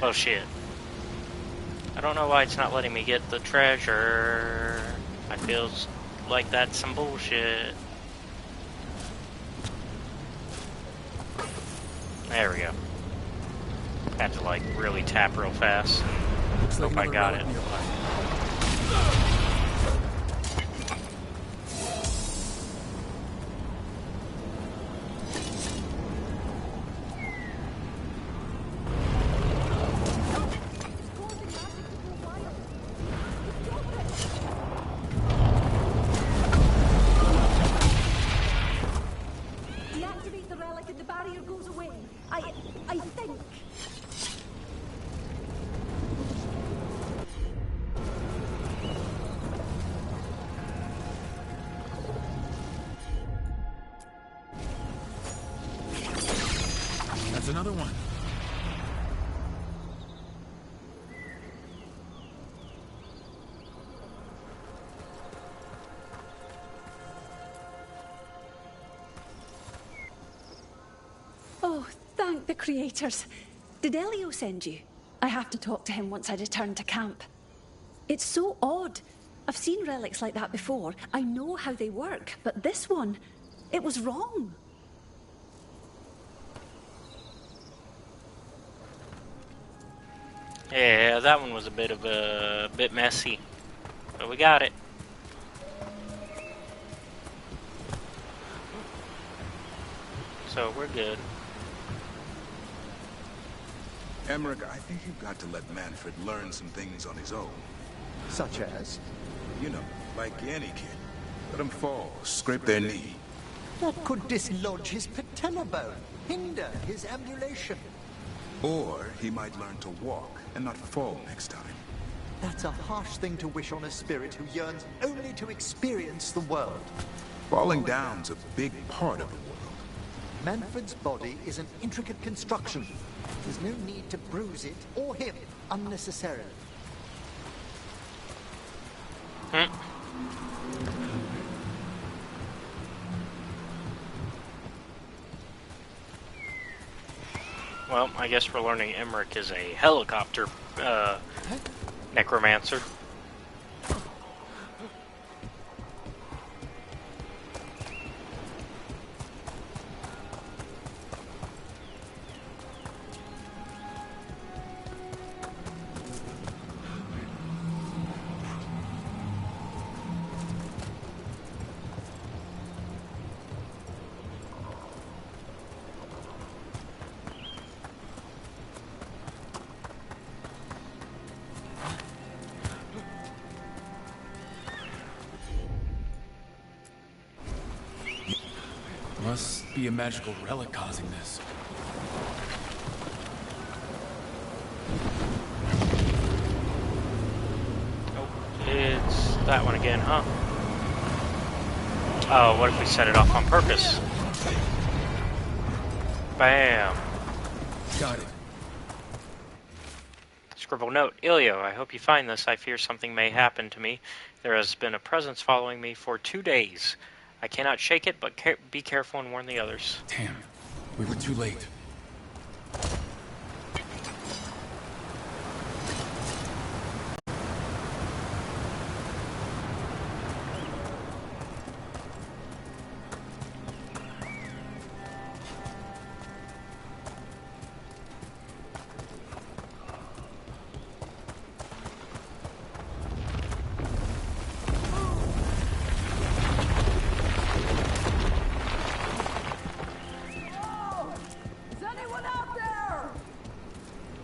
Oh shit. I don't know why it's not letting me get the treasure. I feel like that's some bullshit. There we go. Had to, like, really tap real fast. Looks like Hope I another got relic it. nearby. Deactivate the relic and the barrier goes away. I think. That's another one. Oh, thank the creators. Did Elio send you? I have to talk to him once I return to camp. It's so odd. I've seen relics like that before. I know how they work, but this one, it was wrong. Yeah, that one was a bit messy, but we got it. So we're good. Emmerich, I think you've got to let Manfred learn some things on his own. Such as? You know, like any kid. Let him fall, scrape their knee. That could dislodge his patella bone, hinder his ambulation. Or he might learn to walk and not fall next time. That's a harsh thing to wish on a spirit who yearns only to experience the world. Falling down's a big part of the world. Manfred's body is an intricate construction. There's no need to bruise it, or him, unnecessarily. Well, I guess we're learning Emmerich is a helicopter necromancer. Must be a magical relic causing this. Oh, it's that one again, huh? Oh, what if we set it off on purpose? Bam! Got it. Scribble note. Ilio, I hope you find this. I fear something may happen to me. There has been a presence following me for 2 days. I cannot shake it, but be careful and warn the others. Damn, we were too late.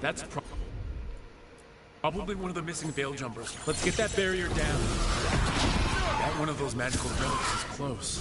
That's probably one of the missing veil jumpers. Let's get that barrier down. That one of those magical relics is close.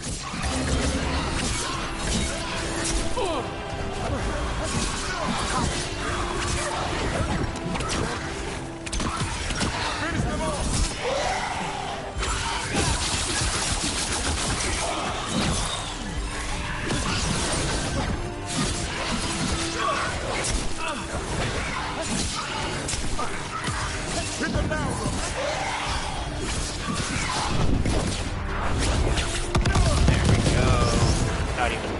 Not even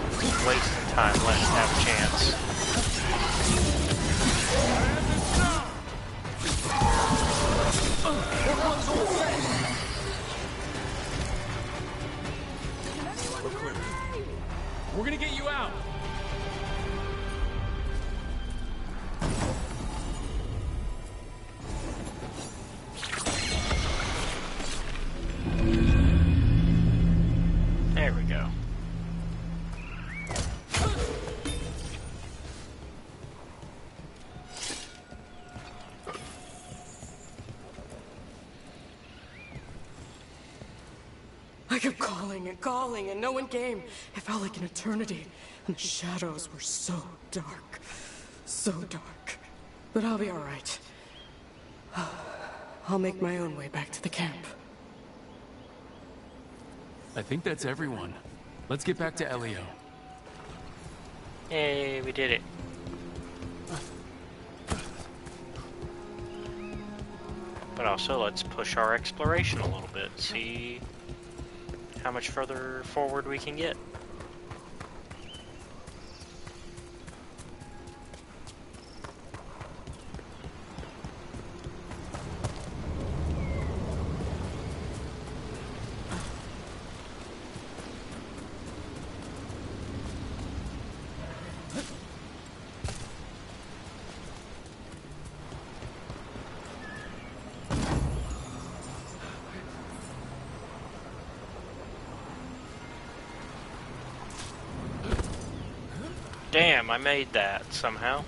wasting time, letting us have a chance. We're clear. We're gonna get you out. kept calling and calling, and no one came. It felt like an eternity, and the shadows were so dark. So dark. But I'll be all right. I'll make my own way back to the camp. I think that's everyone. Let's get back to Elio. Hey, we did it. But also, let's push our exploration a little bit, see how much further forward we can get. Damn, I made that somehow.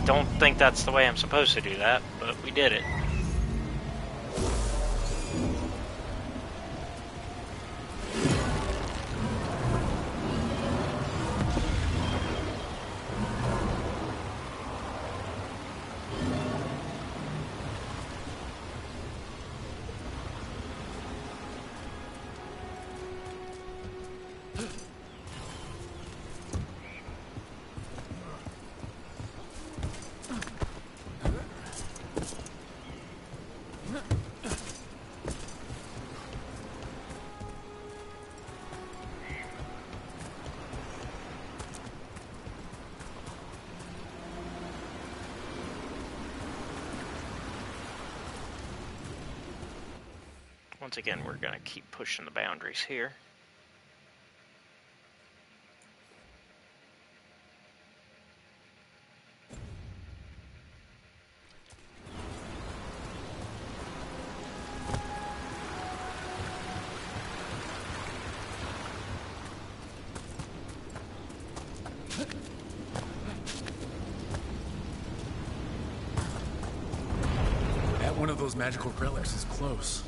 Don't think that's the way I'm supposed to do that, but we did it. Once again, we're going to keep pushing the boundaries here. That one of those magical relics is close.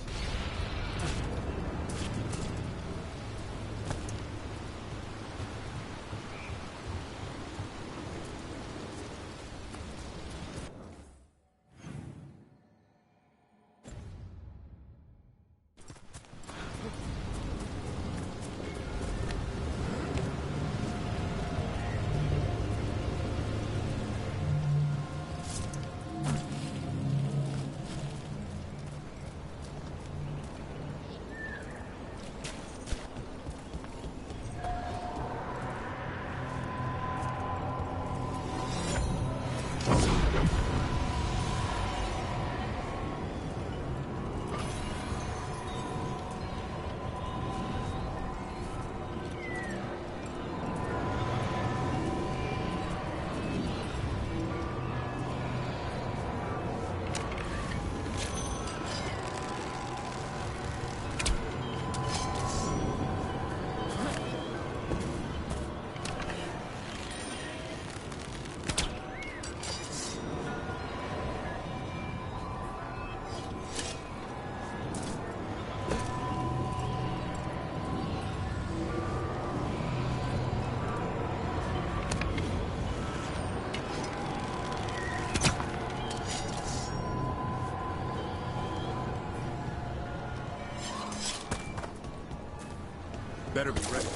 Better be ready.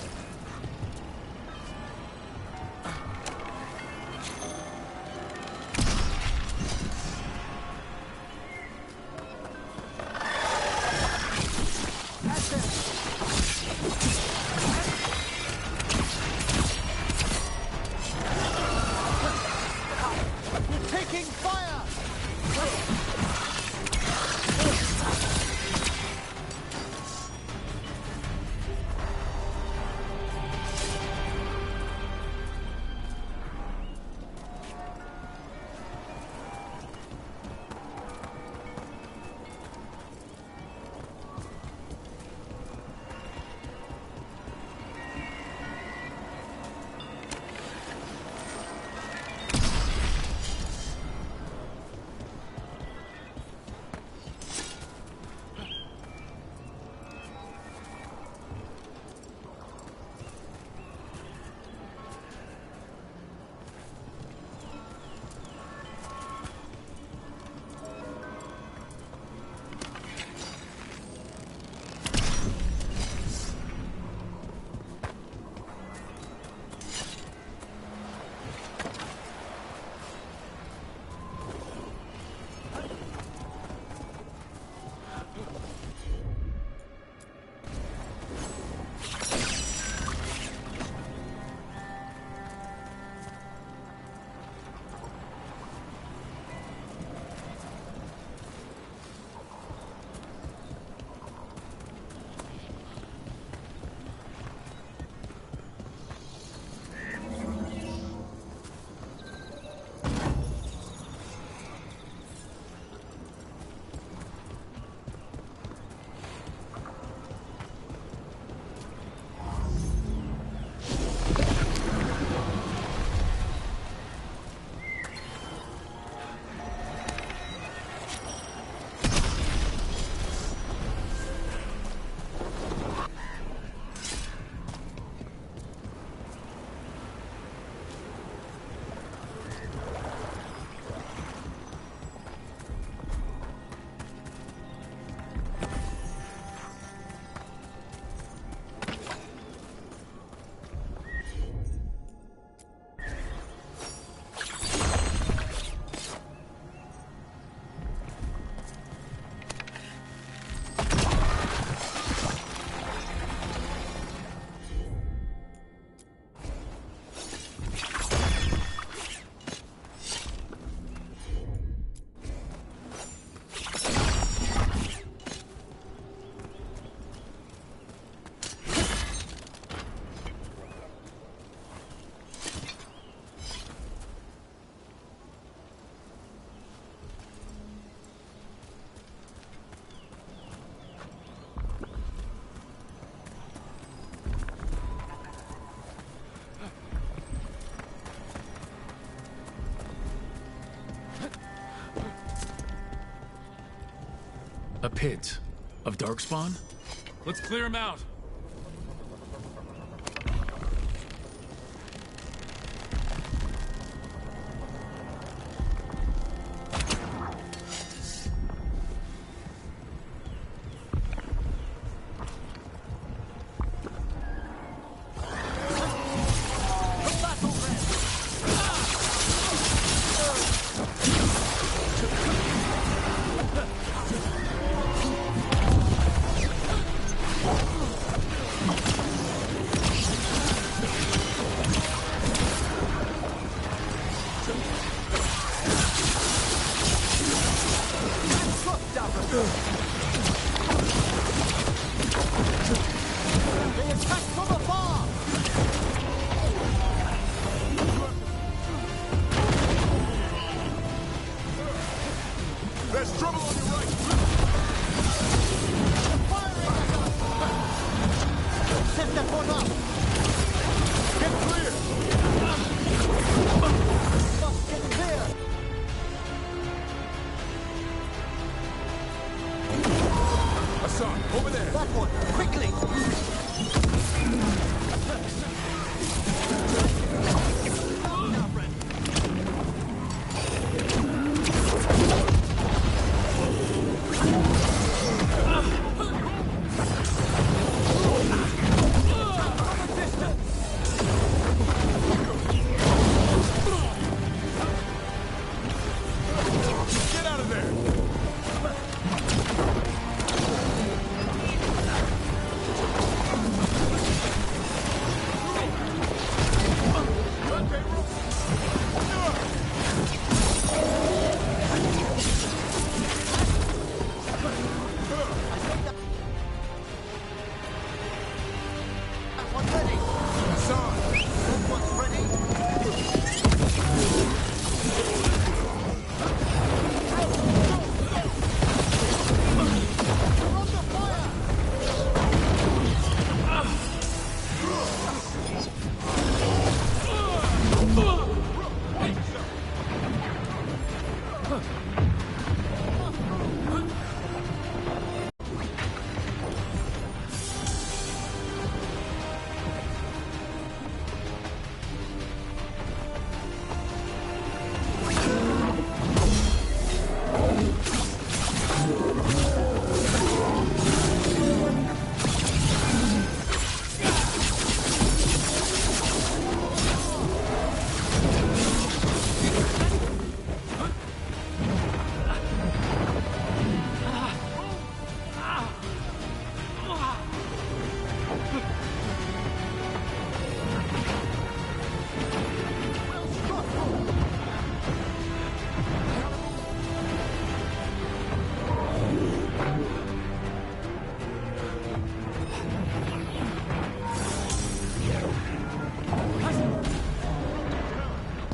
A pit of darkspawn? Let's clear him out. There's trouble on your right! Set that one up! Get clear! Must get clear! Hassan, over there! That one! Quickly! Get out of there!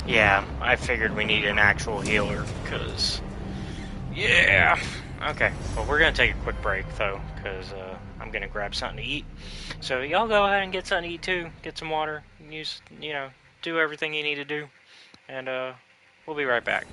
Yeah, I figured we need an actual healer, because... Yeah! Okay, well we're gonna take a quick break, though, because I'm gonna grab something to eat. So y'all go ahead and get something to eat, too. Get some water, use, do everything you need to do. And we'll be right back.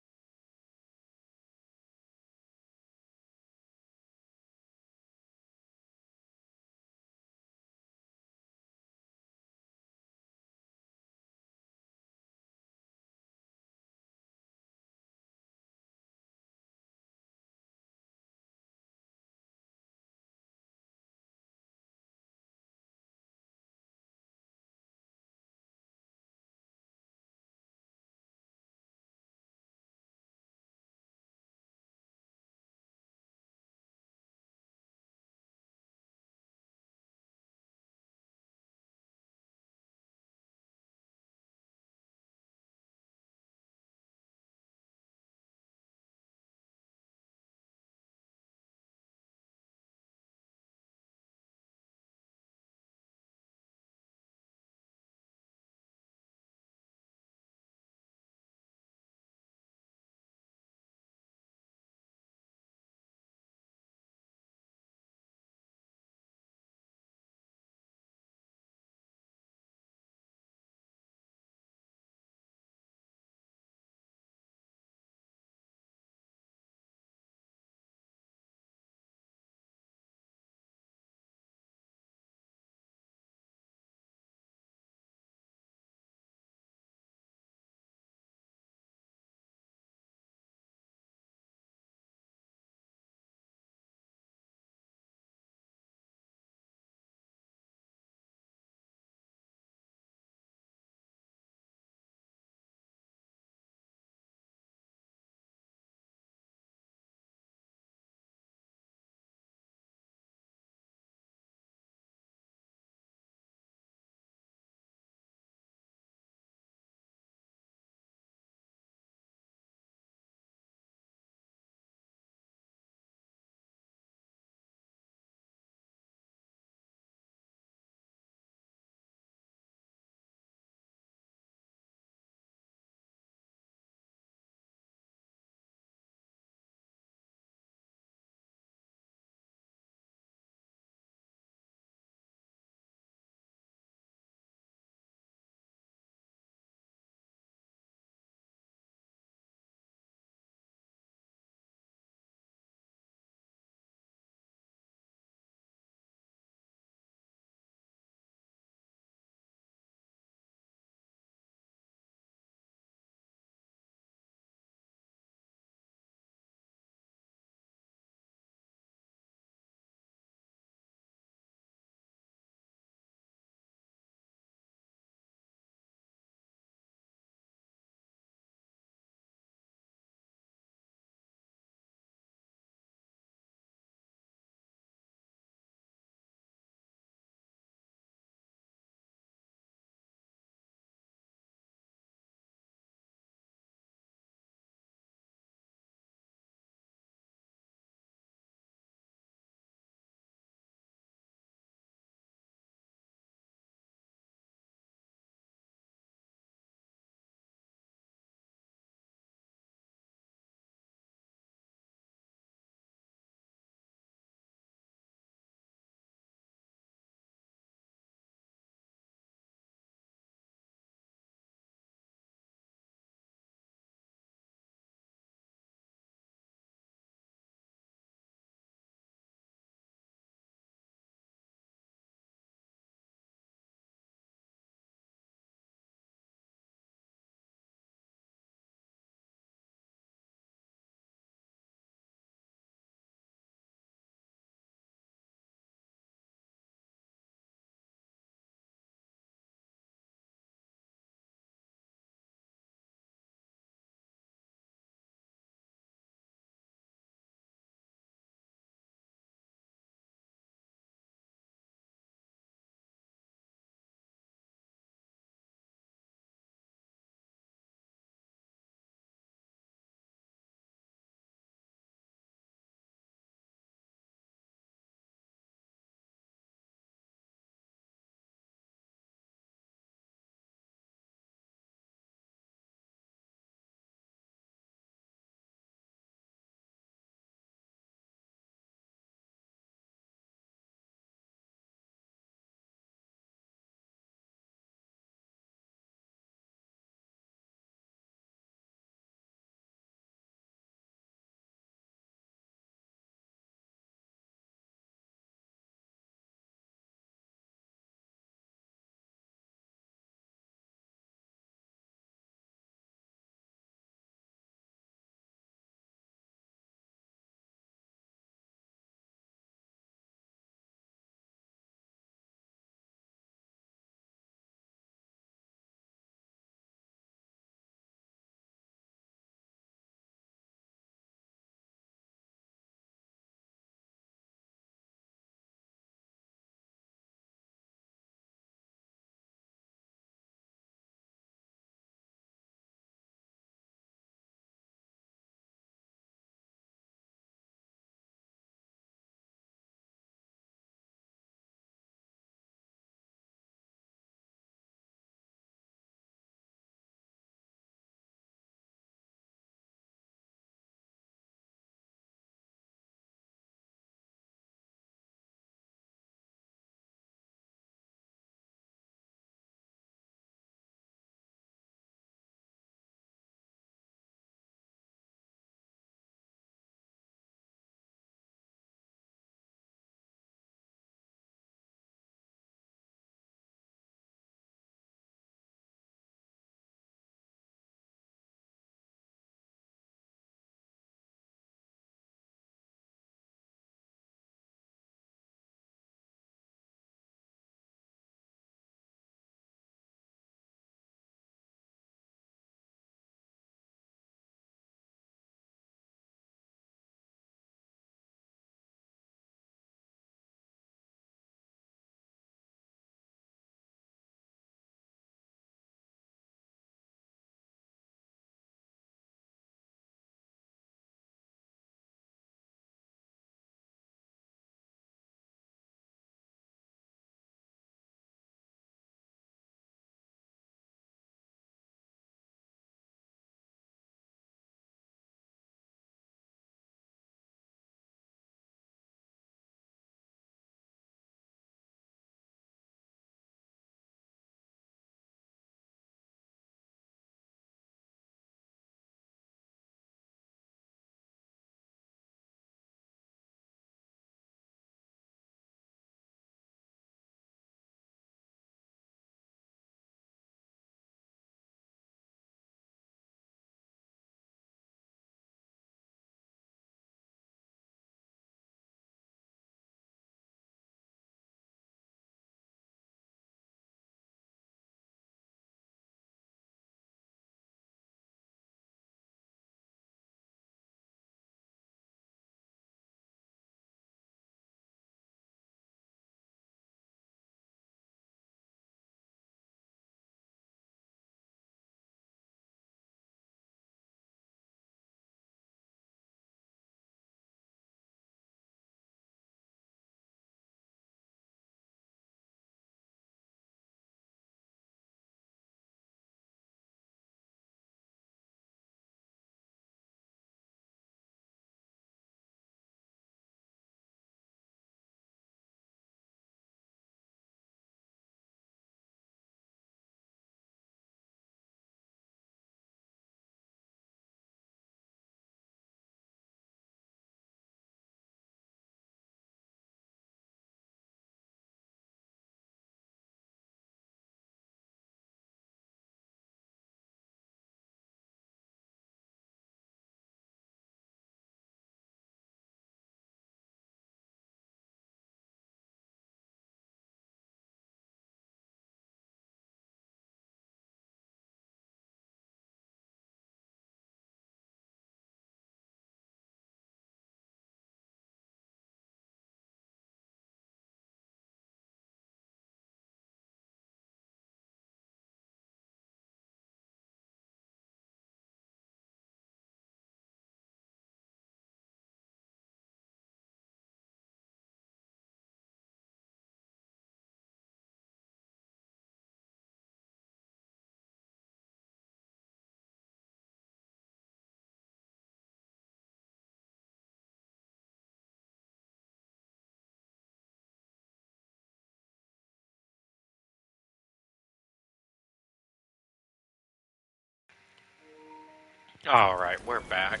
Alright, we're back.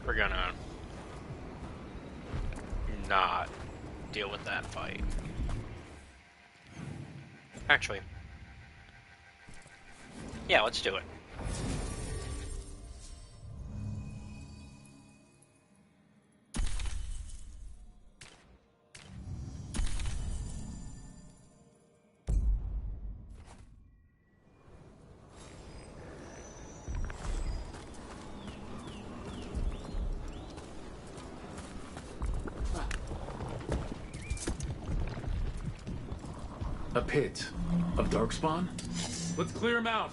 We're gonna not deal with that fight. Actually, yeah, let's do it. A pit of darkspawn? Let's clear him out.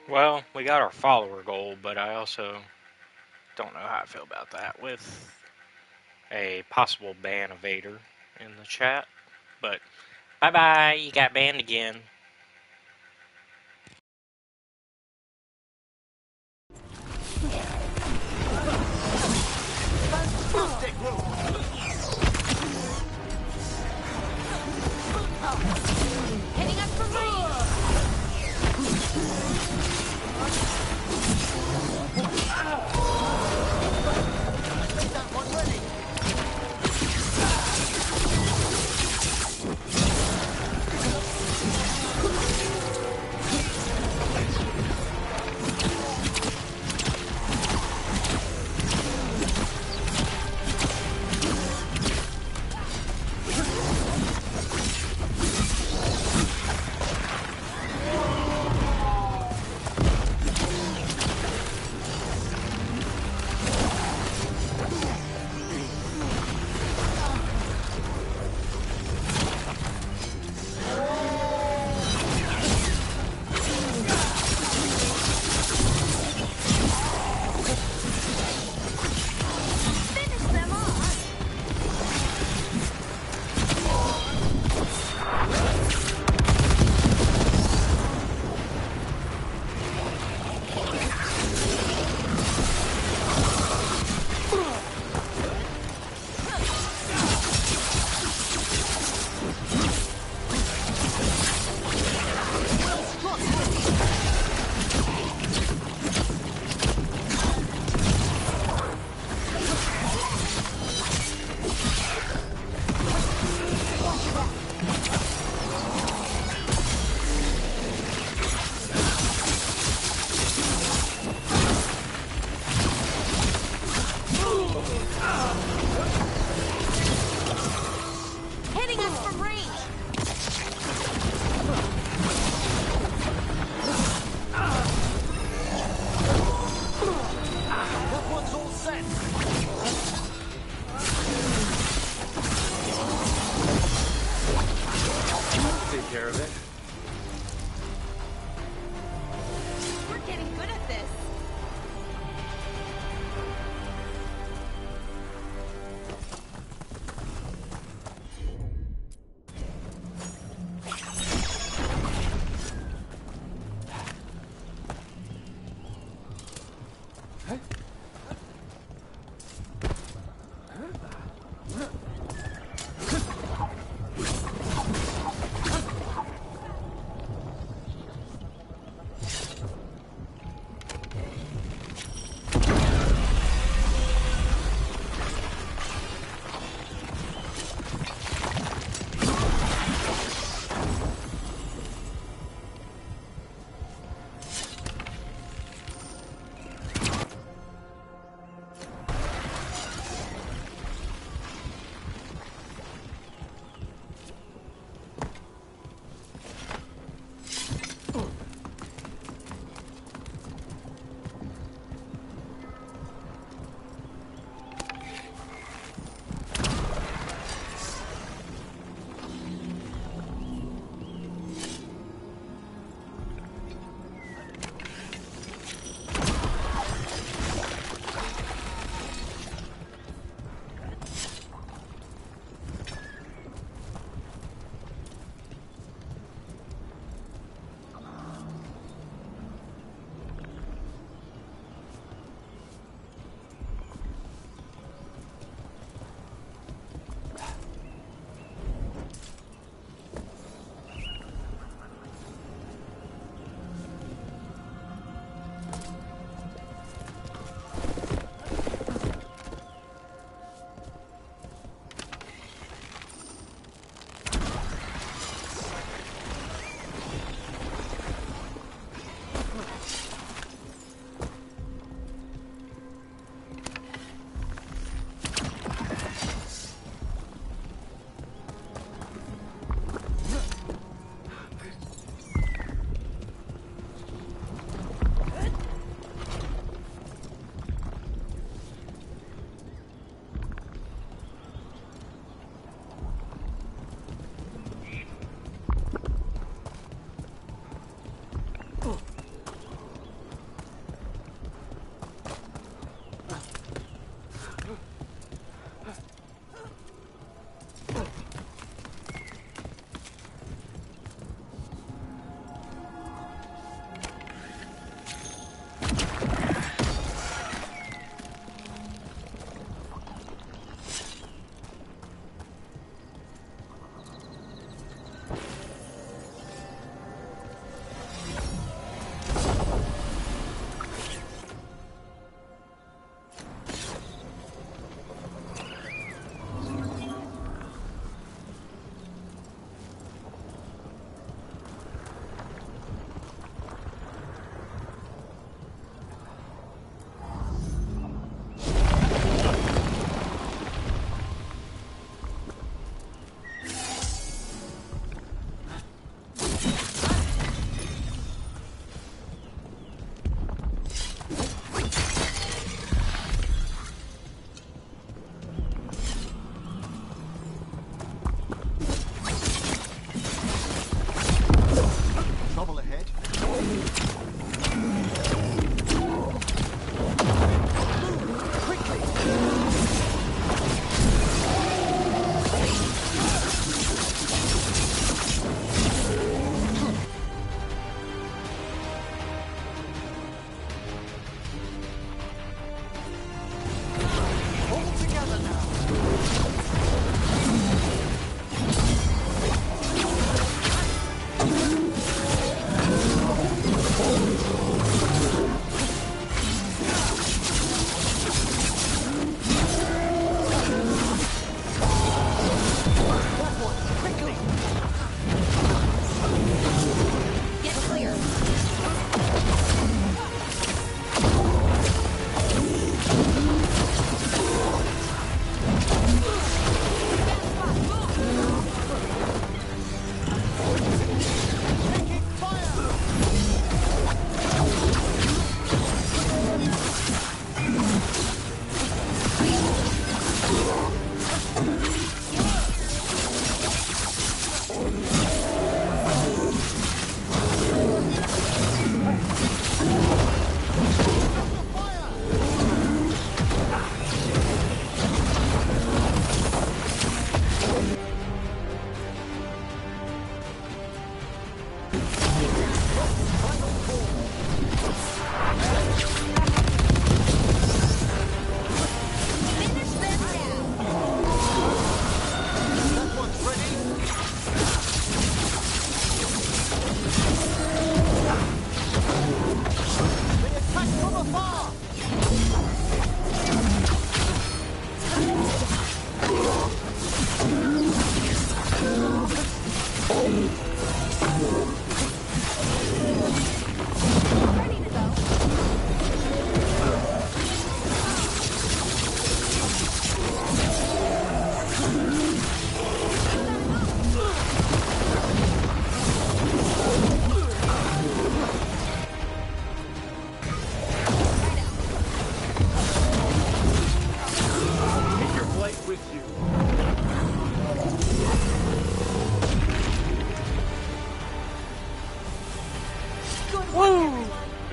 Well, we got our follower goal, but I also don't know how I feel about that with a possible ban of Vader in the chat. But bye-bye, you got banned again. Hitting us from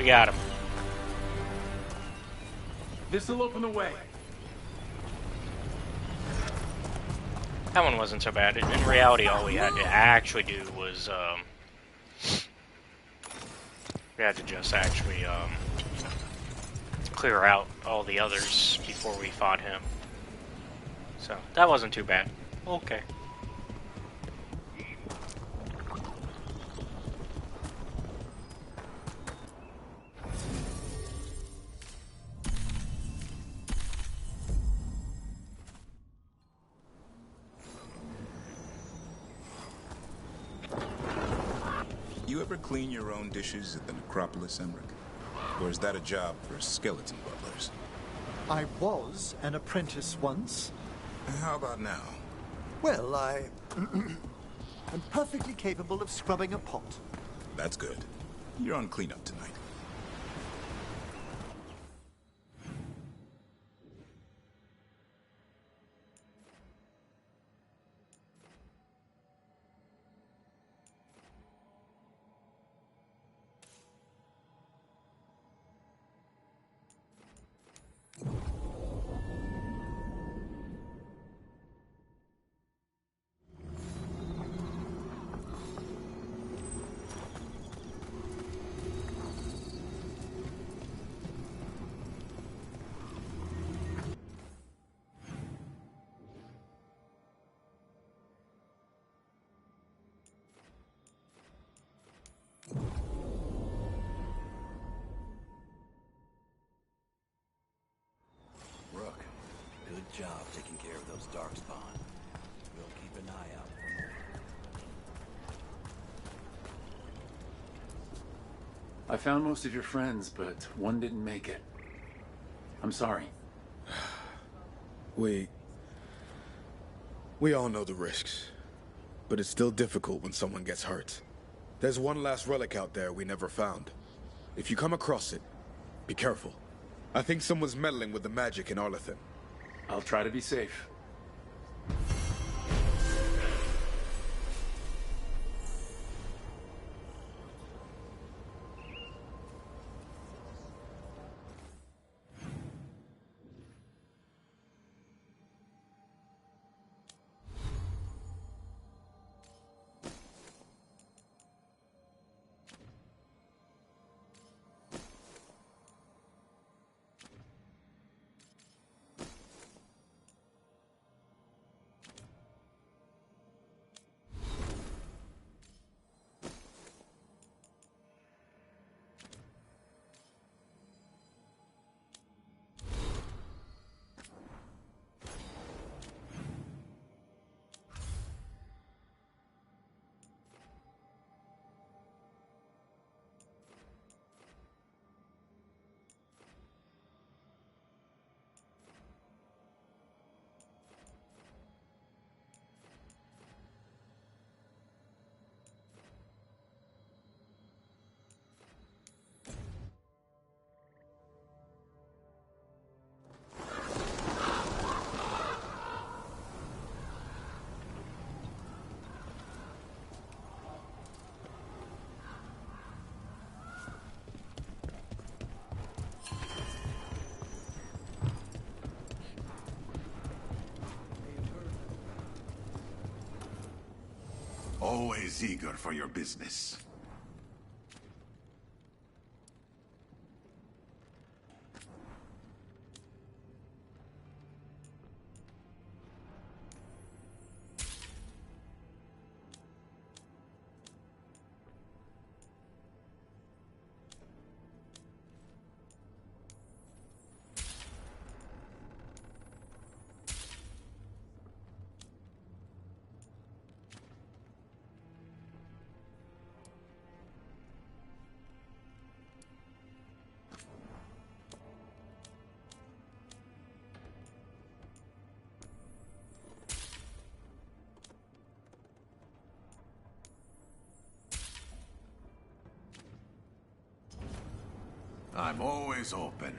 got him. This'll open the way. That one wasn't so bad. In reality, all we had to actually do was, we had to just actually, clear out all the others before we fought him. So, that wasn't too bad. Okay. You ever clean your own dishes at the necropolis, Emmerich? Or is that a job for skeleton butlers? I was an apprentice once. How about now? Well, I am perfectly capable of scrubbing a pot. That's good. You're on cleanup tonight. Rook, good job taking care of those darkspawn. We'll keep an eye out for more. I found most of your friends, but one didn't make it. I'm sorry. We all know the risks, but it's still difficult when someone gets hurt. There's one last relic out there we never found. If you come across it, be careful. I think someone's meddling with the magic in Arlethan. I'll try to be safe. Always eager for your business. I'm always open.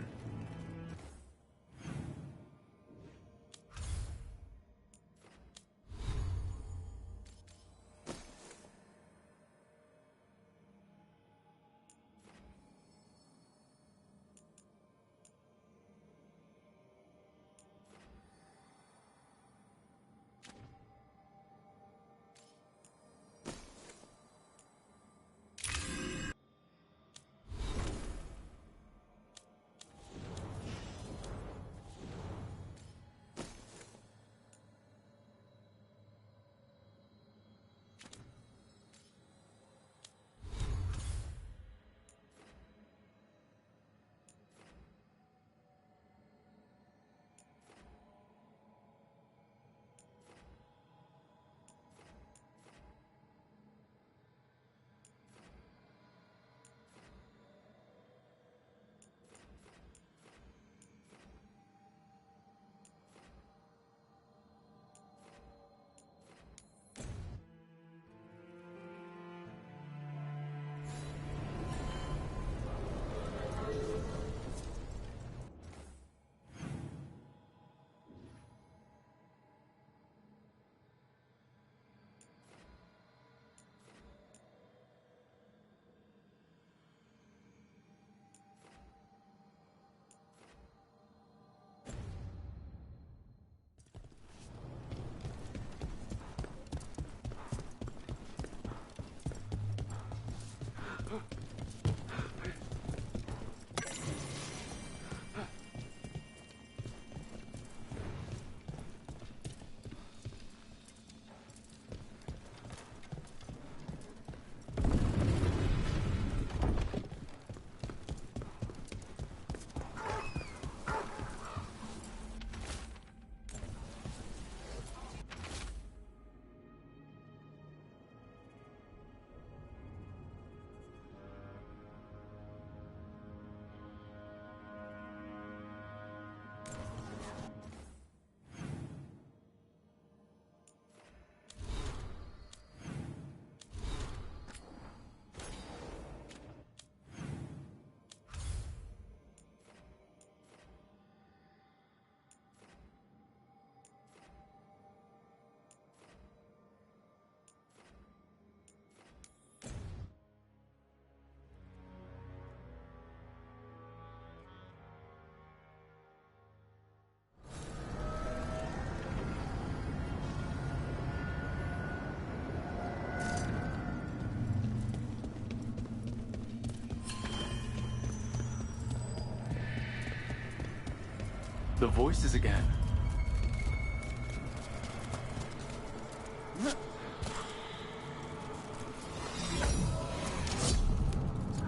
The voices again.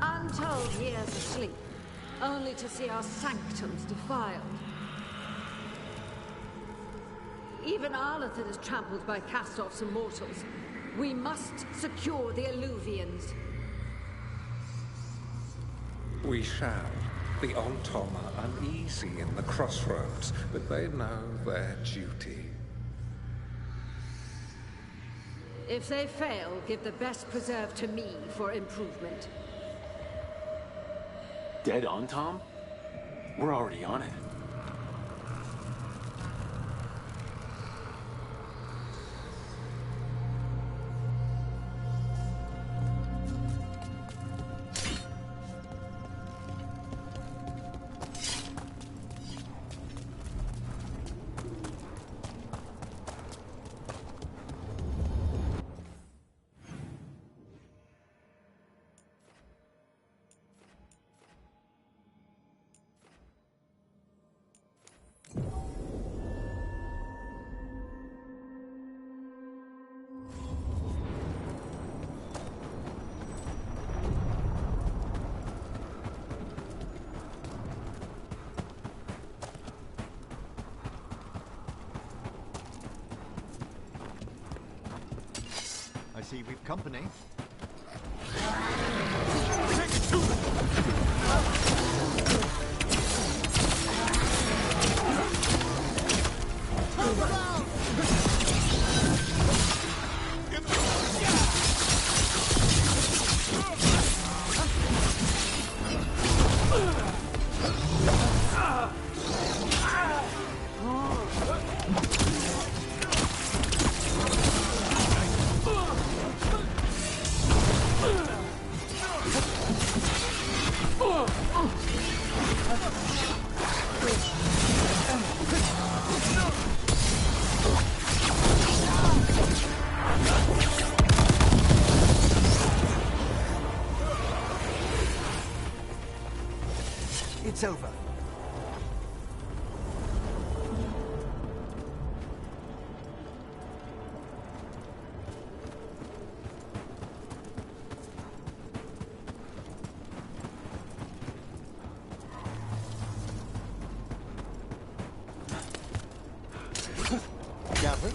I'm told he is asleep, only to see our sanctums defiled. Even Arlathan is trampled by cast-offs and mortals. We must secure the Alluvians. We shall. The Ontom are uneasy in the crossroads, but they know their duty. If they fail, give the best preserve to me for improvement. Dead on, Tom? We're already on it. I see we've company. It's over. Gavin,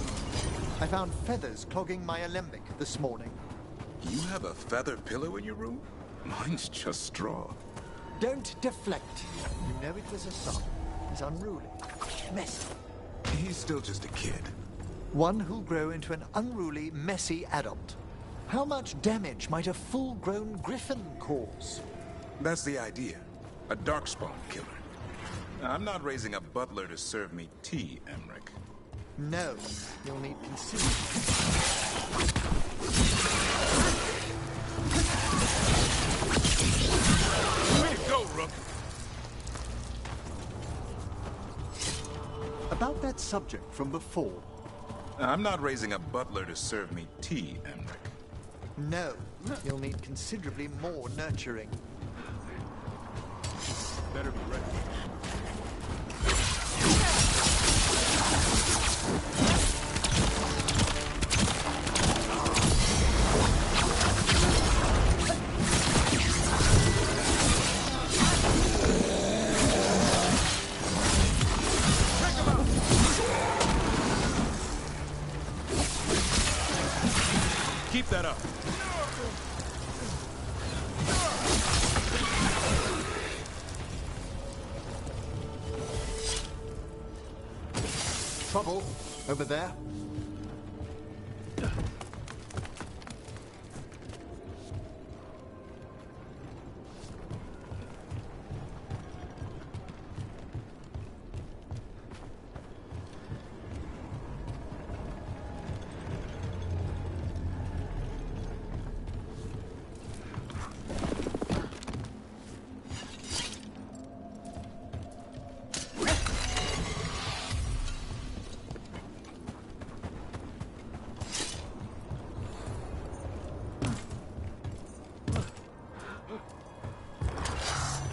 I found feathers clogging my alembic this morning. You have a feather pillow in your room? Mine's just straw. Don't deflect. You know it was a son. He's unruly, messy. He's still just a kid. One who'll grow into an unruly, messy adult. How much damage might a full-grown griffin cause? That's the idea. A darkspawn killer. I'm not raising a butler to serve me tea, Emmerich. No, you'll need consideration. Way to go, Rook! About that subject from before. I'm not raising a butler to serve me tea, Emmerich. No, you'll need considerably more nurturing. Better be ready. Keep that up. Trouble over there.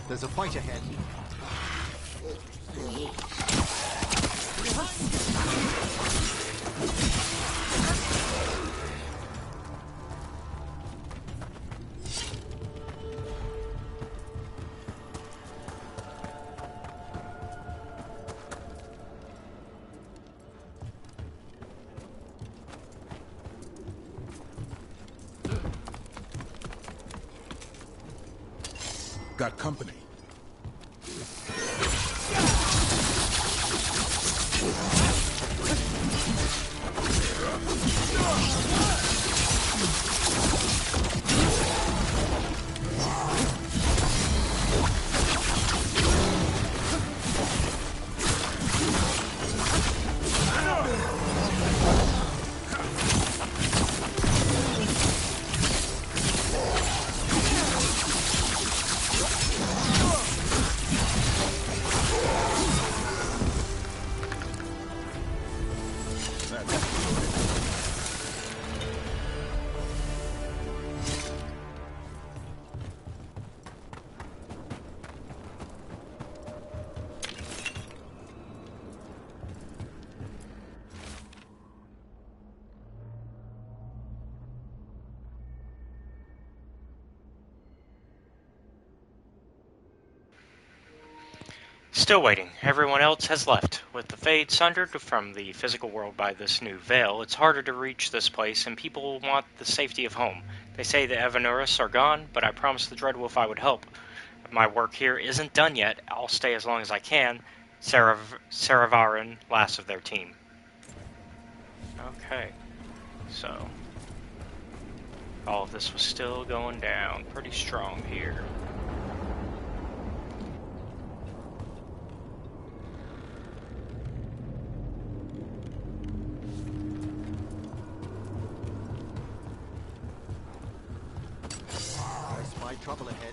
There's a fight ahead. Got company. Still waiting. Everyone else has left. With the Fade sundered from the physical world by this new veil, it's harder to reach this place, and people want the safety of home. They say the Evanuris are gone, but I promised the Dreadwolf I would help. If my work here isn't done yet, I'll stay as long as I can. Saravaran, last of their team. Okay. So, all of this was still going down pretty strong here. Trouble ahead.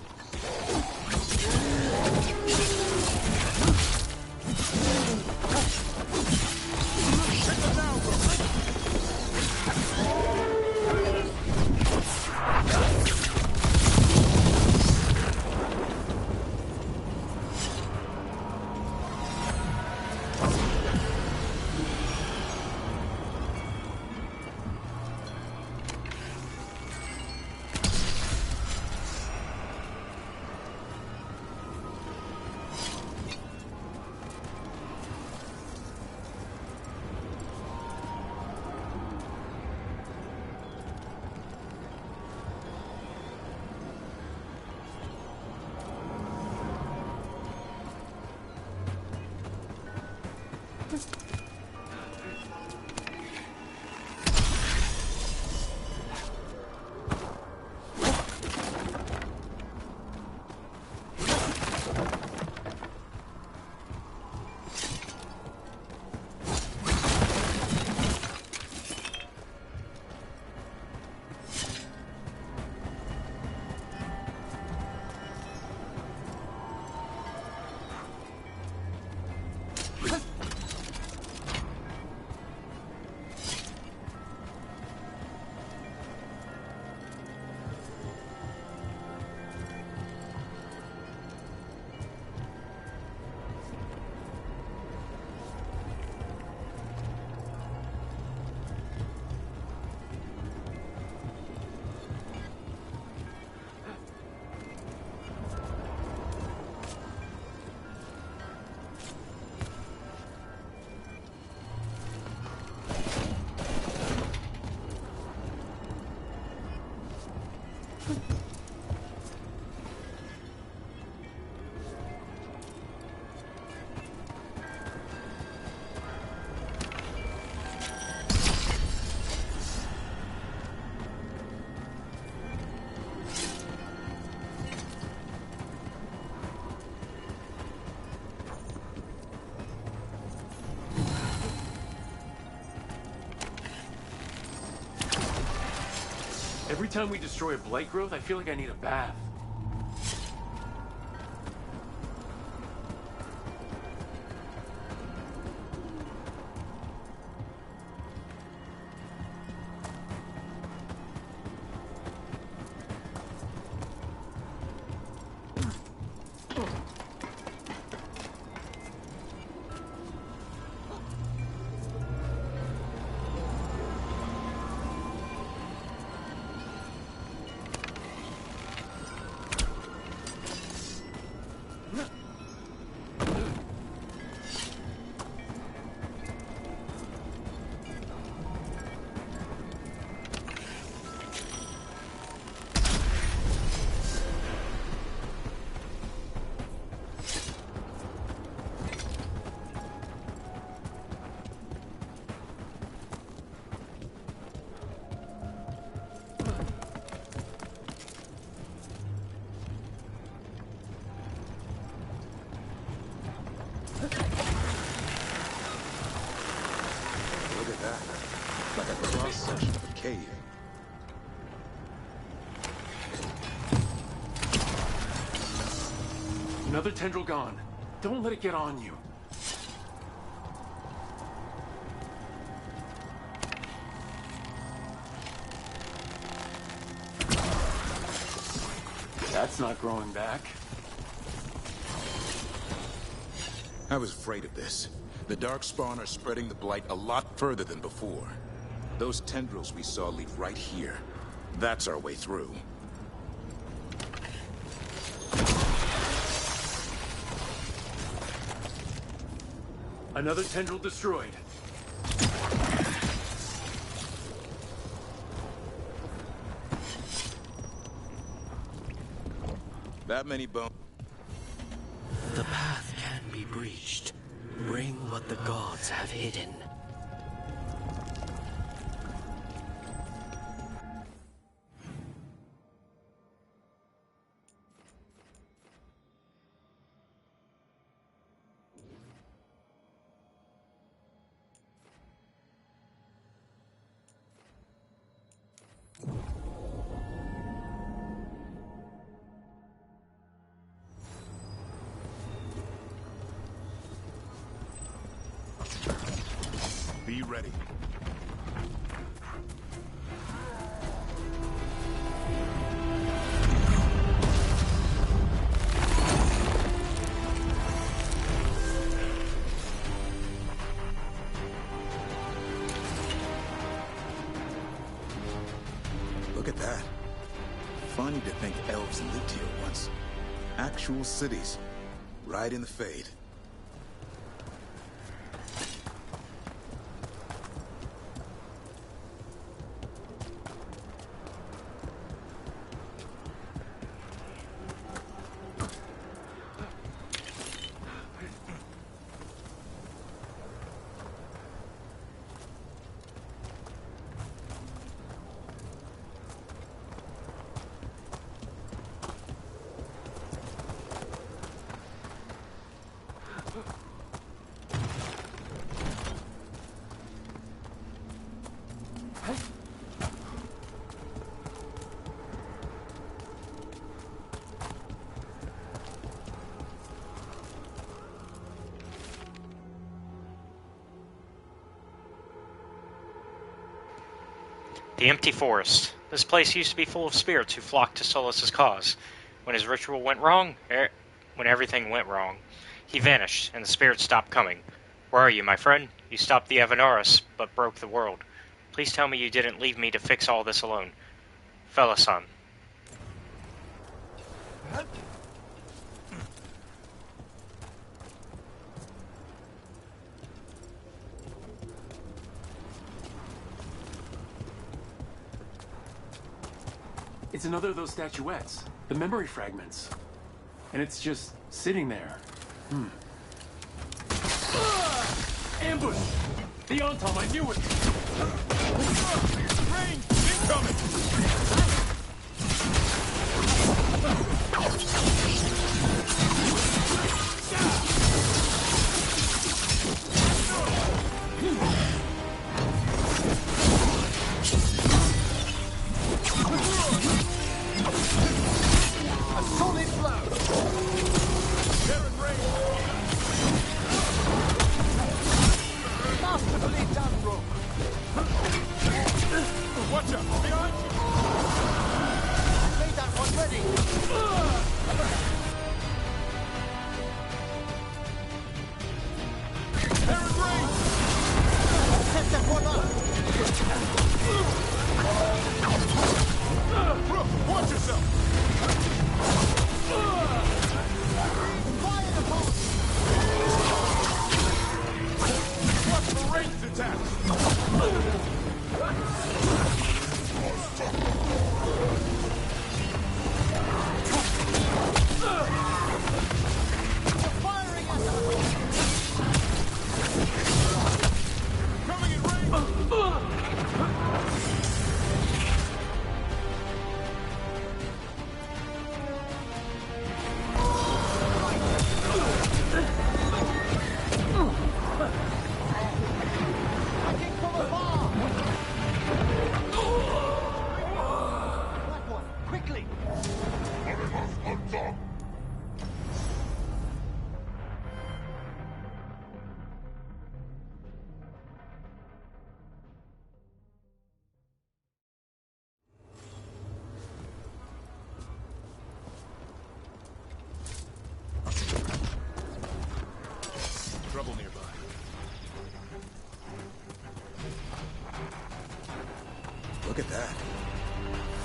Every time we destroy a blight growth, I feel like I need a bath. Another tendril gone. Don't let it get on you. That's not growing back. I was afraid of this. The Darkspawn are spreading the Blight a lot further than before. Those tendrils we saw lead right here. That's our way through. Another tendril destroyed. That many bones. The path can be breached. Bring what the gods have hidden. Be ready. Look at that. Funny to think elves lived here once. Actual cities. Right in the Fade. The empty forest. This place used to be full of spirits who flocked to Solus's cause. When his ritual went wrong, when everything went wrong, he vanished, and the spirits stopped coming. Where are you, my friend? You stopped the Avanaris, but broke the world. Please tell me you didn't leave me to fix all this alone. Fella-san. It's another of those statuettes. The memory fragments. And it's just sitting there. Ambush! The Ontom, I knew it! Range! Incoming! A solid blow! Baron Rain! Masterfully done, Rook! Watch out! Behind you! I made that one ready! Baron Rain! Set that one up!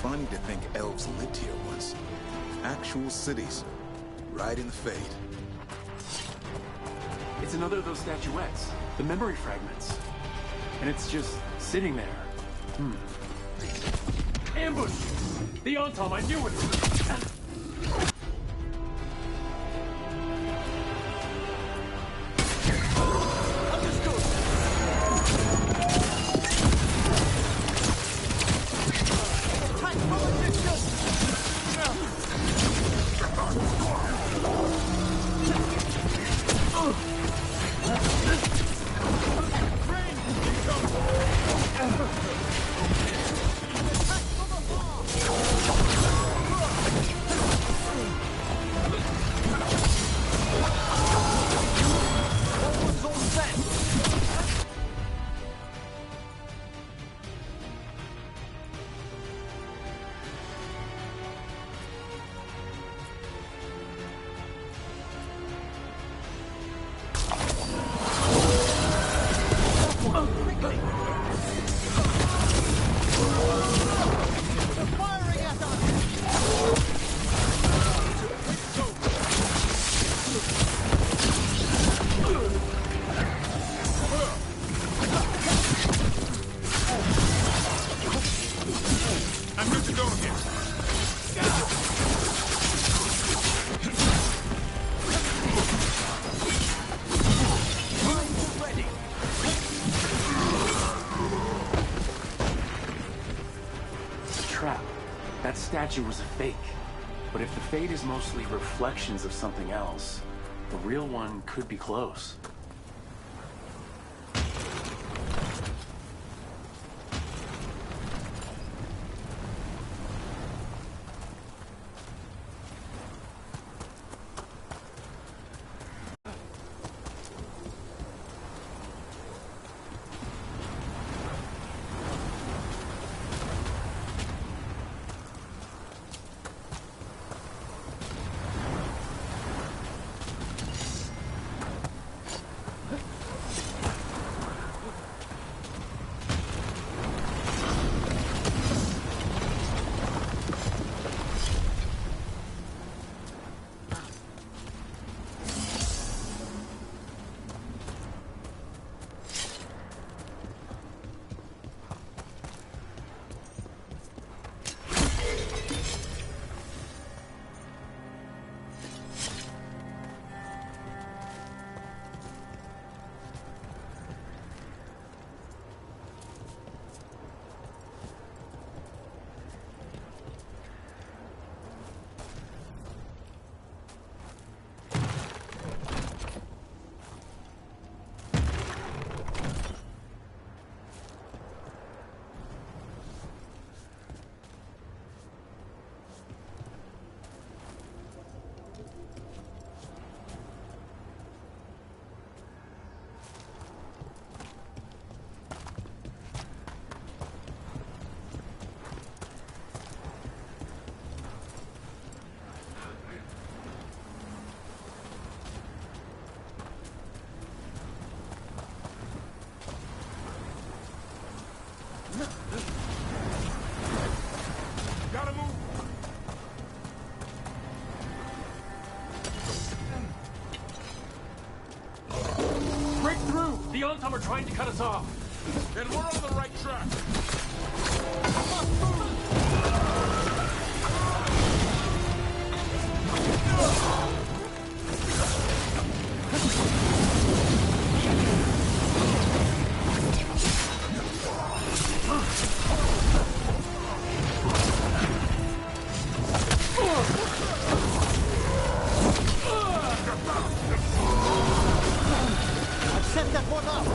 funny to think elves lived here once. Actual cities, right in the Fade. It's another of those statuettes, the memory fragments. And it's just sitting there. Ambush! The Ontom, I knew it! That statue was a fake. But if the Fade is mostly reflections of something else, the real one could be close. The Ontom are trying to cut us off. Then we're on the right track. Set that one up!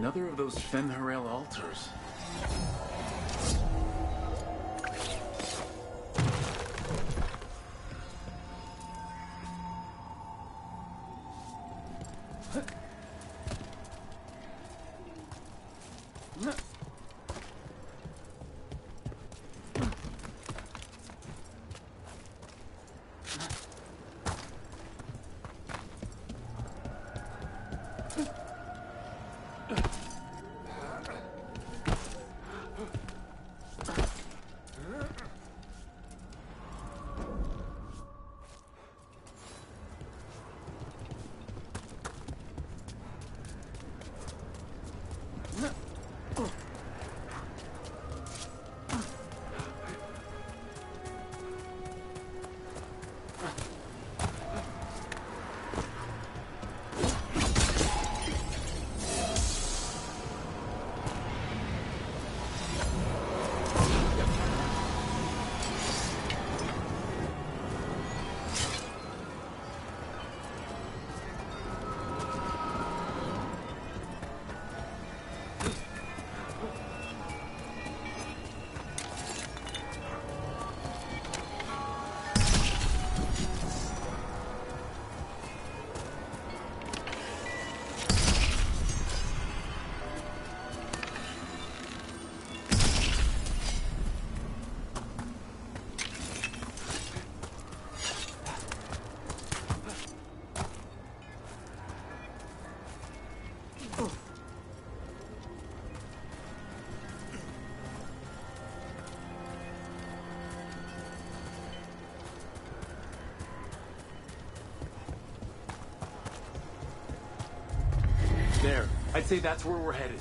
Another of those Fen'Harel altars. There. I'd say that's where we're headed.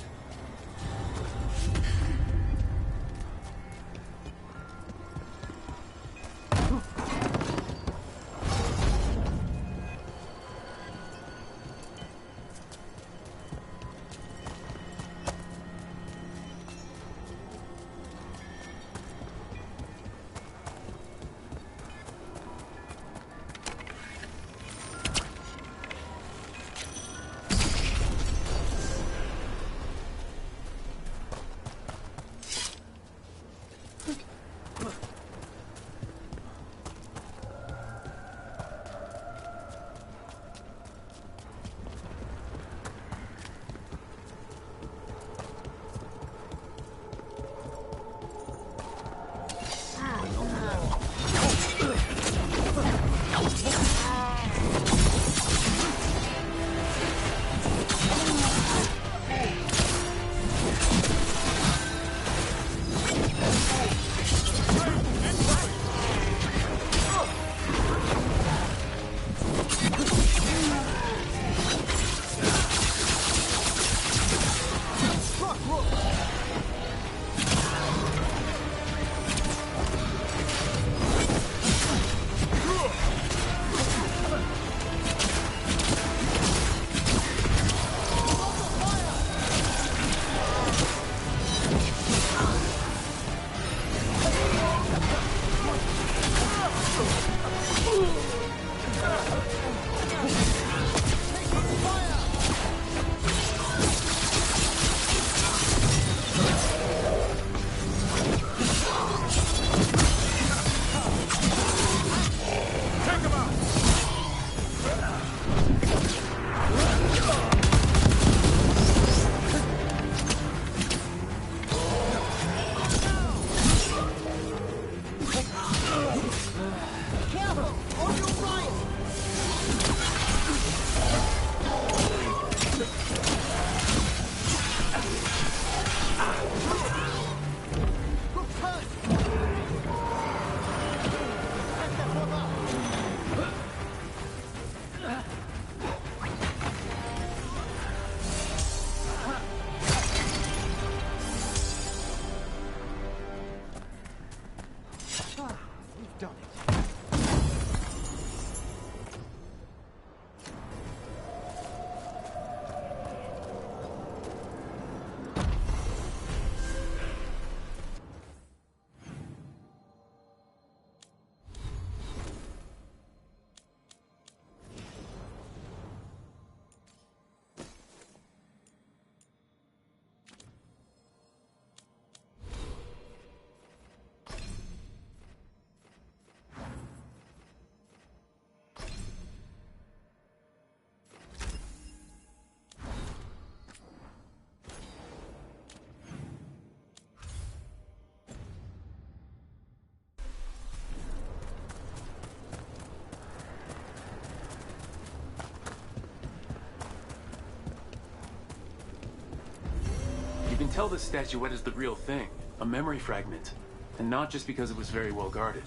can tell this statuette is the real thing, a memory fragment, and not just because it was very well guarded.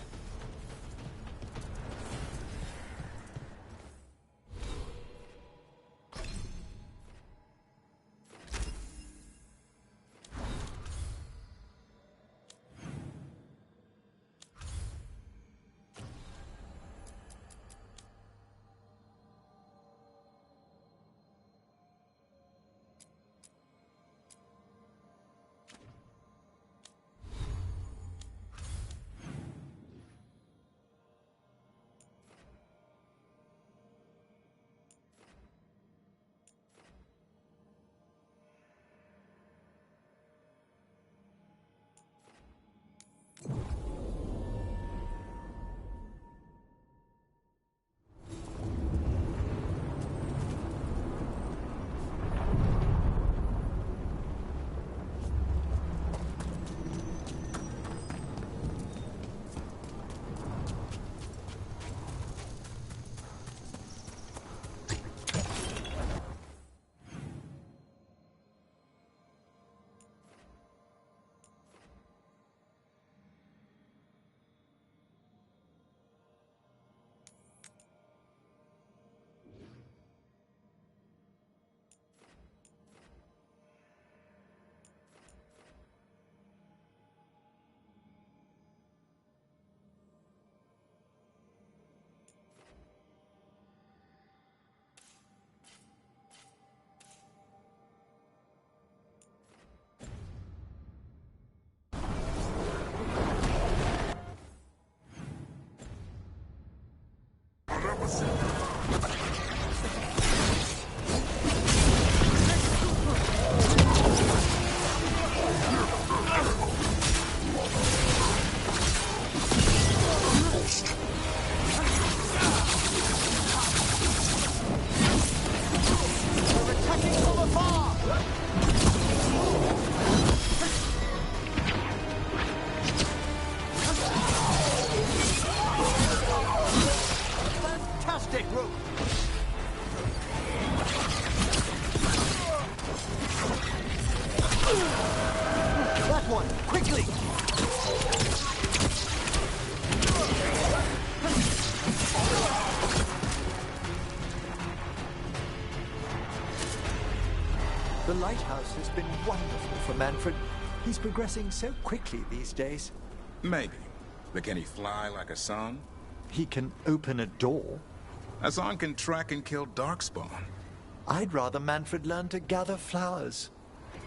The lighthouse has been wonderful for Manfred. He's progressing so quickly these days. Maybe. But can he fly like Hassan? He can open a door. Hassan can track and kill Darkspawn. I'd rather Manfred learn to gather flowers.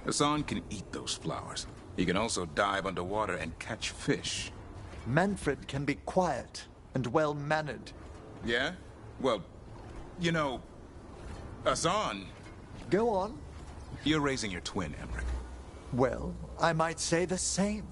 Hassan can eat those flowers. He can also dive underwater and catch fish. Manfred can be quiet and well-mannered. Yeah? Well, you know, Hassan... Go on. You're raising your twin, Emmerich. Well, I might say the same.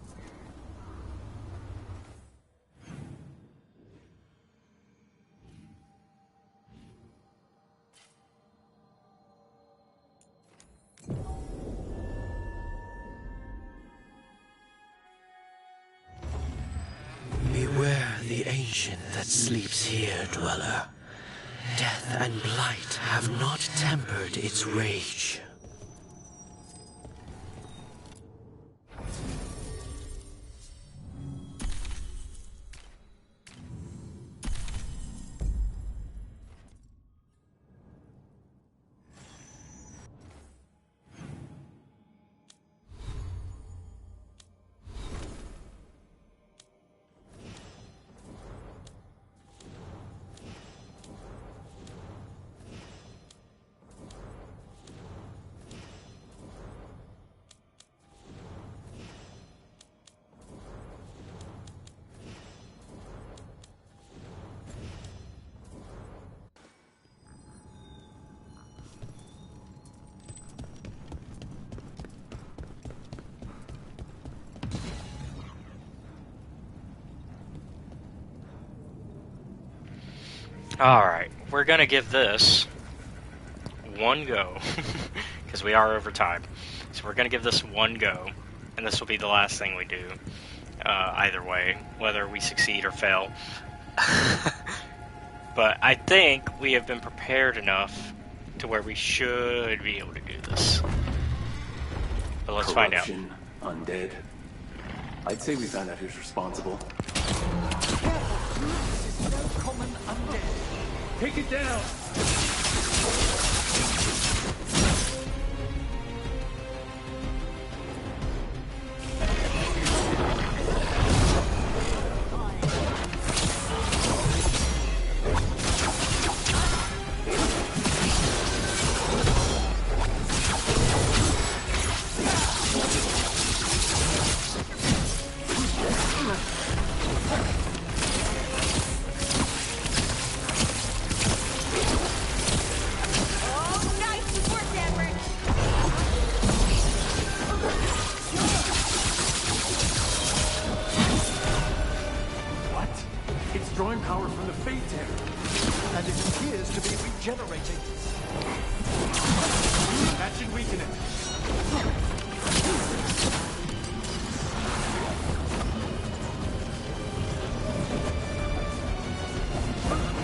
Beware the ancient that sleeps here, dweller. Death and blight have not tempered its rage. Alright, we're gonna give this one go, because we are over time. So we're gonna give this one go, and this will be the last thing we do, either way, whether we succeed or fail. But I think we have been prepared enough to where we should be able to do this. But let's find out. Corruption, undead. I'd say we found out who's responsible. Common undead. Take it down!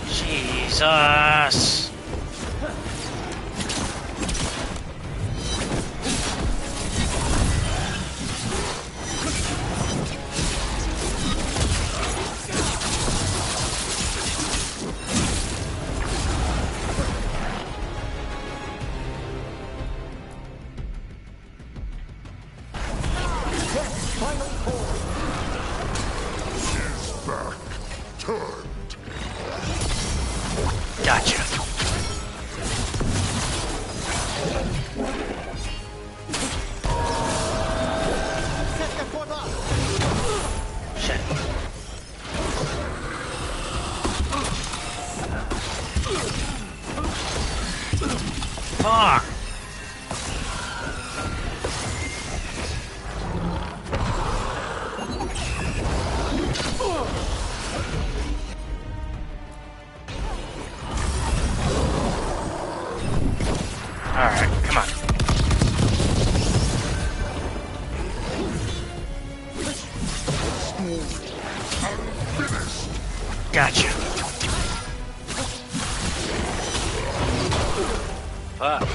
Jesus! Gotcha. Shit. Fuck. Alright, come on. Gotcha. Fuck.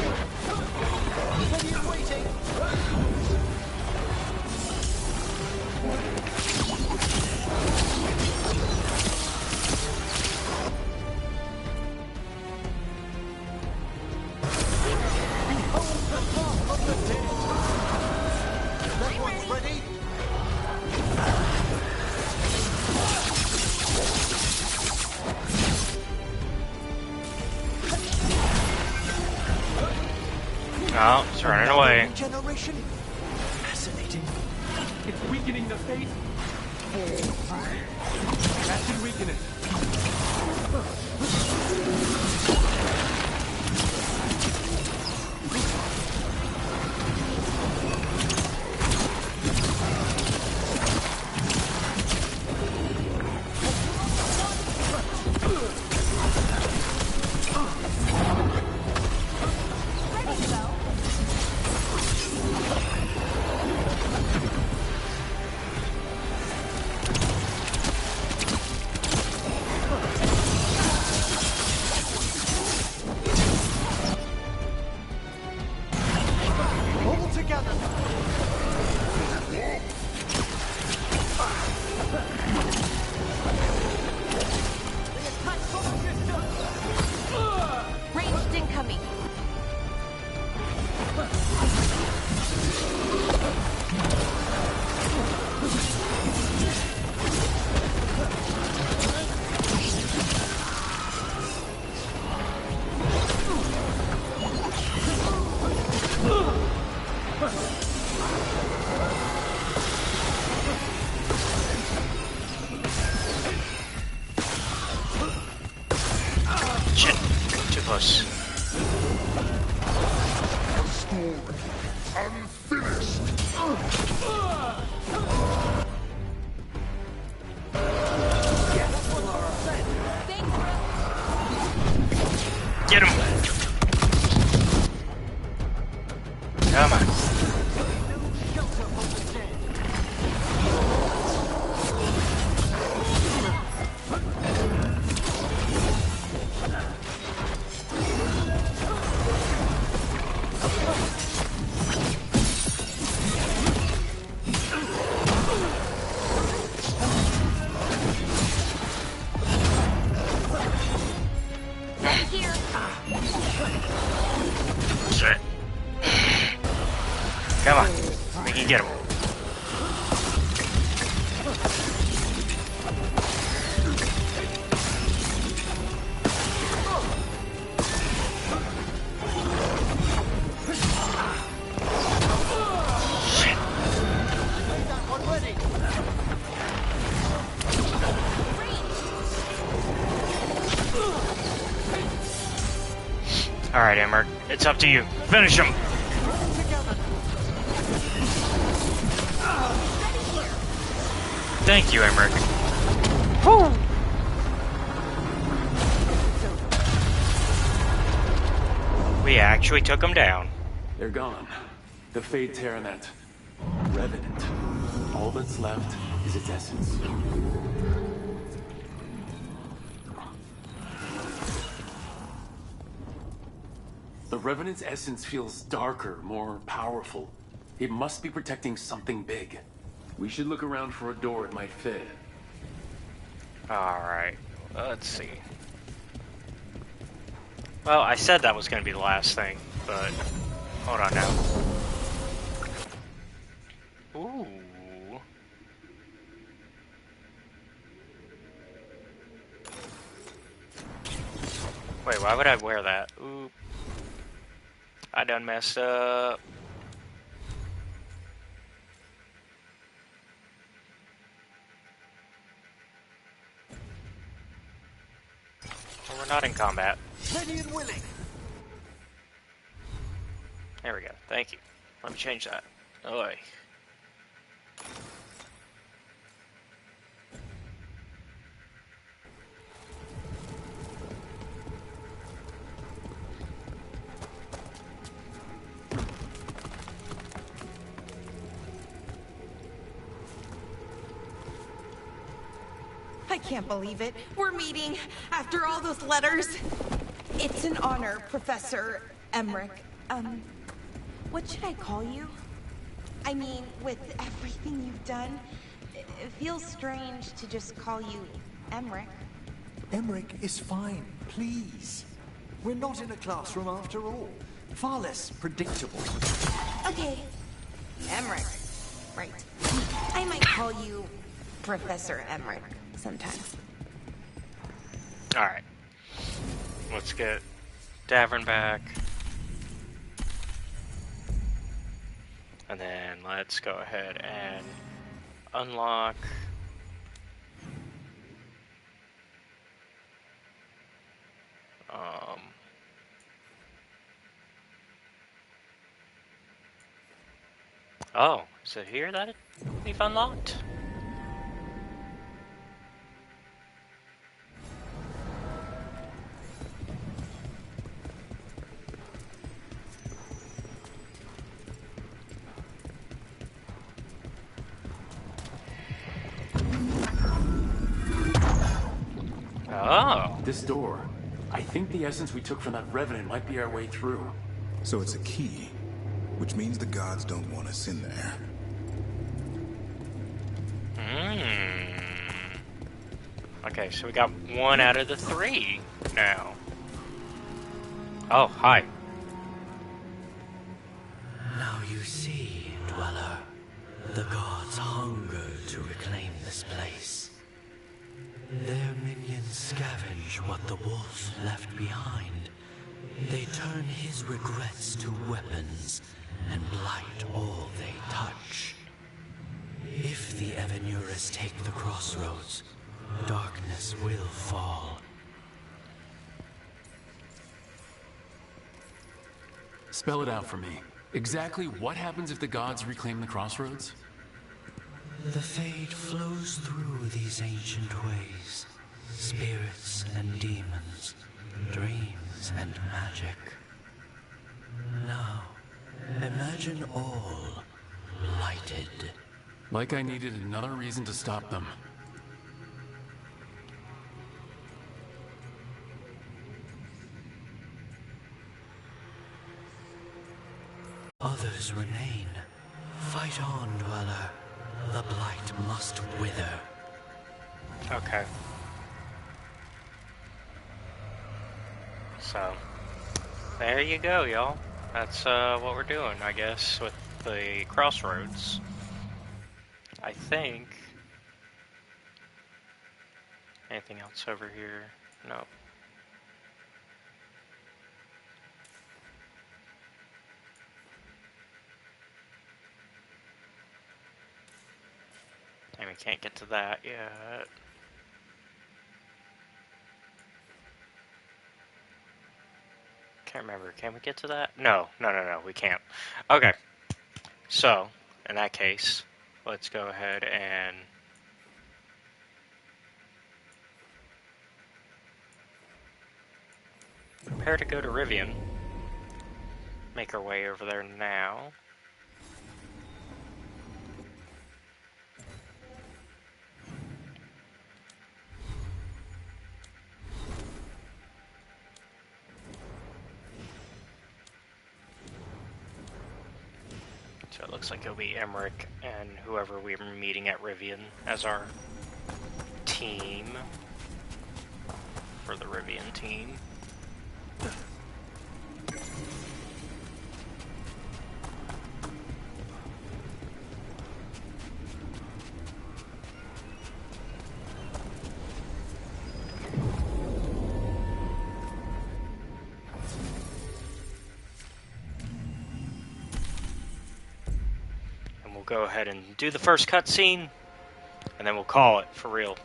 Oh, it's running away. Regeneration? Fascinating. It's weakening the fate. That should weaken it. Ranged incoming. Shit. Too close. Get him! Come on. can get him. Alright, Emmerich, it's up to you. Finish him! Thank you, Emmerich. Woo! We actually took him down. They're gone. The Fade tear and that Revenant. All that's left is its essence. The Revenant's essence feels darker, more powerful. It must be protecting something big. We should look around for a door it might fit. Alright, let's see. Well, I said that was going to be the last thing, but hold on now. Ooh. Wait, why would I wear that? Ooh. I done messed up. Well, we're not in combat. Ready and willing. There we go. Thank you. Let me change that. Oi. I can't believe it. We're meeting after all those letters. It's an honor, Professor Emmerich. What should I call you? I mean, with everything you've done, it feels strange to just call you Emmerich. Emmerich is fine, please. We're not in a classroom after all. Far less predictable. Okay, Emmerich. Right. I might call you Professor Emmerich sometimes. Alright. Let's get Davern back. And then let's go ahead and unlock oh, is it here that we've unlocked? Oh. This door. I think the essence we took from that Revenant might be our way through. So it's a key, which means the gods don't want us in there. Okay, so we got 1 out of the 3 now. Oh, hi. Now you see, Dweller, the gods hunger to reclaim this place. Their minions scavenge what the wolf left behind. They turn his regrets to weapons and blight all they touch. If the Evanuras take the crossroads, darkness will fall. Spell it out for me. Exactly what happens if the gods reclaim the crossroads? The Fade flows through these ancient ways. Spirits and demons, dreams and magic. Now, imagine all blighted. Like I needed another reason to stop them. Others remain. Fight on, Dweller. The blight must wither. Okay. So, there you go, y'all. That's what we're doing, I guess, with the crossroads. I think. Anything else over here? No. And we can't get to that yet. Can't remember. Can we get to that? No, we can't. Okay. So, in that case, let's go ahead and prepare to go to Rivian. Make our way over there now. So it looks like it'll be Emmerich and whoever we're meeting at Rivian as our team for the Rivian team. Go ahead and do the first cutscene, and then we'll call it for real.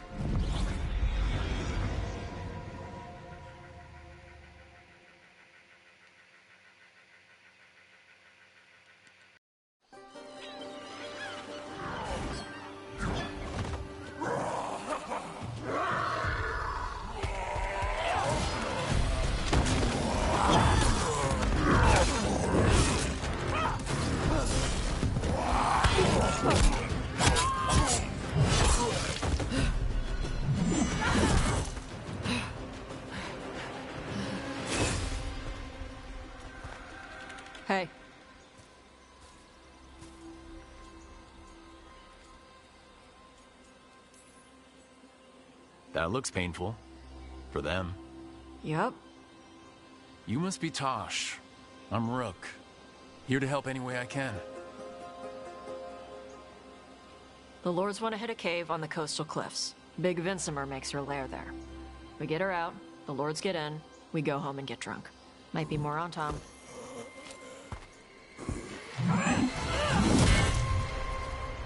Hey. That looks painful. For them. Yup. You must be Tosh. I'm Rook. Here to help any way I can. The Lords want to hit a cave on the coastal cliffs. Big Vincimer makes her lair there. We get her out, the Lords get in, we go home and get drunk. Might be more on Tom.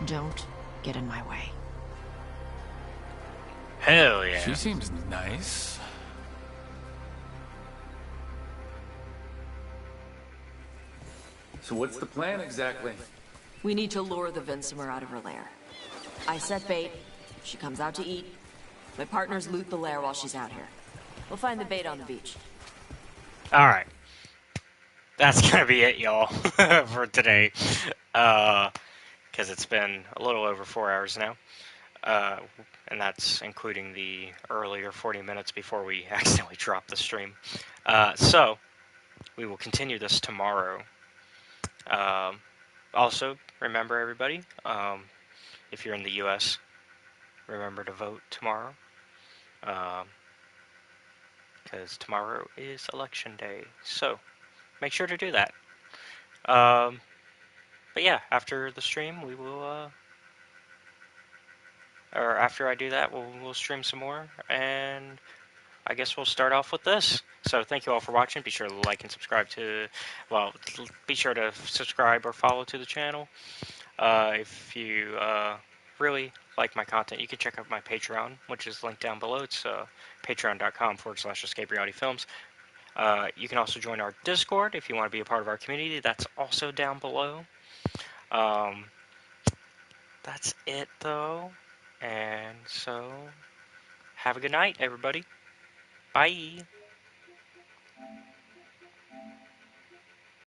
Don't get in my way. Hell yeah. She seems nice. So what's the plan exactly? We need to lure the Vincimer out of her lair. I set bait, she comes out to eat. My partners loot the lair while she's out here. We'll find the bait on the beach. Alright. That's gonna be it, y'all, for today. Because it's been a little over 4 hours now. And that's including the earlier 40 minutes before we accidentally dropped the stream. So, we will continue this tomorrow. Also, remember everybody, if you're in the U.S., remember to vote tomorrow. Because tomorrow is election day. So, make sure to do that. But yeah, after the stream, we will, or after I do that, we'll stream some more, and I guess we'll start off with this. So thank you all for watching. Be sure to like and subscribe to, well, be sure to subscribe or follow to the channel. If you really like my content, you can check out my Patreon, which is linked down below. It's patreon.com/EscapeRealityFilms. You can also join our Discord if you want to be a part of our community. That's also down below. That's it, though. And so, have a good night, everybody. Bye.